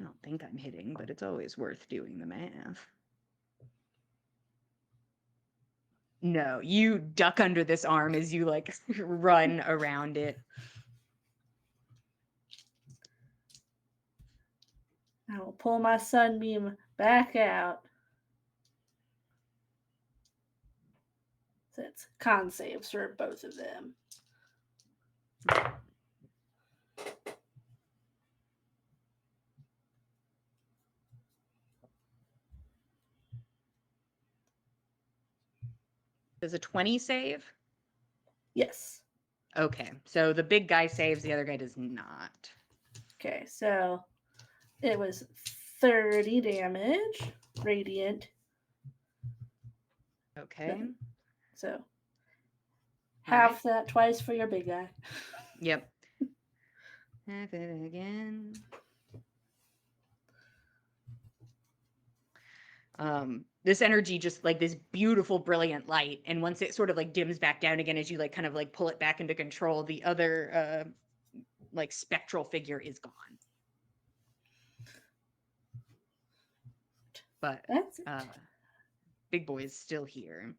don't think I'm hitting, but it's always worth doing the math. No, you duck under this arm as you like run around it. I will pull my sunbeam back out. So it's con saves for both of them. Does a 20 save? Yes. Okay, so the big guy saves, the other guy does not. Okay, so it was 30 damage, radiant. Okay. So half that twice for your big guy. Yep. Half it again. This energy just like this beautiful brilliant light, and once it sort of like dims back down again as you like kind of like pull it back into control, the other like spectral figure is gone. But That's it. Big Boy is still here.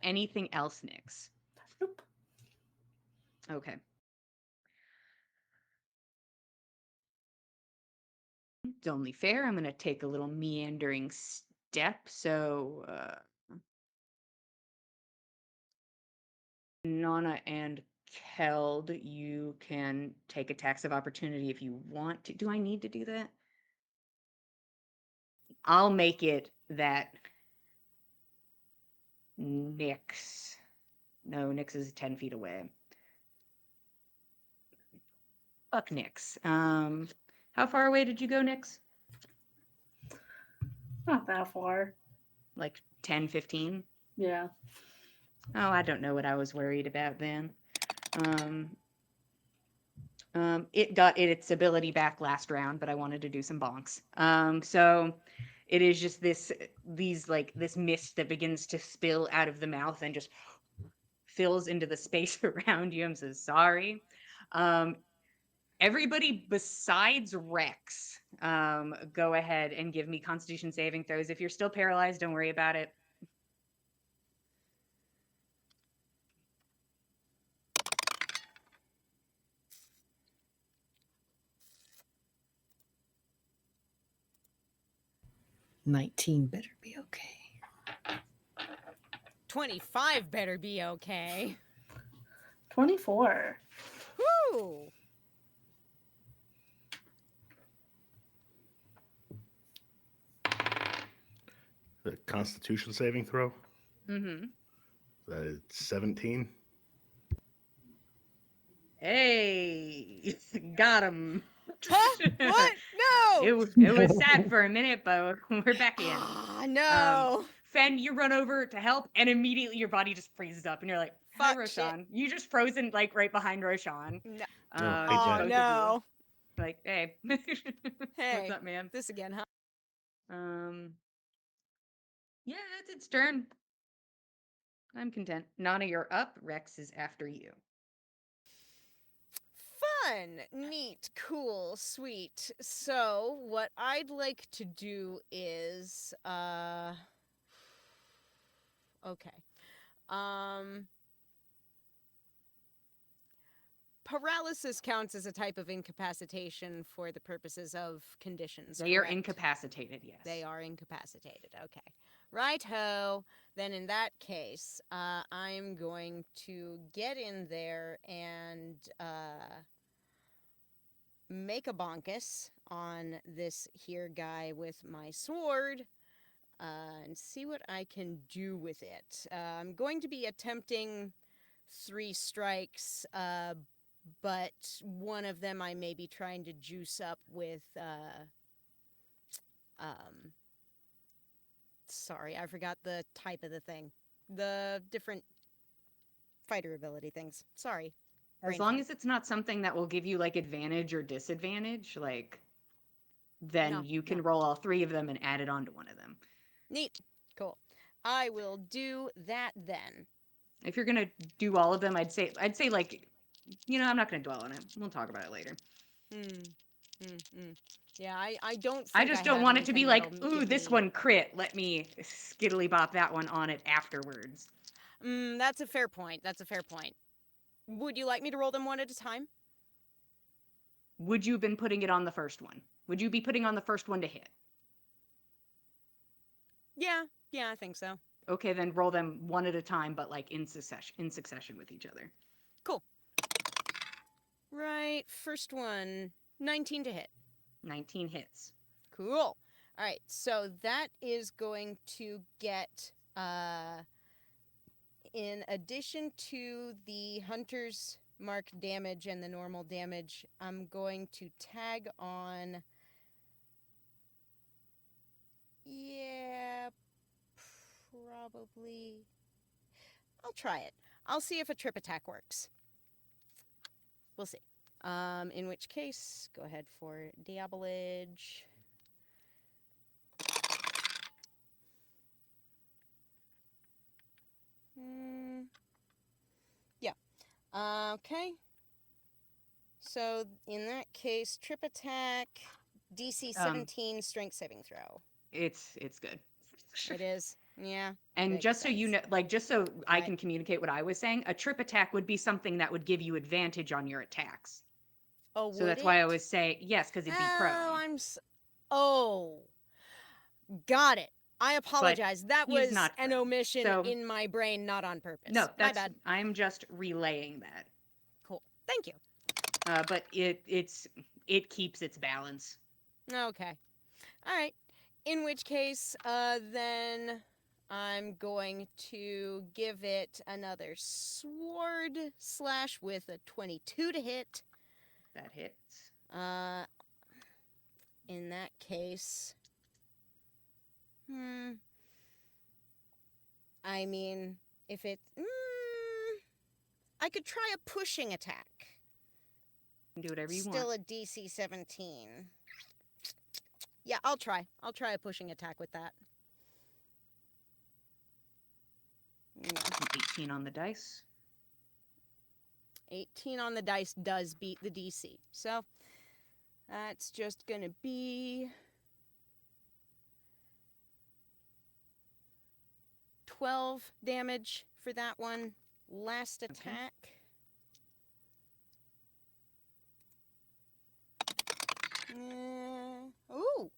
Anything else, Nyx? Nope. Okay. It's only fair. I'm going to take a little meandering step. So, Nana and Keld, you can take attacks of opportunity if you want to. Do I need to do that? I'll make it that Nyx. No, Nyx is 10 feet away. Fuck Nyx. How far away did you go, Nyx? Not that far. Like 10, 15? Yeah. Oh, I don't know what I was worried about then. It got its ability back last round, but I wanted to do some bonks. So it is just this mist that begins to spill out of the mouth and just fills into the space around you. I'm so sorry. Everybody besides Rex, go ahead and give me Constitution saving throws. If you're still paralyzed, don't worry about it. "19 better be okay." 25 better be okay. 24. Woo! The Constitution saving throw. Mm-hmm. That is 17. Hey, got him. Huh? What? No! It was sad for a minute, but we're back in. Ah, no. Fen, you run over to help, and immediately your body just freezes up, and you're like, "Hi, Fuck shit. Roshan." You just frozen like right behind Roshan. No. Oh, hey, just Jack. both of No. you. Like, hey, Hey. what's up, man? This again, huh? Yeah, it's its turn. I'm content. Nana, you're up. Rex is after you. Fun, neat, cool, sweet. So, what I'd like to do is okay. Paralysis counts as a type of incapacitation for the purposes of conditions. They are correct? incapacitated, yes. They are incapacitated. Okay. Right-ho. Then in that case, I'm going to get in there and make a bonkus on this here guy with my sword and see what I can do with it. I'm going to be attempting 3 strikes, but one of them I may be trying to juice up with sorry, I forgot the type of the thing. The different fighter ability things. Sorry. As Brain long fart. as it's not something that will give you like advantage or disadvantage, like then No, you can no. roll all 3 of them and add it onto one of them. Neat. Cool. I will do that then. If you're gonna do all of them, I'd say like, I'm not gonna dwell on it. We'll talk about it later. Yeah, I don't think I just don't have want it to be anything like, that'll ooh, give this me... one crit. Let me skiddly bop that one on it afterwards. That's a fair point. That's a fair point. Would you like me to roll them one at a time? Would you have been putting it on the first one? Would you be putting on the first one to hit? Yeah, I think so. Okay, then roll them one at a time, but like in succession with each other. Cool. Right, first one, 19 to hit. 19 hits. Cool. All right, so that is going to get, in addition to the Hunter's Mark damage and the normal damage, I'm going to tag on... Yeah, probably... I'll try it. I'll see if a trip attack works. We'll see. In which case, go ahead for Diabolage. Yeah. Okay. So in that case, trip attack, DC 17 strength saving throw. It's good. It is. Yeah. And makes just so you know, sense. like, just so I Right. can communicate what I was saying, a trip attack would be something that would give you advantage on your attacks. Oh, So would that's it? why I was saying yes, because it'd be prone. Oh, got it. I But apologize. That he's was not an prone. omission So in my brain, not on purpose. no, My that's bad. I'm just relaying that. Cool. Thank you. But it keeps its balance. Okay. All right. In which case, then I'm going to give it another sword slash with a 22 to hit. That hits. In that case, I mean, if it, I could try a pushing attack. Do whatever you Still want. a DC 17. Yeah, I'll try. I'll try a pushing attack with that. Yeah. 18 on the dice. 18 on the dice does beat the DC. So that's just going to be 12 damage for that one. Last attack. Ooh,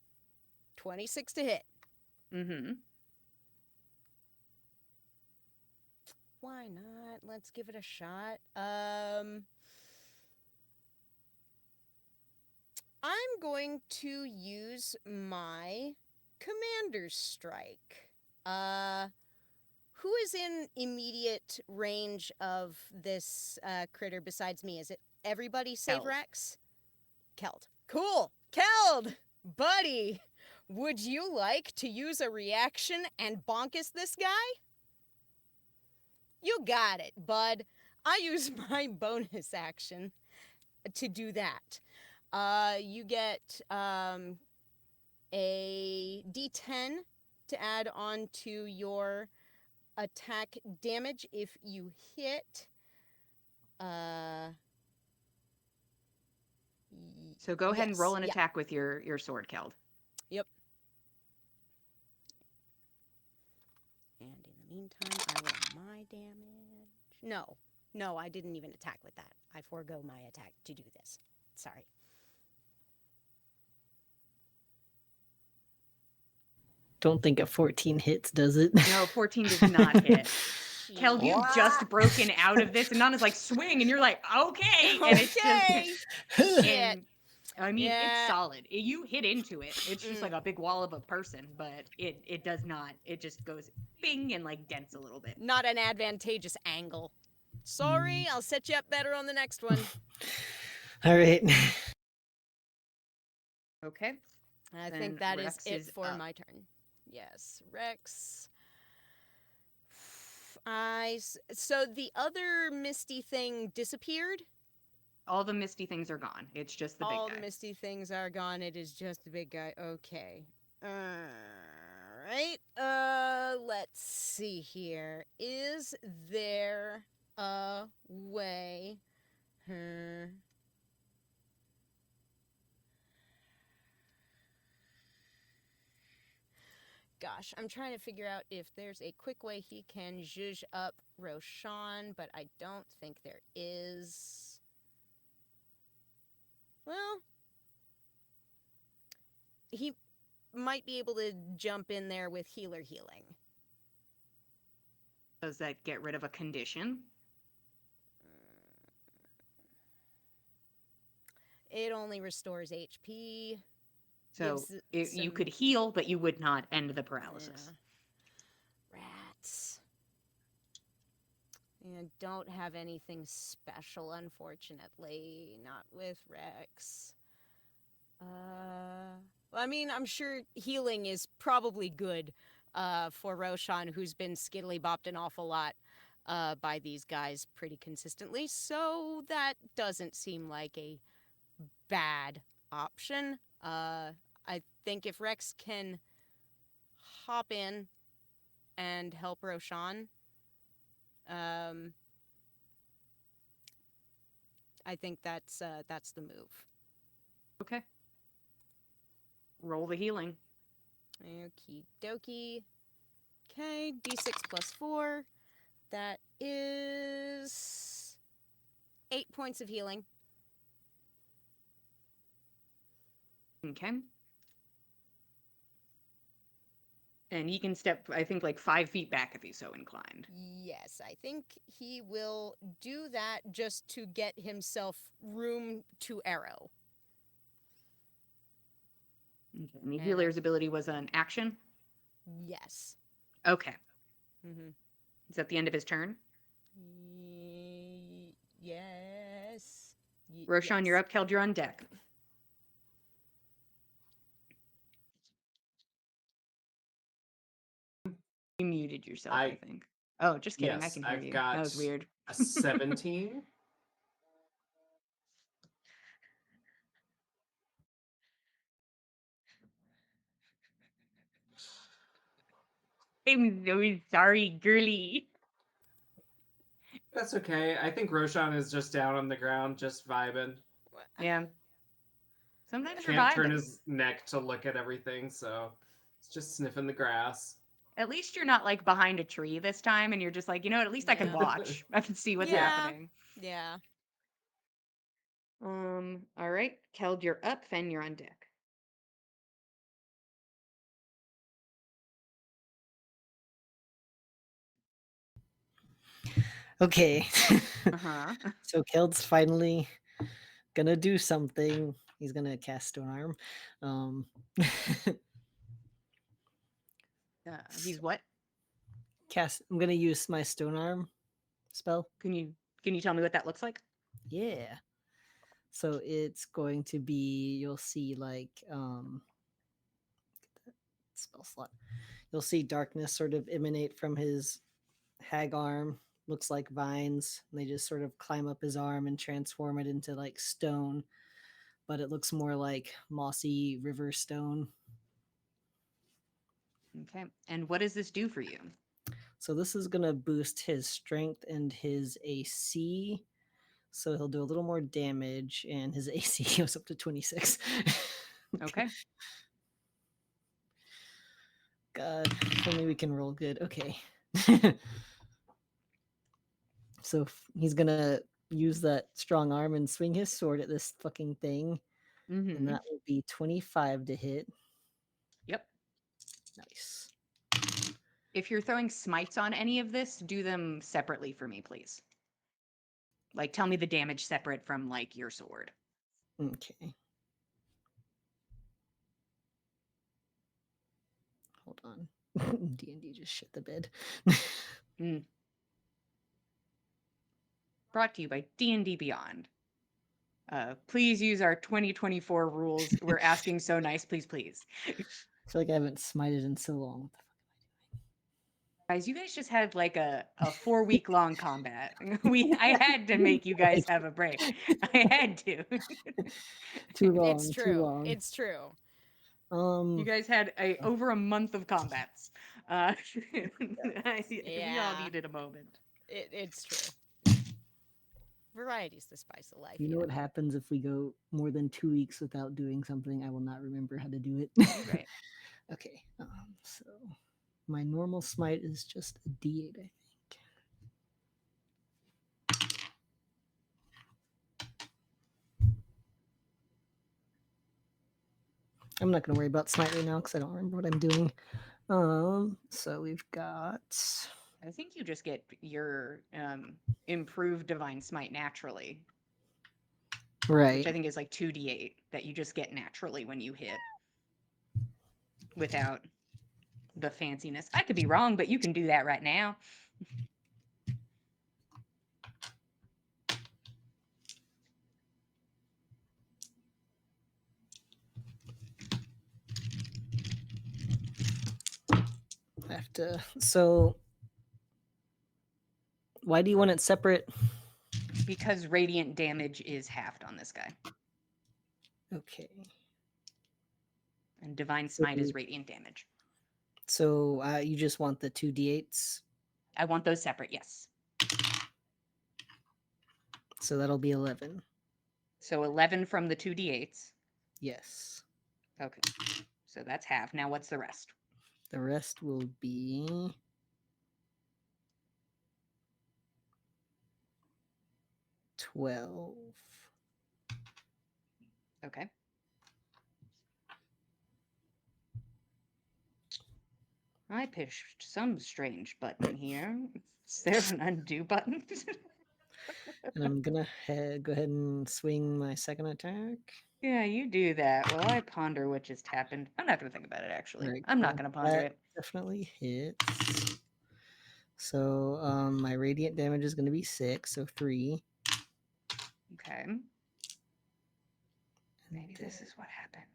26 to hit. Mm-hmm. Why not? Let's give it a shot. I'm going to use my Commander's Strike. Who is in immediate range of this critter besides me? Is it everybody save Keld. Rex? Keld. Cool. Keld! Buddy, would you like to use a reaction and bonkus this guy? You got it, bud. I use my bonus action to do that. You get a D10 to add on to your attack damage if you hit. So go ahead and roll an Yes, attack with your sword, Keld. Yep. And in the meantime, I roll my damage. No, I didn't even attack with that. I forego my attack to do this. Sorry. Don't think a 14 hits, does it? No, 14 does not hit. Keld, you've just broken out of this, and Nana's like, swing, and you're like, okay. And it's just, Shit. and I mean, Yeah. it's solid. You hit into it. It's just like a big wall of a person, but it does not. It just goes bing and like dents a little bit. Not an advantageous angle. Sorry, I'll set you up better on the next one. All right. Okay. I Then think that Rex is it is for up. my turn. Yes, Rex. So the other misty thing disappeared? All the misty things are gone. It's just the big All guy. the misty things are gone. It is just the big guy. Okay. Alright. Let's see here. Is there a way... Gosh, I'm trying to figure out if there's a quick way he can zhuzh up Roshan, but I don't think there is. Well, he might be able to jump in there with healer healing. Does that get rid of a condition? It only restores HP. So you could heal, but you would not end the paralysis. Yeah. Rats. Yeah, don't have anything special, unfortunately. Not with Rex. Well, I mean, I'm sure healing is probably good for Roshan, who's been skiddly bopped an awful lot by these guys pretty consistently. So that doesn't seem like a bad option. I think if Rex can hop in and help Roshan, I think that's the move. Okay. Roll the healing. Okie dokie. Okay, d6 plus 4. That is 8 points of healing. Okay. And he can step, I think, like 5 feet back if he's so inclined. Yes, I think he will do that just to get himself room to arrow. Okay. And the And healer's ability was an action? yes. Okay. Mm-hmm. Is that the end of his turn? Yes. Roshan, yes. you're up. Keld, you're on deck. You muted yourself, I think. Oh, just kidding. I Yes, can hear I've you. got That was weird. a 17. I'm so sorry, girly. That's okay. I think Roshan is just down on the ground, just vibing. Yeah. Sometimes you're Can't turn vibing. his neck to look at everything, so it's just sniffing the grass. At least you're not like behind a tree this time and you're just like, you know what, at least I can Yeah. watch. I can see what's Yeah. happening. Yeah. All right. Keld, you're up. Fen, you're on deck. Okay. Uh-huh. So Keld's finally gonna do something. He's gonna cast Stone Arm. He's what? I'm gonna use my Stone Arm spell. Can you tell me what that looks like? Yeah. So it's going to be, you'll see like spell slot. You'll see darkness sort of emanate from his hag arm. Looks like vines. And they just sort of climb up his arm and transform it into like stone, but it looks more like mossy river stone. Okay. And what does this do for you? So this is gonna boost his strength and his AC. So he'll do a little more damage, and his AC goes up to 26. Okay. God, if only we can roll good. Okay. So he's gonna use that strong arm and swing his sword at this fucking thing, Mm-hmm. and that will be 25 to hit. Yep. Nice. If you're throwing smites on any of this, do them separately for me, please. Like, tell me the damage separate from, like, your sword. Okay. Hold on. D&D just shit the bed. Brought to you by D&D Beyond. Please use our 2024 rules. We're asking so nice, please, please. I feel like I haven't smited in so long. What the fuck am I doing? Guys, you guys just had like a 4-week long combat. I had to make you guys have a break. I had to. Too long. It's Too true. long. It's true. You guys had over a month of combats. We all Yeah. needed a moment. It's true. Variety's the spice of life. You know what happens if we go more than 2 weeks without doing something? I will not remember how to do it. Right. Okay. So my normal smite is just a D8, I think. I'm not going to worry about smite right now because I don't remember what I'm doing. So we've got. I think you just get your improved divine smite naturally. Right. Which I think is like 2d8 that you just get naturally when you hit. Without the fanciness. I could be wrong, but you can do that right now. I have to. So why do you want it separate? Because radiant damage is halved on this guy. Okay. And divine smite is radiant damage. So you just want the 2d8s? I want those separate, yes. So that'll be 11. So 11 from the 2d8s. Yes. Okay. So that's half. Now what's the rest? The rest will be 12. Okay. I pushed some strange button here. Is there an undo button? And I'm gonna go ahead and swing my second attack. Yeah, you do that while I ponder what just happened. I'm not going to think about it, actually. Right, I'm not cool. going to ponder That it. definitely hits. So my radiant damage is gonna be 6, so 3. Okay. And Maybe this then- is what happened.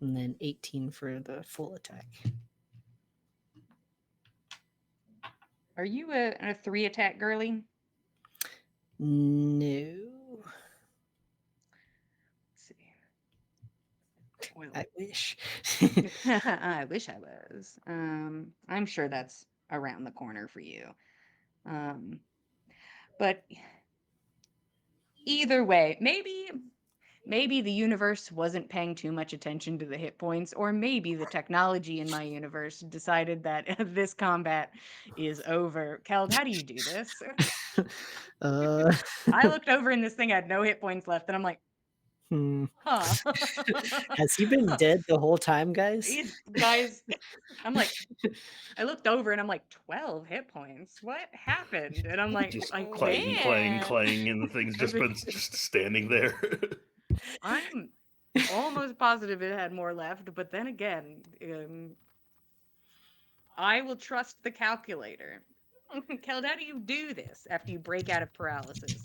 and then 18 for the full attack. Are you a 3-attack girly? No. Let's see. Well, I wish. I wish I was. I'm sure that's around the corner for you. But either way, maybe the universe wasn't paying too much attention to the hit points, or maybe the technology in my universe decided that this combat is over. Keld, how do you do this? uh, I looked over and this thing had no hit points left, and I'm like, hmm. huh. Has he been dead the whole time, guys? Guys, I'm like, I looked over and I'm like, 12 hit points. What happened? And I'm like, Just like clang, maybe clang, Man. clang, and the thing's just been just standing there. I'm almost positive it had more left, but then again, I will trust the calculator. Keld, how do you do this after you break out of paralysis?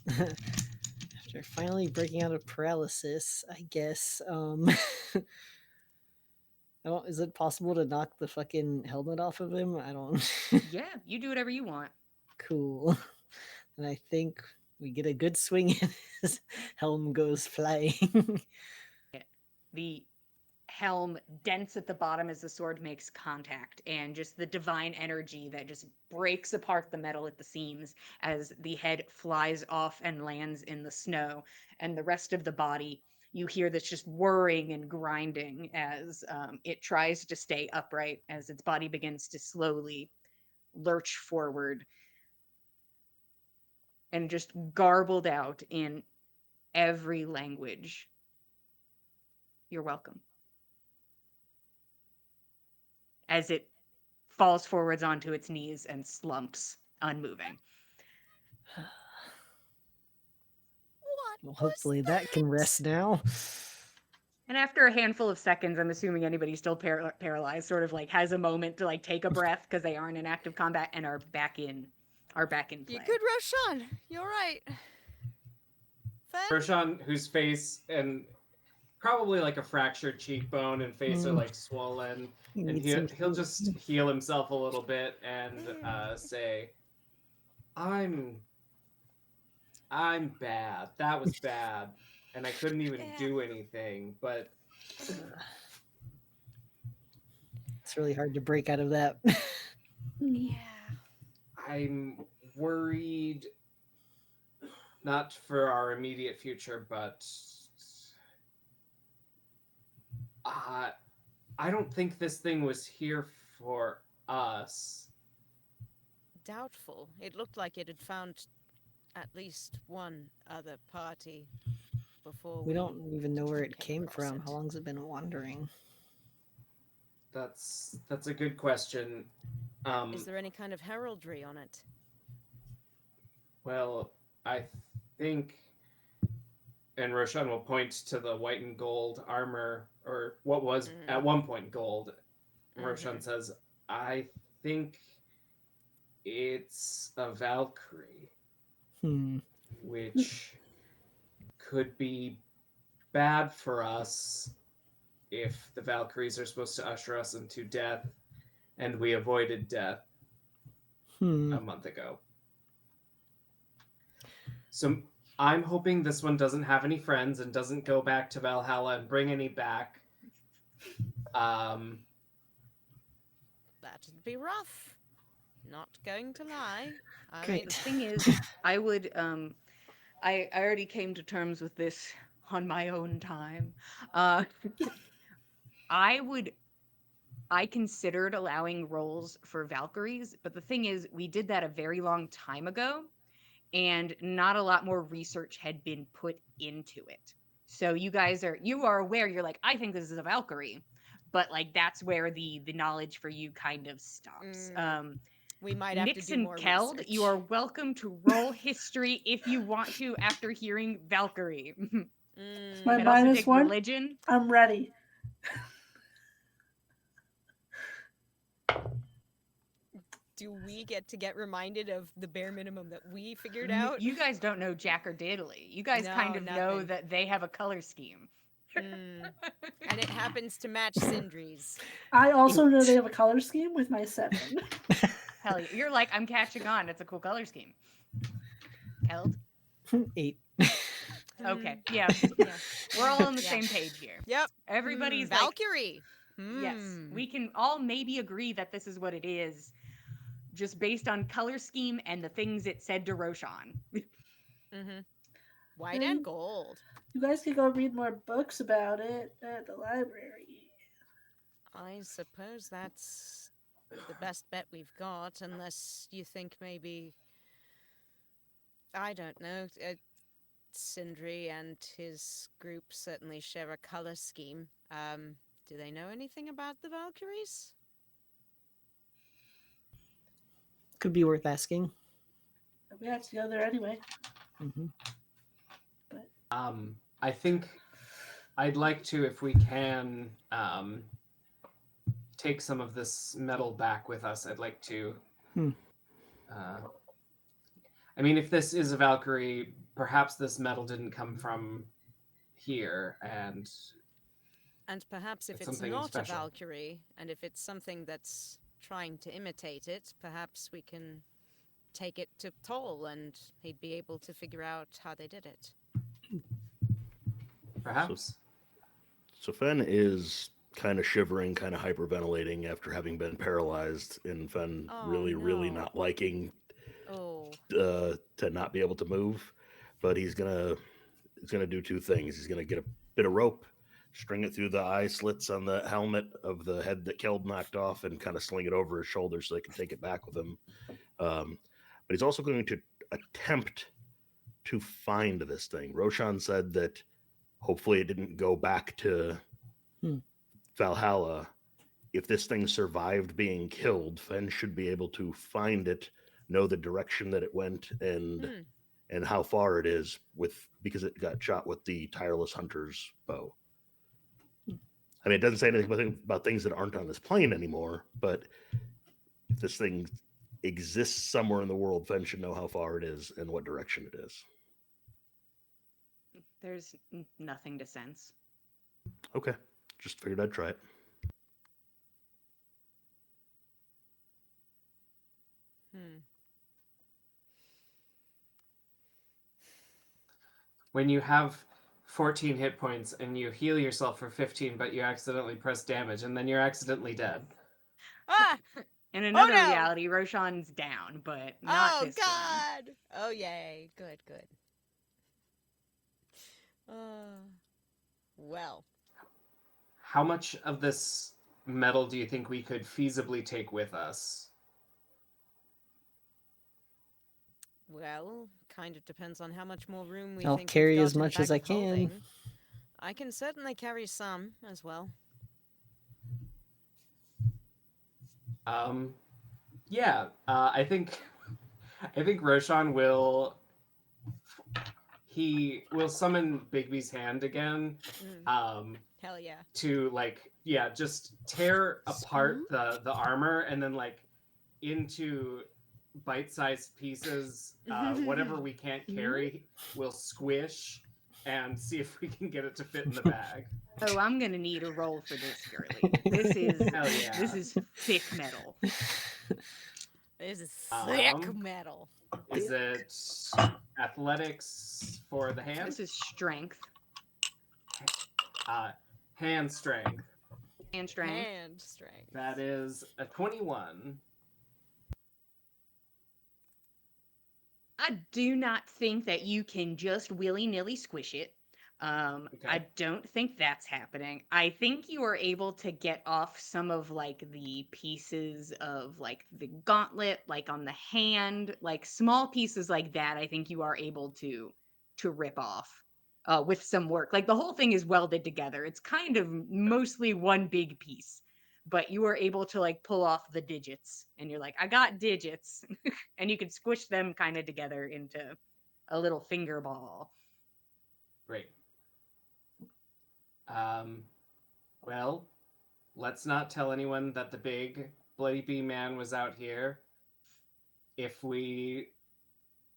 After finally breaking out of paralysis, I guess. I don't. Is it possible to knock the fucking helmet off of him? I don't. Yeah, you do whatever you want. Cool. And I think we get a good swing and his helm goes flying. The helm dents at the bottom as the sword makes contact, and just the divine energy that just breaks apart the metal at the seams as the head flies off and lands in the snow, and the rest of the body, you hear this just whirring and grinding as it tries to stay upright as its body begins to slowly lurch forward, and just garbled out in every language. You're welcome. As it falls forwards onto its knees and slumps, unmoving. What Well, was hopefully that can rest now. And after a handful of seconds, I'm assuming anybody still paralyzed sort of like has a moment to like take a breath because they aren't in active combat and are back in play. You good, Roshan? You're right. Fen? Roshan, whose face and probably like a fractured cheekbone and face are Mm. like swollen, He and needs some he'll sleep. just heal himself a little bit and say, "I'm bad. That was bad, and I couldn't even Yeah. do anything." But It's really hard to break out of that. Yeah. I'm worried, not for our immediate future, but uh, I don't think this thing was here for us. Doubtful. It looked like it had found at least one other party before We don't even know where it came came across from. it. How long's it been wandering? That's a good question. Is there any kind of heraldry on it? Well, I think, and Roshan will point to the white and gold armor, or what was at one point gold. Roshan says, "I think it's a Valkyrie, Hmm. which could be bad for us if the Valkyries are supposed to usher us into death, and we avoided death Hmm. a month ago. So I'm hoping this one doesn't have any friends and doesn't go back to Valhalla and bring any back. That'd be rough. Not going to lie. I Great. mean, The thing is, I would I already came to terms with this on my own time. Uh I would I considered allowing roles for Valkyries, but the thing is we did that a very long time ago and not a lot more research had been put into it. So you are aware, you're like, I think this is a Valkyrie, but like that's where the knowledge for you kind of stops. we might have to do Nixon more Keld, research. you are welcome to roll history if you want to after hearing Valkyrie. It's my I'd also minus take one. religion. I'm ready. Do we get to get reminded of the bare minimum that we figured out? You guys don't know Jack or Diddley. You guys kind No, of know nothing. that they have a color scheme. And it happens to match Sindri's. I also know they have a color scheme with my 7. Hell yeah. You're like, I'm catching on. It's a cool color scheme. Keld? 8. Okay. Yeah. Yeah. We're all on the Yeah. same page here. Yep. Everybody's like, Valkyrie. yes, we can all maybe agree that this is what it is, just based on color scheme and the things it said to Roshan. White Then and gold. you guys could go read more books about it at the library. I suppose that's the best bet we've got, unless you think maybe, I don't know, Sindri and his group certainly share a color scheme. Do they know anything about the Valkyries? Could be worth asking. We have to go there anyway. Hmm. I think I'd like to, if we can, take some of this metal back with us. I'd like to. I mean, if this is a Valkyrie, perhaps this metal didn't come from here, and perhaps if it's it's something not special. a Valkyrie, and if it's something that's trying to imitate it, perhaps we can take it to Toll and he'd be able to figure out how they did it. Perhaps. So Fen is kind of shivering, kind of hyperventilating after having been paralyzed, and Fen Oh, really no. not liking Oh. to not be able to move. But he's gonna do two things. He's gonna get a bit of rope, string it through the eye slits on the helmet of the head that Keld knocked off, and kind of sling it over his shoulder so they can take it back with him. But he's also going to attempt to find this thing. Roshan said that hopefully it didn't go back to Valhalla. If this thing survived being killed, Fen should be able to find it, know the direction that it went, and how far it is because it got shot with the Tireless Hunter's bow. I mean, it doesn't say anything about things that aren't on this plane anymore, but if this thing exists somewhere in the world, Fen should know how far it is and what direction it is. There's nothing to sense. Okay, just figured I'd try it. When you have 14 hit points and you heal yourself for 15, but you accidentally press damage, and then you're accidentally dead. Ah! In another no! reality, Roshan's down, but not this one. God! Oh, yay. Good. Well. How much of this metal do you think we could feasibly take with us? Well, kind of depends on how much more room we I'll think carry we've got as in the much as bag I of can. holding. I can certainly carry some as well. Yeah, I think Roshan will summon Bigby's hand again. Hell yeah. To just tear apart the armor and then into bite-sized pieces. Whatever we can't carry, we'll squish and see if we can get it to fit in the bag. Oh, I'm gonna need a roll for this, girly. This is Hell yeah. This is thick metal. This is thick metal. Is it athletics for the hand? This is strength. Hand strength. Hand strength. Hand strength. That is a 21. I do not think that you can just willy-nilly squish it. I Okay. don't think that's happening. I think you are able to get off some of like the pieces of like the gauntlet, like on the hand, like small pieces like that. I think you are able to rip off with some work. Like the whole thing is welded together. It's kind of mostly one big piece, but you are able to like pull off the digits, and you're like, I got digits. And you could squish them kind of together into a little finger ball. Great. Um, well, let's not tell anyone that the big Bloody Bee man was out here if we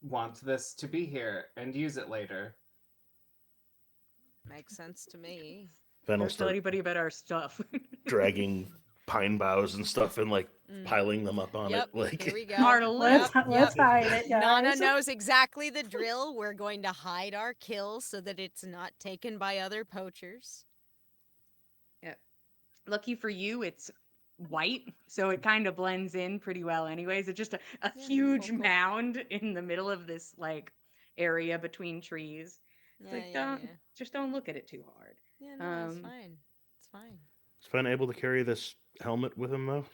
want this to be here and use it later. Makes sense to me. Fen will Don't tell start anybody about our stuff. dragging pine boughs and stuff and like Mm. piling them up on Yep, it. Like here we go. Smart Let's alert. let's hide it, Nana guys. knows exactly the drill. We're going to hide our kills so that it's not taken by other poachers. Yeah. Lucky for you, it's white, so it kind of blends in pretty well anyways. It's just a Yeah, huge cool. mound in the middle of this like area between trees. It's Yeah, like yeah, don't yeah. just don't look at it too hard. Yeah, no, it's fine. It's fine. is Fen able to carry this helmet with him though?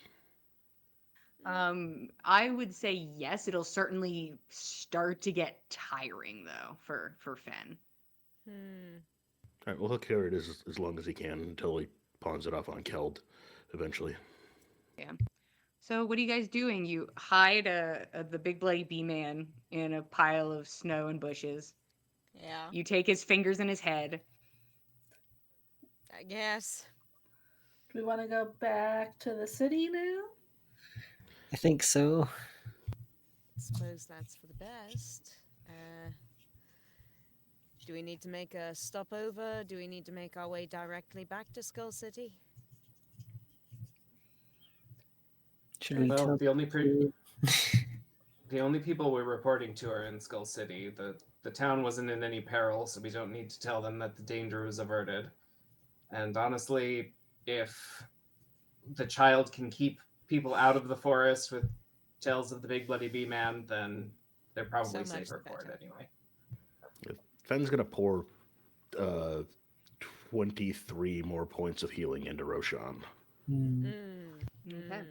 I would say yes. It'll certainly start to get tiring though for Fen. Hmm. All right, well he'll carry it as long as he can until he pawns it off on Keld eventually. Yeah. So what are you guys doing? You hide the big bloody bee man in a pile of snow and bushes. Yeah, You take his fingers in his head. I guess. Do we want to go back to the city now? I think so. Suppose that's for the best. Do we need to make a stopover? Do we need to make our way directly back to Skull City? Should we Well, tell the only people we're reporting to are in Skull City. The town wasn't in any peril, so we don't need to tell them that the danger was averted. And honestly, if the child can keep people out of the forest with tales of the big bloody bee man, then they're probably So much safer the for it better. anyway. Fen's gonna pour uh, 23 more points of healing into Roshan. Hmm. Okay.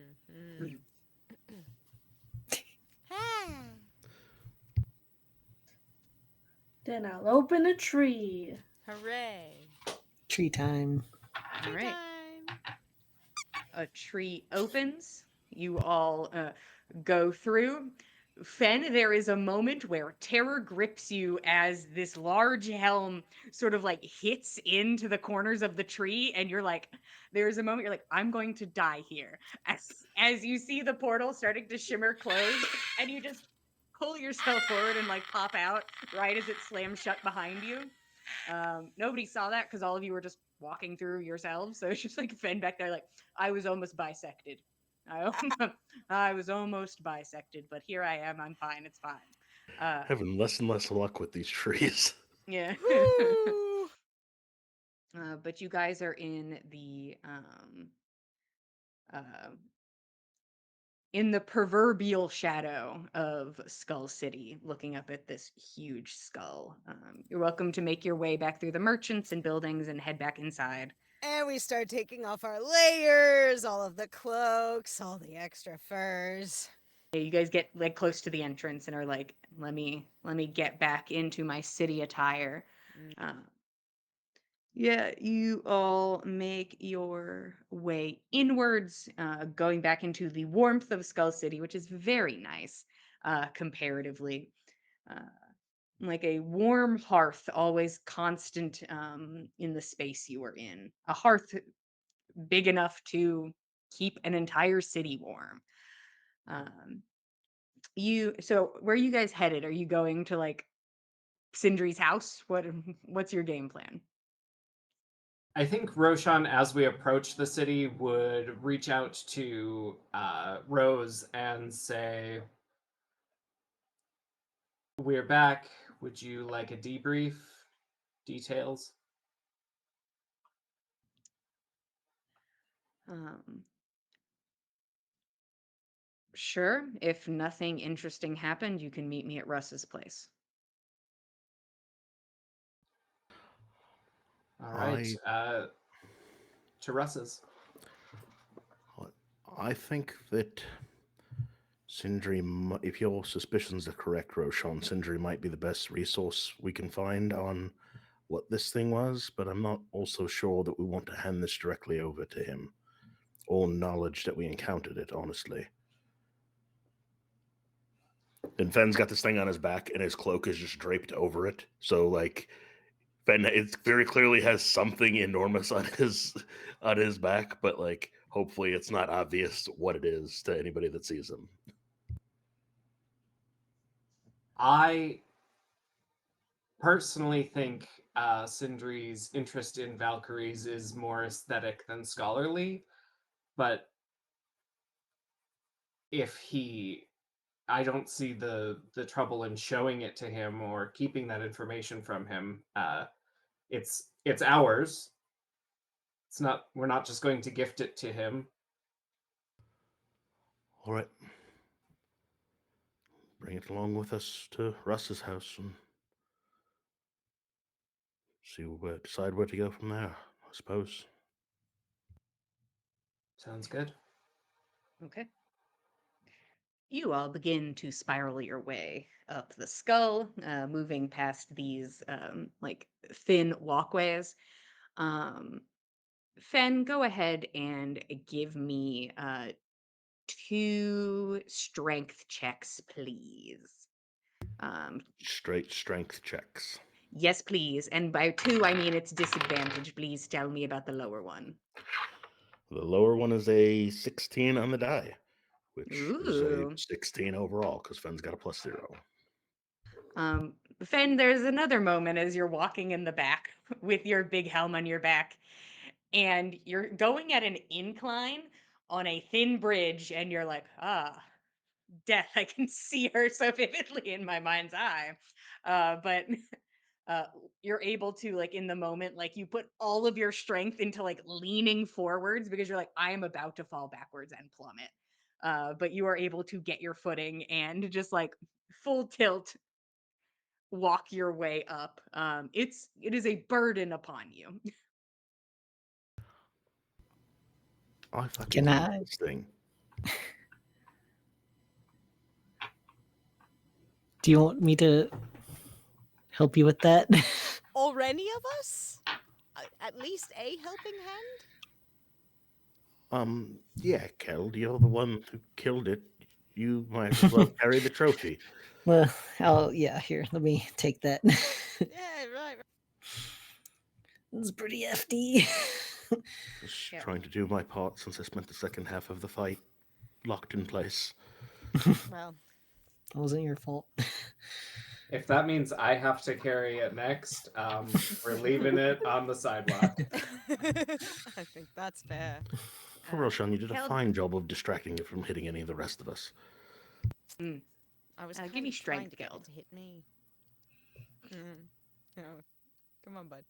Then I'll open a tree. Hooray! Tree time. All Tree right. time! A tree opens. You all go through. Fen, there is a moment where terror grips you as this large helm sort of like hits into the corners of the tree, and you're like, there's a moment you're like, I'm going to die here. As you see the portal starting to shimmer close, and you just pull yourself forward and like pop out right as it slams shut behind you. Nobody saw that because all of you were just walking through yourselves. So it's just like Fen back there, like, I was almost bisected. I was almost bisected, but here I am. I'm fine. It's fine. Having less and less luck with these trees. Yeah. Woo! But you guys are uh, in the proverbial shadow of Skull City, looking up at this huge skull. You're welcome to make your way back through the merchants and buildings and head back inside. And we start taking off our layers, all of the cloaks, all the extra furs. Yeah, you guys get like close to the entrance and are like, let me get back into my city attire. Uh, yeah, you all make your way inwards, going back into the warmth of Skull City, which is very nice, comparatively. Uh, like a warm hearth, always constant in the space you are in. A hearth big enough to keep an entire city warm. Um, so where are you guys headed? Are you going to like Sindri's house? What's your game plan? I think Roshan, as we approach the city, would reach out to Rose and say, "We're back. Would you like a debrief? Details?" Um, Sure, if nothing interesting happened, you can meet me at Russ's place. All right. I To Russ's. I think that Sindri, if your suspicions are correct, Roshan, Sindri might be the best resource we can find on what this thing was, but I'm not also sure that we want to hand this directly over to him. All knowledge that we encountered it, honestly. And Fenn's got this thing on his back, and his cloak is just draped over it. So, like, Fen, it very clearly has something enormous on his back, but like, hopefully, it's not obvious what it is to anybody that sees him. I personally think Sindri's interest in Valkyries is more aesthetic than scholarly, but if he I don't see the trouble in showing it to him or keeping that information from him. It's ours. It's not. We're not just going to gift it to him. All right, bring it along with us to Russ's house and decide where to go from there. I suppose. Sounds good. Okay. You all begin to spiral your way up the skull, moving past these like thin walkways. Um, Fen, go ahead and give me 2 strength checks, please. Um, Straight strength checks. yes, please. And by 2, I mean it's disadvantage. Please tell me about the lower one. The lower one is a 16 on the die, which is a Ooh. 16 overall because Fenn's got a +0. Um, Fen, there's another moment as you're walking in the back with your big helm on your back, and you're going at an incline on a thin bridge, and you're like, ah, death. I can see her so vividly in my mind's eye. But uh, you're able to, like, in the moment, like, you put all of your strength into, like, leaning forwards because you're like, I am about to fall backwards and plummet. But you are able to get your footing and just, like, full tilt walk your way up. It is a burden upon you. I fucking Can hate I? this thing. Do you want me to help you with that? Or any of us? At least a helping hand? Yeah, Kel, you're the one who killed it. You might as well carry the trophy. Well, yeah, here, let me take that. Yeah, right. It's pretty FD. Just Yeah. trying to do my part since I spent the second half of the fight locked in place. Well, It wasn't your fault. If that means I have to carry it next, we're leaving it on the sidewalk. I think that's fair. Roshan, you did a Kel, fine job of distracting it from hitting any of the rest of us. mm, I was give kind me of trying strength, to get Geld. it to hit me. Oh, come on, bud.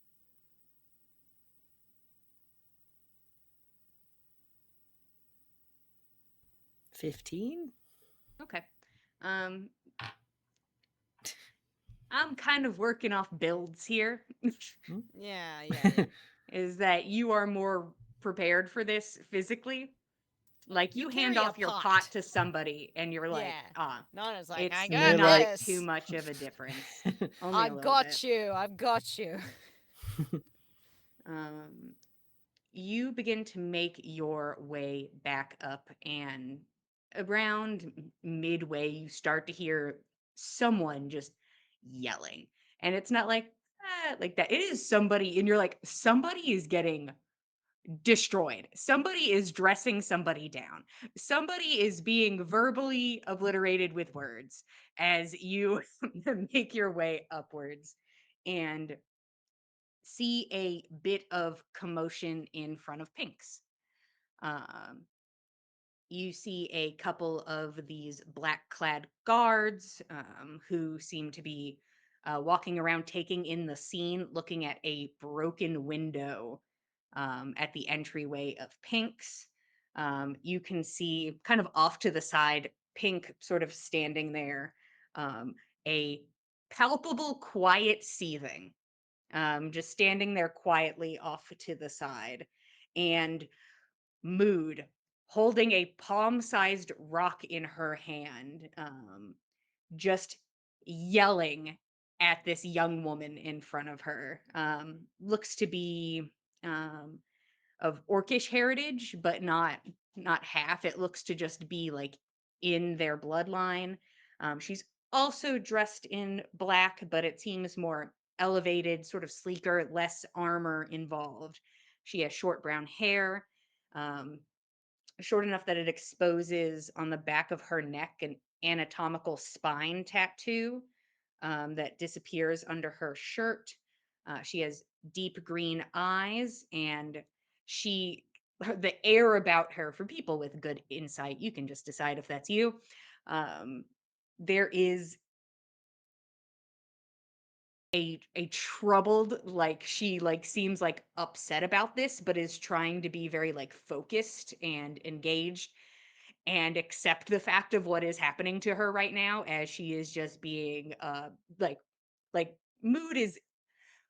$15? Okay. Um, I'm kind of working off builds here. Yeah. Is that you are more prepared for this physically? Like, You you hand carry a off your pot pot. to somebody and you're like, Yeah. Nana's like, I it's And they're got not like, too this. much of a difference. Only a I've little got bit. you. I've got you. Um, you begin to make your way back up, and around midway, you start to hear someone just yelling. And it's not like, like that. It is somebody, and you're like, somebody is getting destroyed. Somebody is dressing somebody down. Somebody is being verbally obliterated with words as you make your way upwards and see a bit of commotion in front of Pink's. Um, you see a couple of these black clad guards who seem to be walking around, taking in the scene, looking at a broken window at the entryway of Pink's. You can see kind of off to the side, Pink sort of standing there, a palpable quiet seething, just standing there quietly off to the side, and Mood holding a palm-sized rock in her hand, just yelling at this young woman in front of her. Looks to be um, of orcish heritage, but not half. It looks to just be like in their bloodline. She's also dressed in black, but it seems more elevated, sort of sleeker, less armor involved. She has short brown hair, um, short enough that it exposes on the back of her neck an anatomical spine tattoo that disappears under her shirt. She has deep green eyes, and she the air about her, for people with good insight, you can just decide if that's you. Um, there is a troubled, like she like seems like upset about this, but is trying to be very like focused and engaged and accept the fact of what is happening to her right now, as she is just being like like Mood is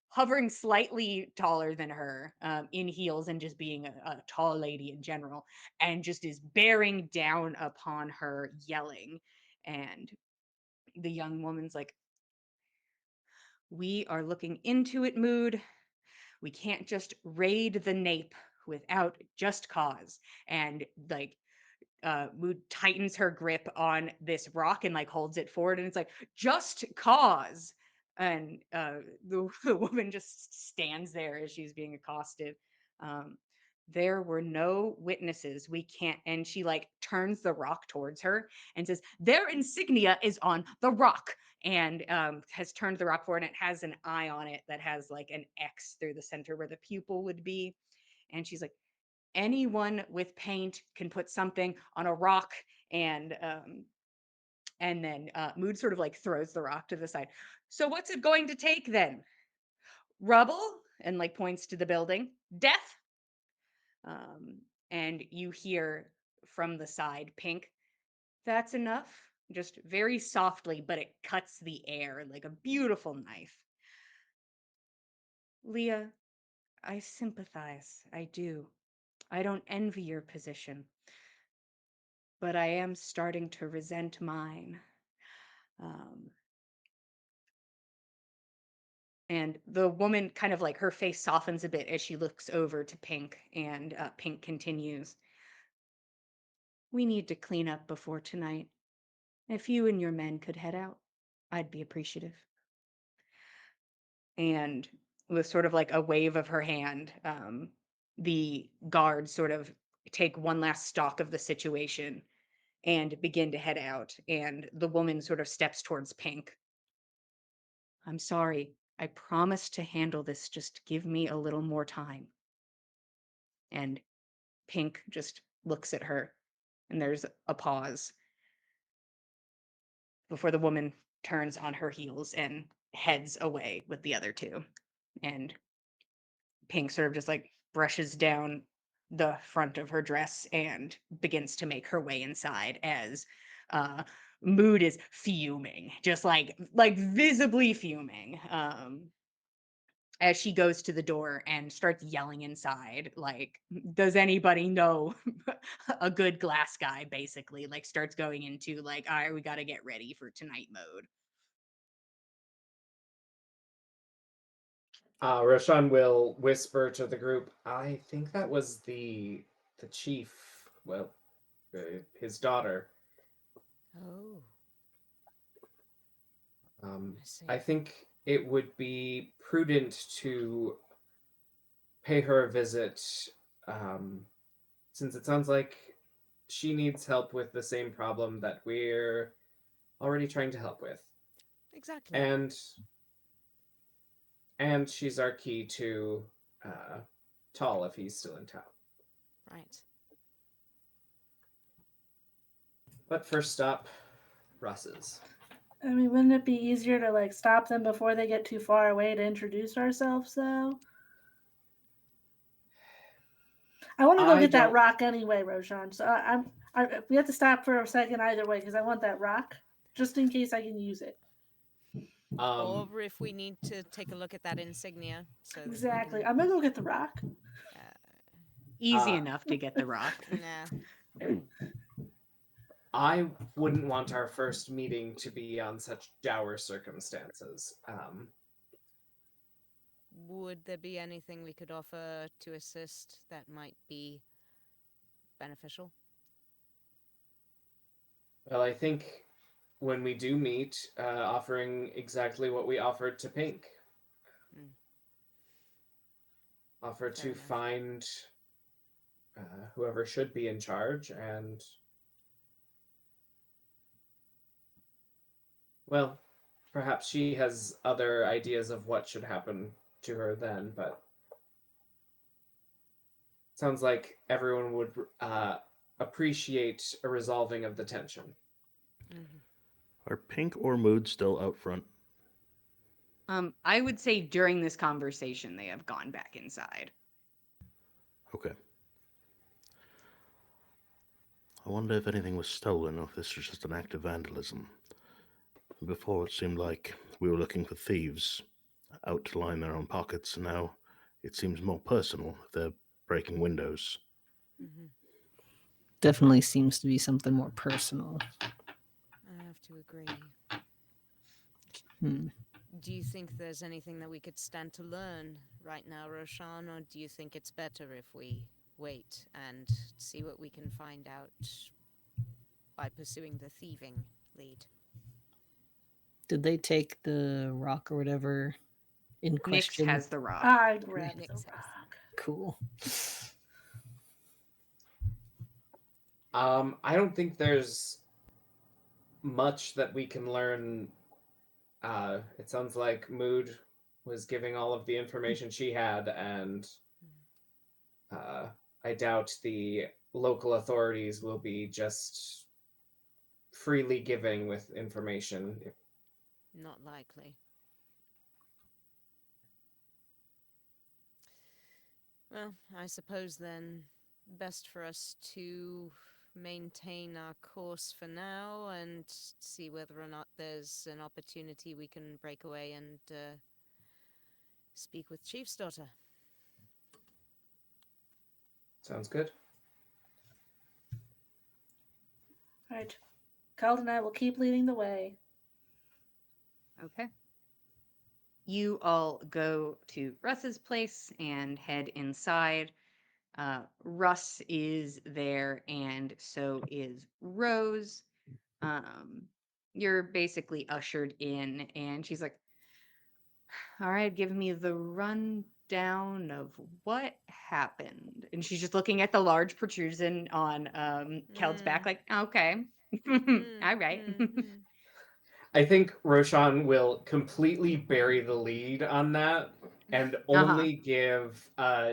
hovering slightly taller than her, in heels, and just being a tall lady in general, and just is bearing down upon her, yelling. And the young woman's like, "We are looking into it, Mood. We can't just raid the nape without just cause." And like Mood tightens her grip on this rock and like holds it forward, and it's like, "Just cause." And the woman just stands there as she's being accosted. Um, there were no witnesses. We can't. And she like turns the rock towards her and says, "Their insignia is on the rock." And has turned the rock forward, and it has an eye on it that has like an X through the center where the pupil would be. And she's like, "Anyone with paint can put something on a rock." And then Mood sort of like throws the rock to the side. "So what's it going to take then? Rubble?" And like points to the building. "Death?" um, and you hear from the side, Pink, "That's enough." Just very softly, but it cuts the air like a beautiful knife. "Leah, I sympathize. I do. I don't envy your position, but I am starting to resent mine." Um, and the woman kind of like her face softens a bit as she looks over to Pink, and Pink continues, "We need to clean up before tonight. If you and your men could head out, I'd be appreciative." And with sort of like a wave of her hand, the guards sort of take one last stock of the situation and begin to head out. And the woman sort of steps towards Pink. "I'm sorry. I promised to handle this. Just give me a little more time." And Pink just looks at her, and there's a pause before the woman turns on her heels and heads away with the other two. And Pink sort of just like brushes down the front of her dress and begins to make her way inside, as uh Mood is fuming, just like visibly fuming, as she goes to the door and starts yelling inside, like, "Does anybody know a good glass guy?" Basically, like starts going into like, "All right, we got to get ready for tonight" mode. Roshan will whisper to the group, "I think that was the chief. Well, his daughter. Oh, Um, I see. I think it would be prudent to pay her a visit, um, since it sounds like she needs help with the same problem that we're already trying to help with, Exactly. and she's our key to uh, Tall if he's still in town. Right. But first stop, Russ's. I mean, wouldn't it be easier to like stop them before they get too far away to introduce ourselves, though? I want to go I get that don't. rock anyway, Roshan. So we have to stop for a second either way because I want that rock just in case I can use it. Um, Or if we need to take a look at that insignia so that we Exactly. can. I'm gonna go get the rock. Easy uh, enough to get the rock. Nah. I wouldn't want our first meeting to be on such dour circumstances. Would there be anything we could offer to assist that might be beneficial? Well, I think when we do meet, offering exactly what we offered to Pink, Mm, offer fair to enough. find whoever should be in charge, and well, perhaps she has other ideas of what should happen to her then, but sounds like everyone would appreciate a resolving of the tension. Hmm. Are Pink or Mood still out front? I would say during this conversation they have gone back inside. Okay. I wonder if anything was stolen or if this was just an act of vandalism. Before it seemed like we were looking for thieves out to line their own pockets, and now it seems more personal if they're breaking windows. Hmm. Definitely seems to be something more personal. I have to agree. Hmm. Do you think there's anything that we could stand to learn right now, Roshan, or do you think it's better if we wait and see what we can find out by pursuing the thieving lead? Did they take the rock or whatever in Nyx question? has the rock. I grabbed the Nyx has rock. Cool. I don't think there's much that we can learn. It sounds like Mood was giving all of the information she had, and uh, I doubt the local authorities will be just freely giving with information. Not likely. Well, I suppose then best for us to maintain our course for now and see whether or not there's an opportunity we can break away and speak with Chief's daughter. Sounds good. All right. Cald and I will keep leading the way. Okay. You all go to Russ's place and head inside. Russ is there, and so is Rose. Um, you're basically ushered in, and she's like, "All right, give me the rundown of what happened." And she's just looking at the large protrusion on Keld's back, Mm, like, "Okay, mm, all right." mm, mm. I think Roshan will completely bury the lead on that and Uh-huh. only give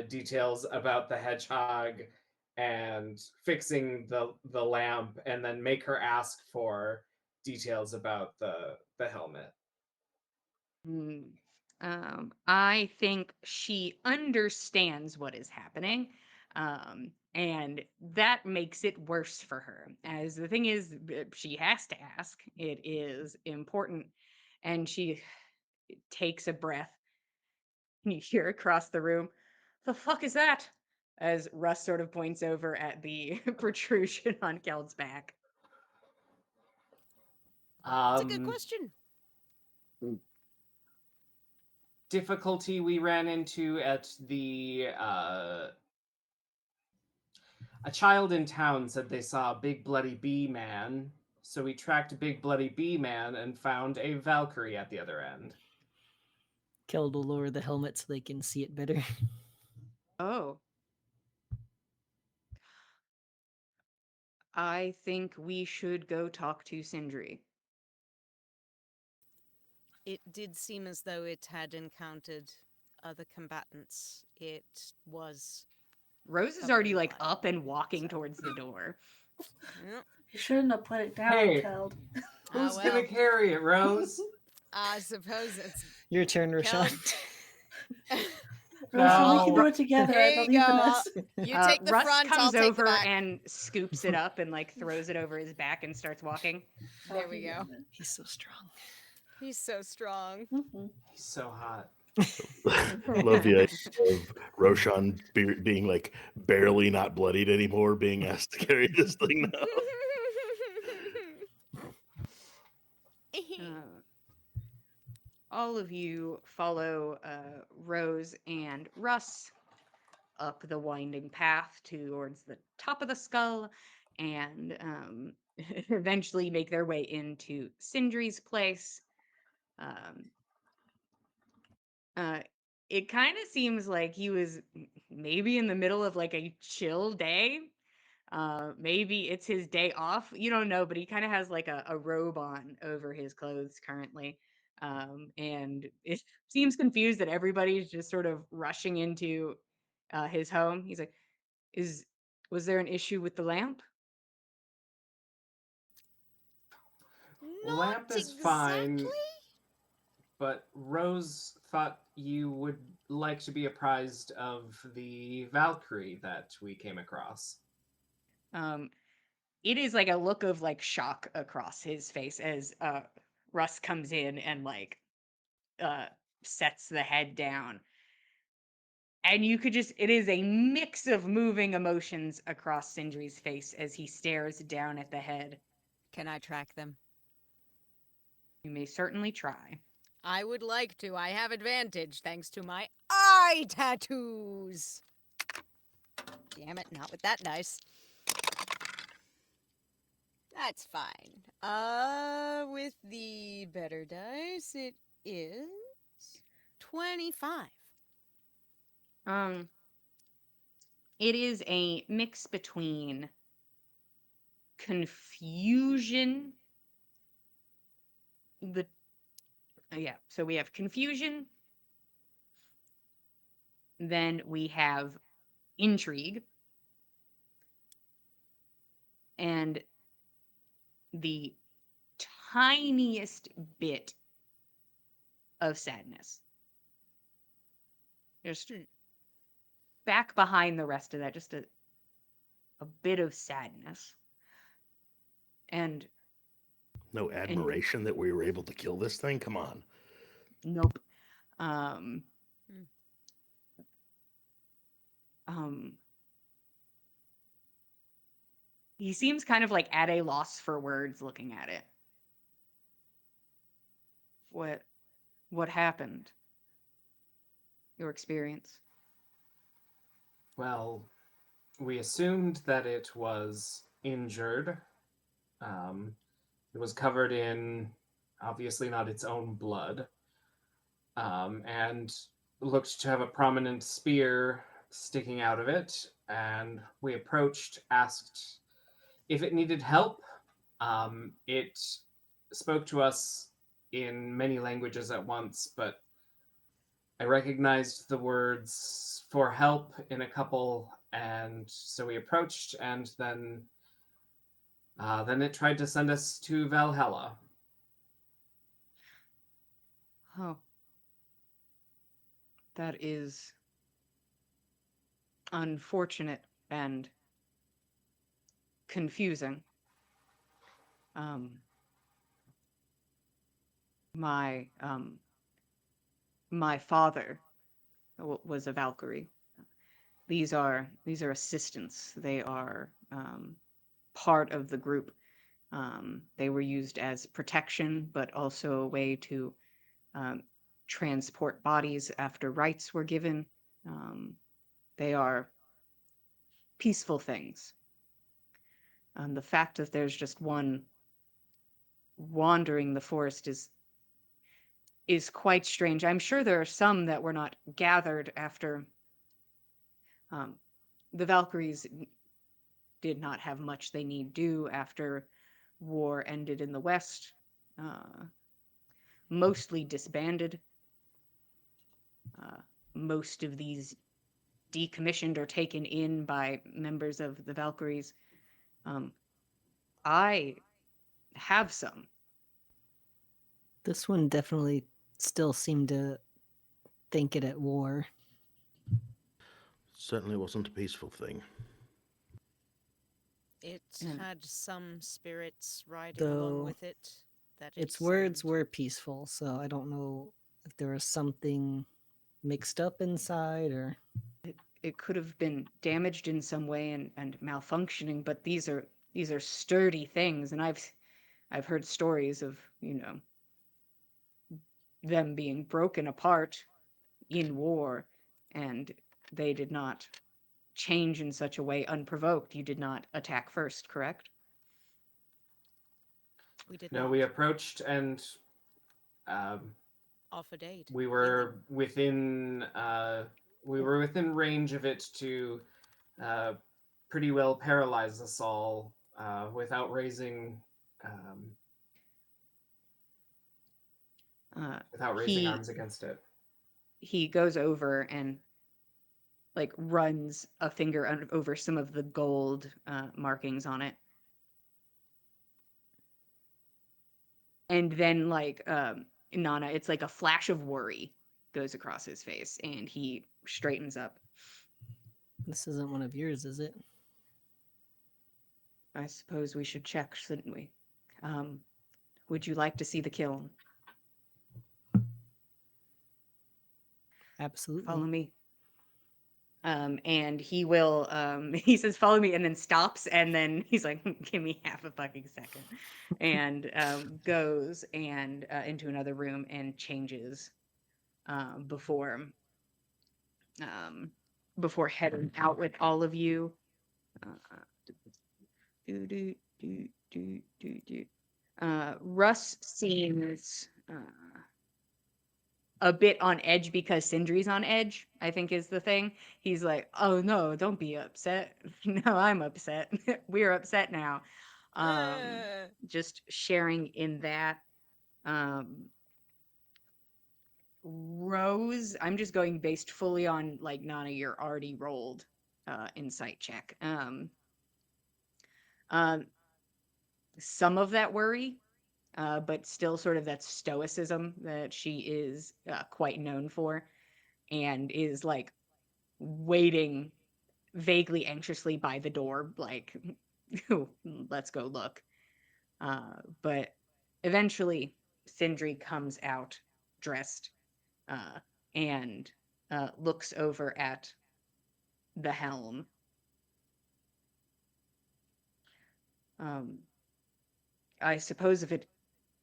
details about the hedgehog and fixing the lamp, and then make her ask for details about the helmet. Mm. I think she understands what is happening. And that makes it worse for her. As the thing is, she has to ask. It is important. And she takes a breath. And you hear across the room, "The fuck is that?" As Russ sort of points over at the protrusion on Keld's back. It's a good Um, question. Difficulty we ran into at the a child in town said they saw a big bloody bee man, so we tracked Big Bloody Bee Man and found a Valkyrie at the other end. Keld will lower the helmet so they can see it better. Oh, I think we should go talk to Sindri. It did seem as though it had encountered other combatants. It was Rose is covered already in like blood. up and walking So, towards the door. yeah. You shouldn't have put it down, Hey, Keld. who's Well, gonna carry it, Rose? I suppose it's Your turn, Rashawn. Keld. Roshan, we can do Fell. it together. I Here you believe in go. us. You take the Russ front, I'll comes take the over back. and scoops it up and like throws it over his back and starts walking. There we go. He's so strong. He's so strong. Mm-hmm. He's so hot. Love the idea of Roshan being like barely not bloodied anymore, being asked to carry this thing now. All of you follow Rose and Russ up the winding path towards the top of the skull and eventually make their way into Sindri's place. Um, uh, it kind of seems like he was maybe in the middle of like a chill day. Maybe it's his day off. You don't know, but he kind of has like a robe on over his clothes currently. And it seems confused that everybody's just sort of rushing into his home. He's like, "Is was there an issue with the lamp?" Not Lamp is exactly. fine, but Rose thought you would like to be apprised of the Valkyrie that we came across. Um, it is like a look of like shock across his face as Russ comes in and like uh sets the head down. And you could just, it is a mix of moving emotions across Sindri's face as he stares down at the head. Can I track them? You may certainly try. I would like to. I have advantage thanks to my eye tattoos. Damn it, not with that dice. That's fine. With the better dice, it is 25. Um, it is a mix between confusion, the yeah, so we have confusion, then we have intrigue, and the tiniest bit of sadness. Just back behind the rest of that, just a bit of sadness. And No admiration that we were able to kill this thing. Come on. nope. Um, Hmm. um, he seems kind of like at a loss for words looking at it. What happened? Your experience? Well, we assumed that it was injured. Um, it was covered in, obviously not its own blood, and looked to have a prominent spear sticking out of it. And we approached, asked if it needed help. It spoke to us in many languages at once, but I recognized the words for help in a couple, and so we approached, and then it tried to send us to Valhalla. Oh, that is unfortunate and confusing. Um, my my father was a Valkyrie. These are assistants. They are part of the group. They were used as protection, but also a way to um, transport bodies after rites were given. They are peaceful things. The fact that there's just one wandering the forest is quite strange. I'm sure there are some that were not gathered after um, the Valkyries did not have much they need do after war ended in the West. Uh, Mostly disbanded. Uh, Most of these decommissioned or taken in by members of the Valkyries. Um, I have some. This one definitely still seemed to think it at war. Certainly wasn't a peaceful thing. It And had some spirits riding along Though with it that it its words seemed. were peaceful, so I don't know if there was something mixed up inside or it could have been damaged in some way and malfunctioning, but these are sturdy things, and I've heard stories of, them being broken apart in war, and they did not change in such a way unprovoked. You did not attack first, correct? We did No, not we approached and um, offer aid. we Healing. were within range of it to uh, pretty well paralyze us all without um, raising He arms against it. he goes over and like runs a finger over some of the gold markings on it, and then like Nana, it's like a flash of worry goes across his face, and he straightens up. this isn't one of yours, is it? I suppose we should check, shouldn't we? Um, would you like to see the kiln? Absolutely. Follow me. And he will, he says, follow me, and then stops, and then he's like, give me half a fucking second, and goes and into another room and changes before before heading out with all of you. Uh, do, do, do, do, do, do. Russ seems a bit on edge because Sindri's on edge, I think is the thing. He's like, "Oh no, don't be upset." No, I'm upset. We're upset now. Just sharing in that. Um, Rose, I'm just going based fully on like Nana, you're already rolled insight check. Um, some of that worry, but still sort of that stoicism that she is quite known for, and is like waiting vaguely anxiously by the door, like, let's go look. But eventually, Sindri comes out dressed uh, and looks over at the helm. Um, I suppose if it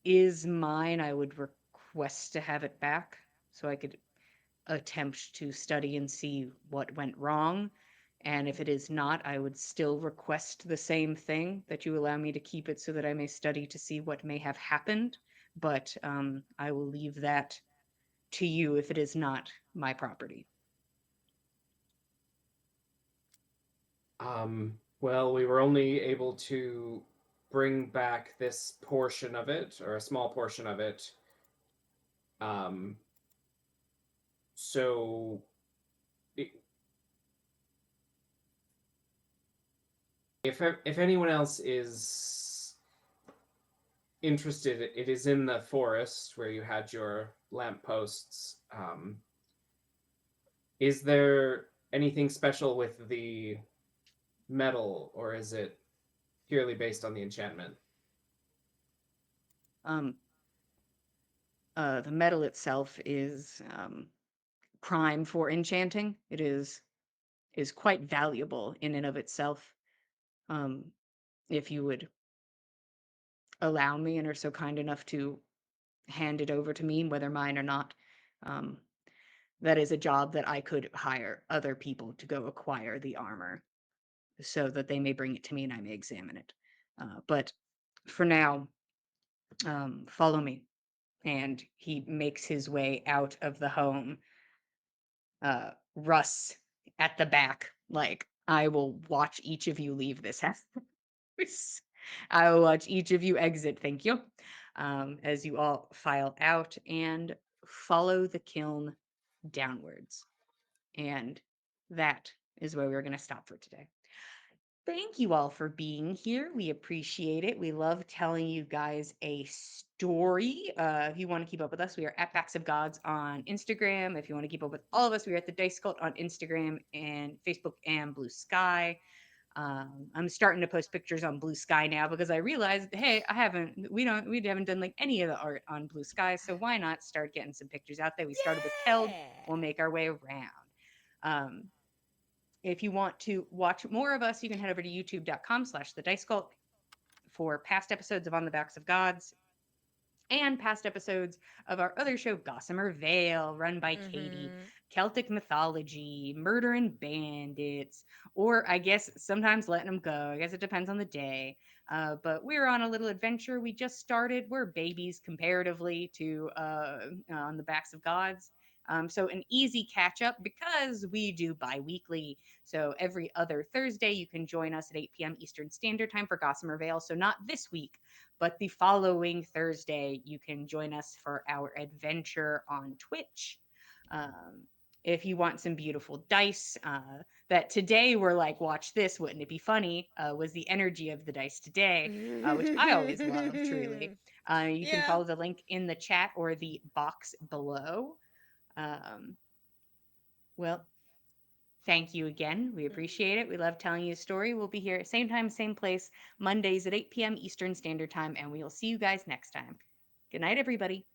is mine, I would request to have it back so I could attempt to study and see what went wrong. And if it is not, I would still request the same thing, that you allow me to keep it so that I may study to see what may have happened. But I will leave that to you if it is not my property. Well, we were only able to bring back this portion of it, or a small portion of it. Um, so, if anyone else is interested, it is in the forest where you had your lampposts. Is there anything special with the metal, or is it purely based on the enchantment? Um, the metal itself is prime for enchanting. It is quite valuable in and of itself. Um, if you would allow me and are so kind enough to hand it over to me, whether mine or not, um, that is a job that I could hire other people to go acquire the armor so that they may bring it to me and I may examine it. But for now, follow me. And he makes his way out of the home. Russ at the back, like, I will watch each of you leave this house. I will watch each of you exit, thank you, as you all file out and follow the kiln downwards. And that is where we're going to stop for today. Thank you all for being here. We appreciate it. We love telling you guys a story. If you want to keep up with us, we are at Backs of Gods on Instagram. If you want to keep up with all of us, we are at the Dice Cult on Instagram and Facebook and Blue Sky. I'm starting to post pictures on Blue Sky now because I realized, hey, we haven't done like any of the art on Blue Sky, so why not start getting some pictures out there? We started with Keld. We'll Yeah. make our way around. Um, if you want to watch more of us, you can head over to youtube.com/the Dice Cult for past episodes of On the Backs of Gods and past episodes of our other show, Gossamer Vale, run by Katie, Mhm. Celtic mythology, murder and bandits, or I guess sometimes letting them go. I guess it depends on the day. But we're on a little adventure. We just started. We're babies comparatively to On the Backs of Gods. So an easy catch up because we do bi-weekly. So every other Thursday, you can join us at 8 p.m. Eastern Standard Time for Gossamer Vale. So not this week, but the following Thursday, you can join us for our adventure on Twitch. Um, if you want some beautiful dice, that today we're like, watch this, wouldn't it be funny? Was the energy of the dice today, which I always love, truly. You can Yeah. follow the link in the chat or the box below. Um, well, thank you again. We appreciate it. We love telling you a story. We'll be here same time, same place, Mondays at 8 p.m. Eastern Standard Time, and we'll see you guys next time. Good night, everybody.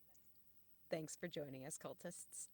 Thanks for joining us, cultists.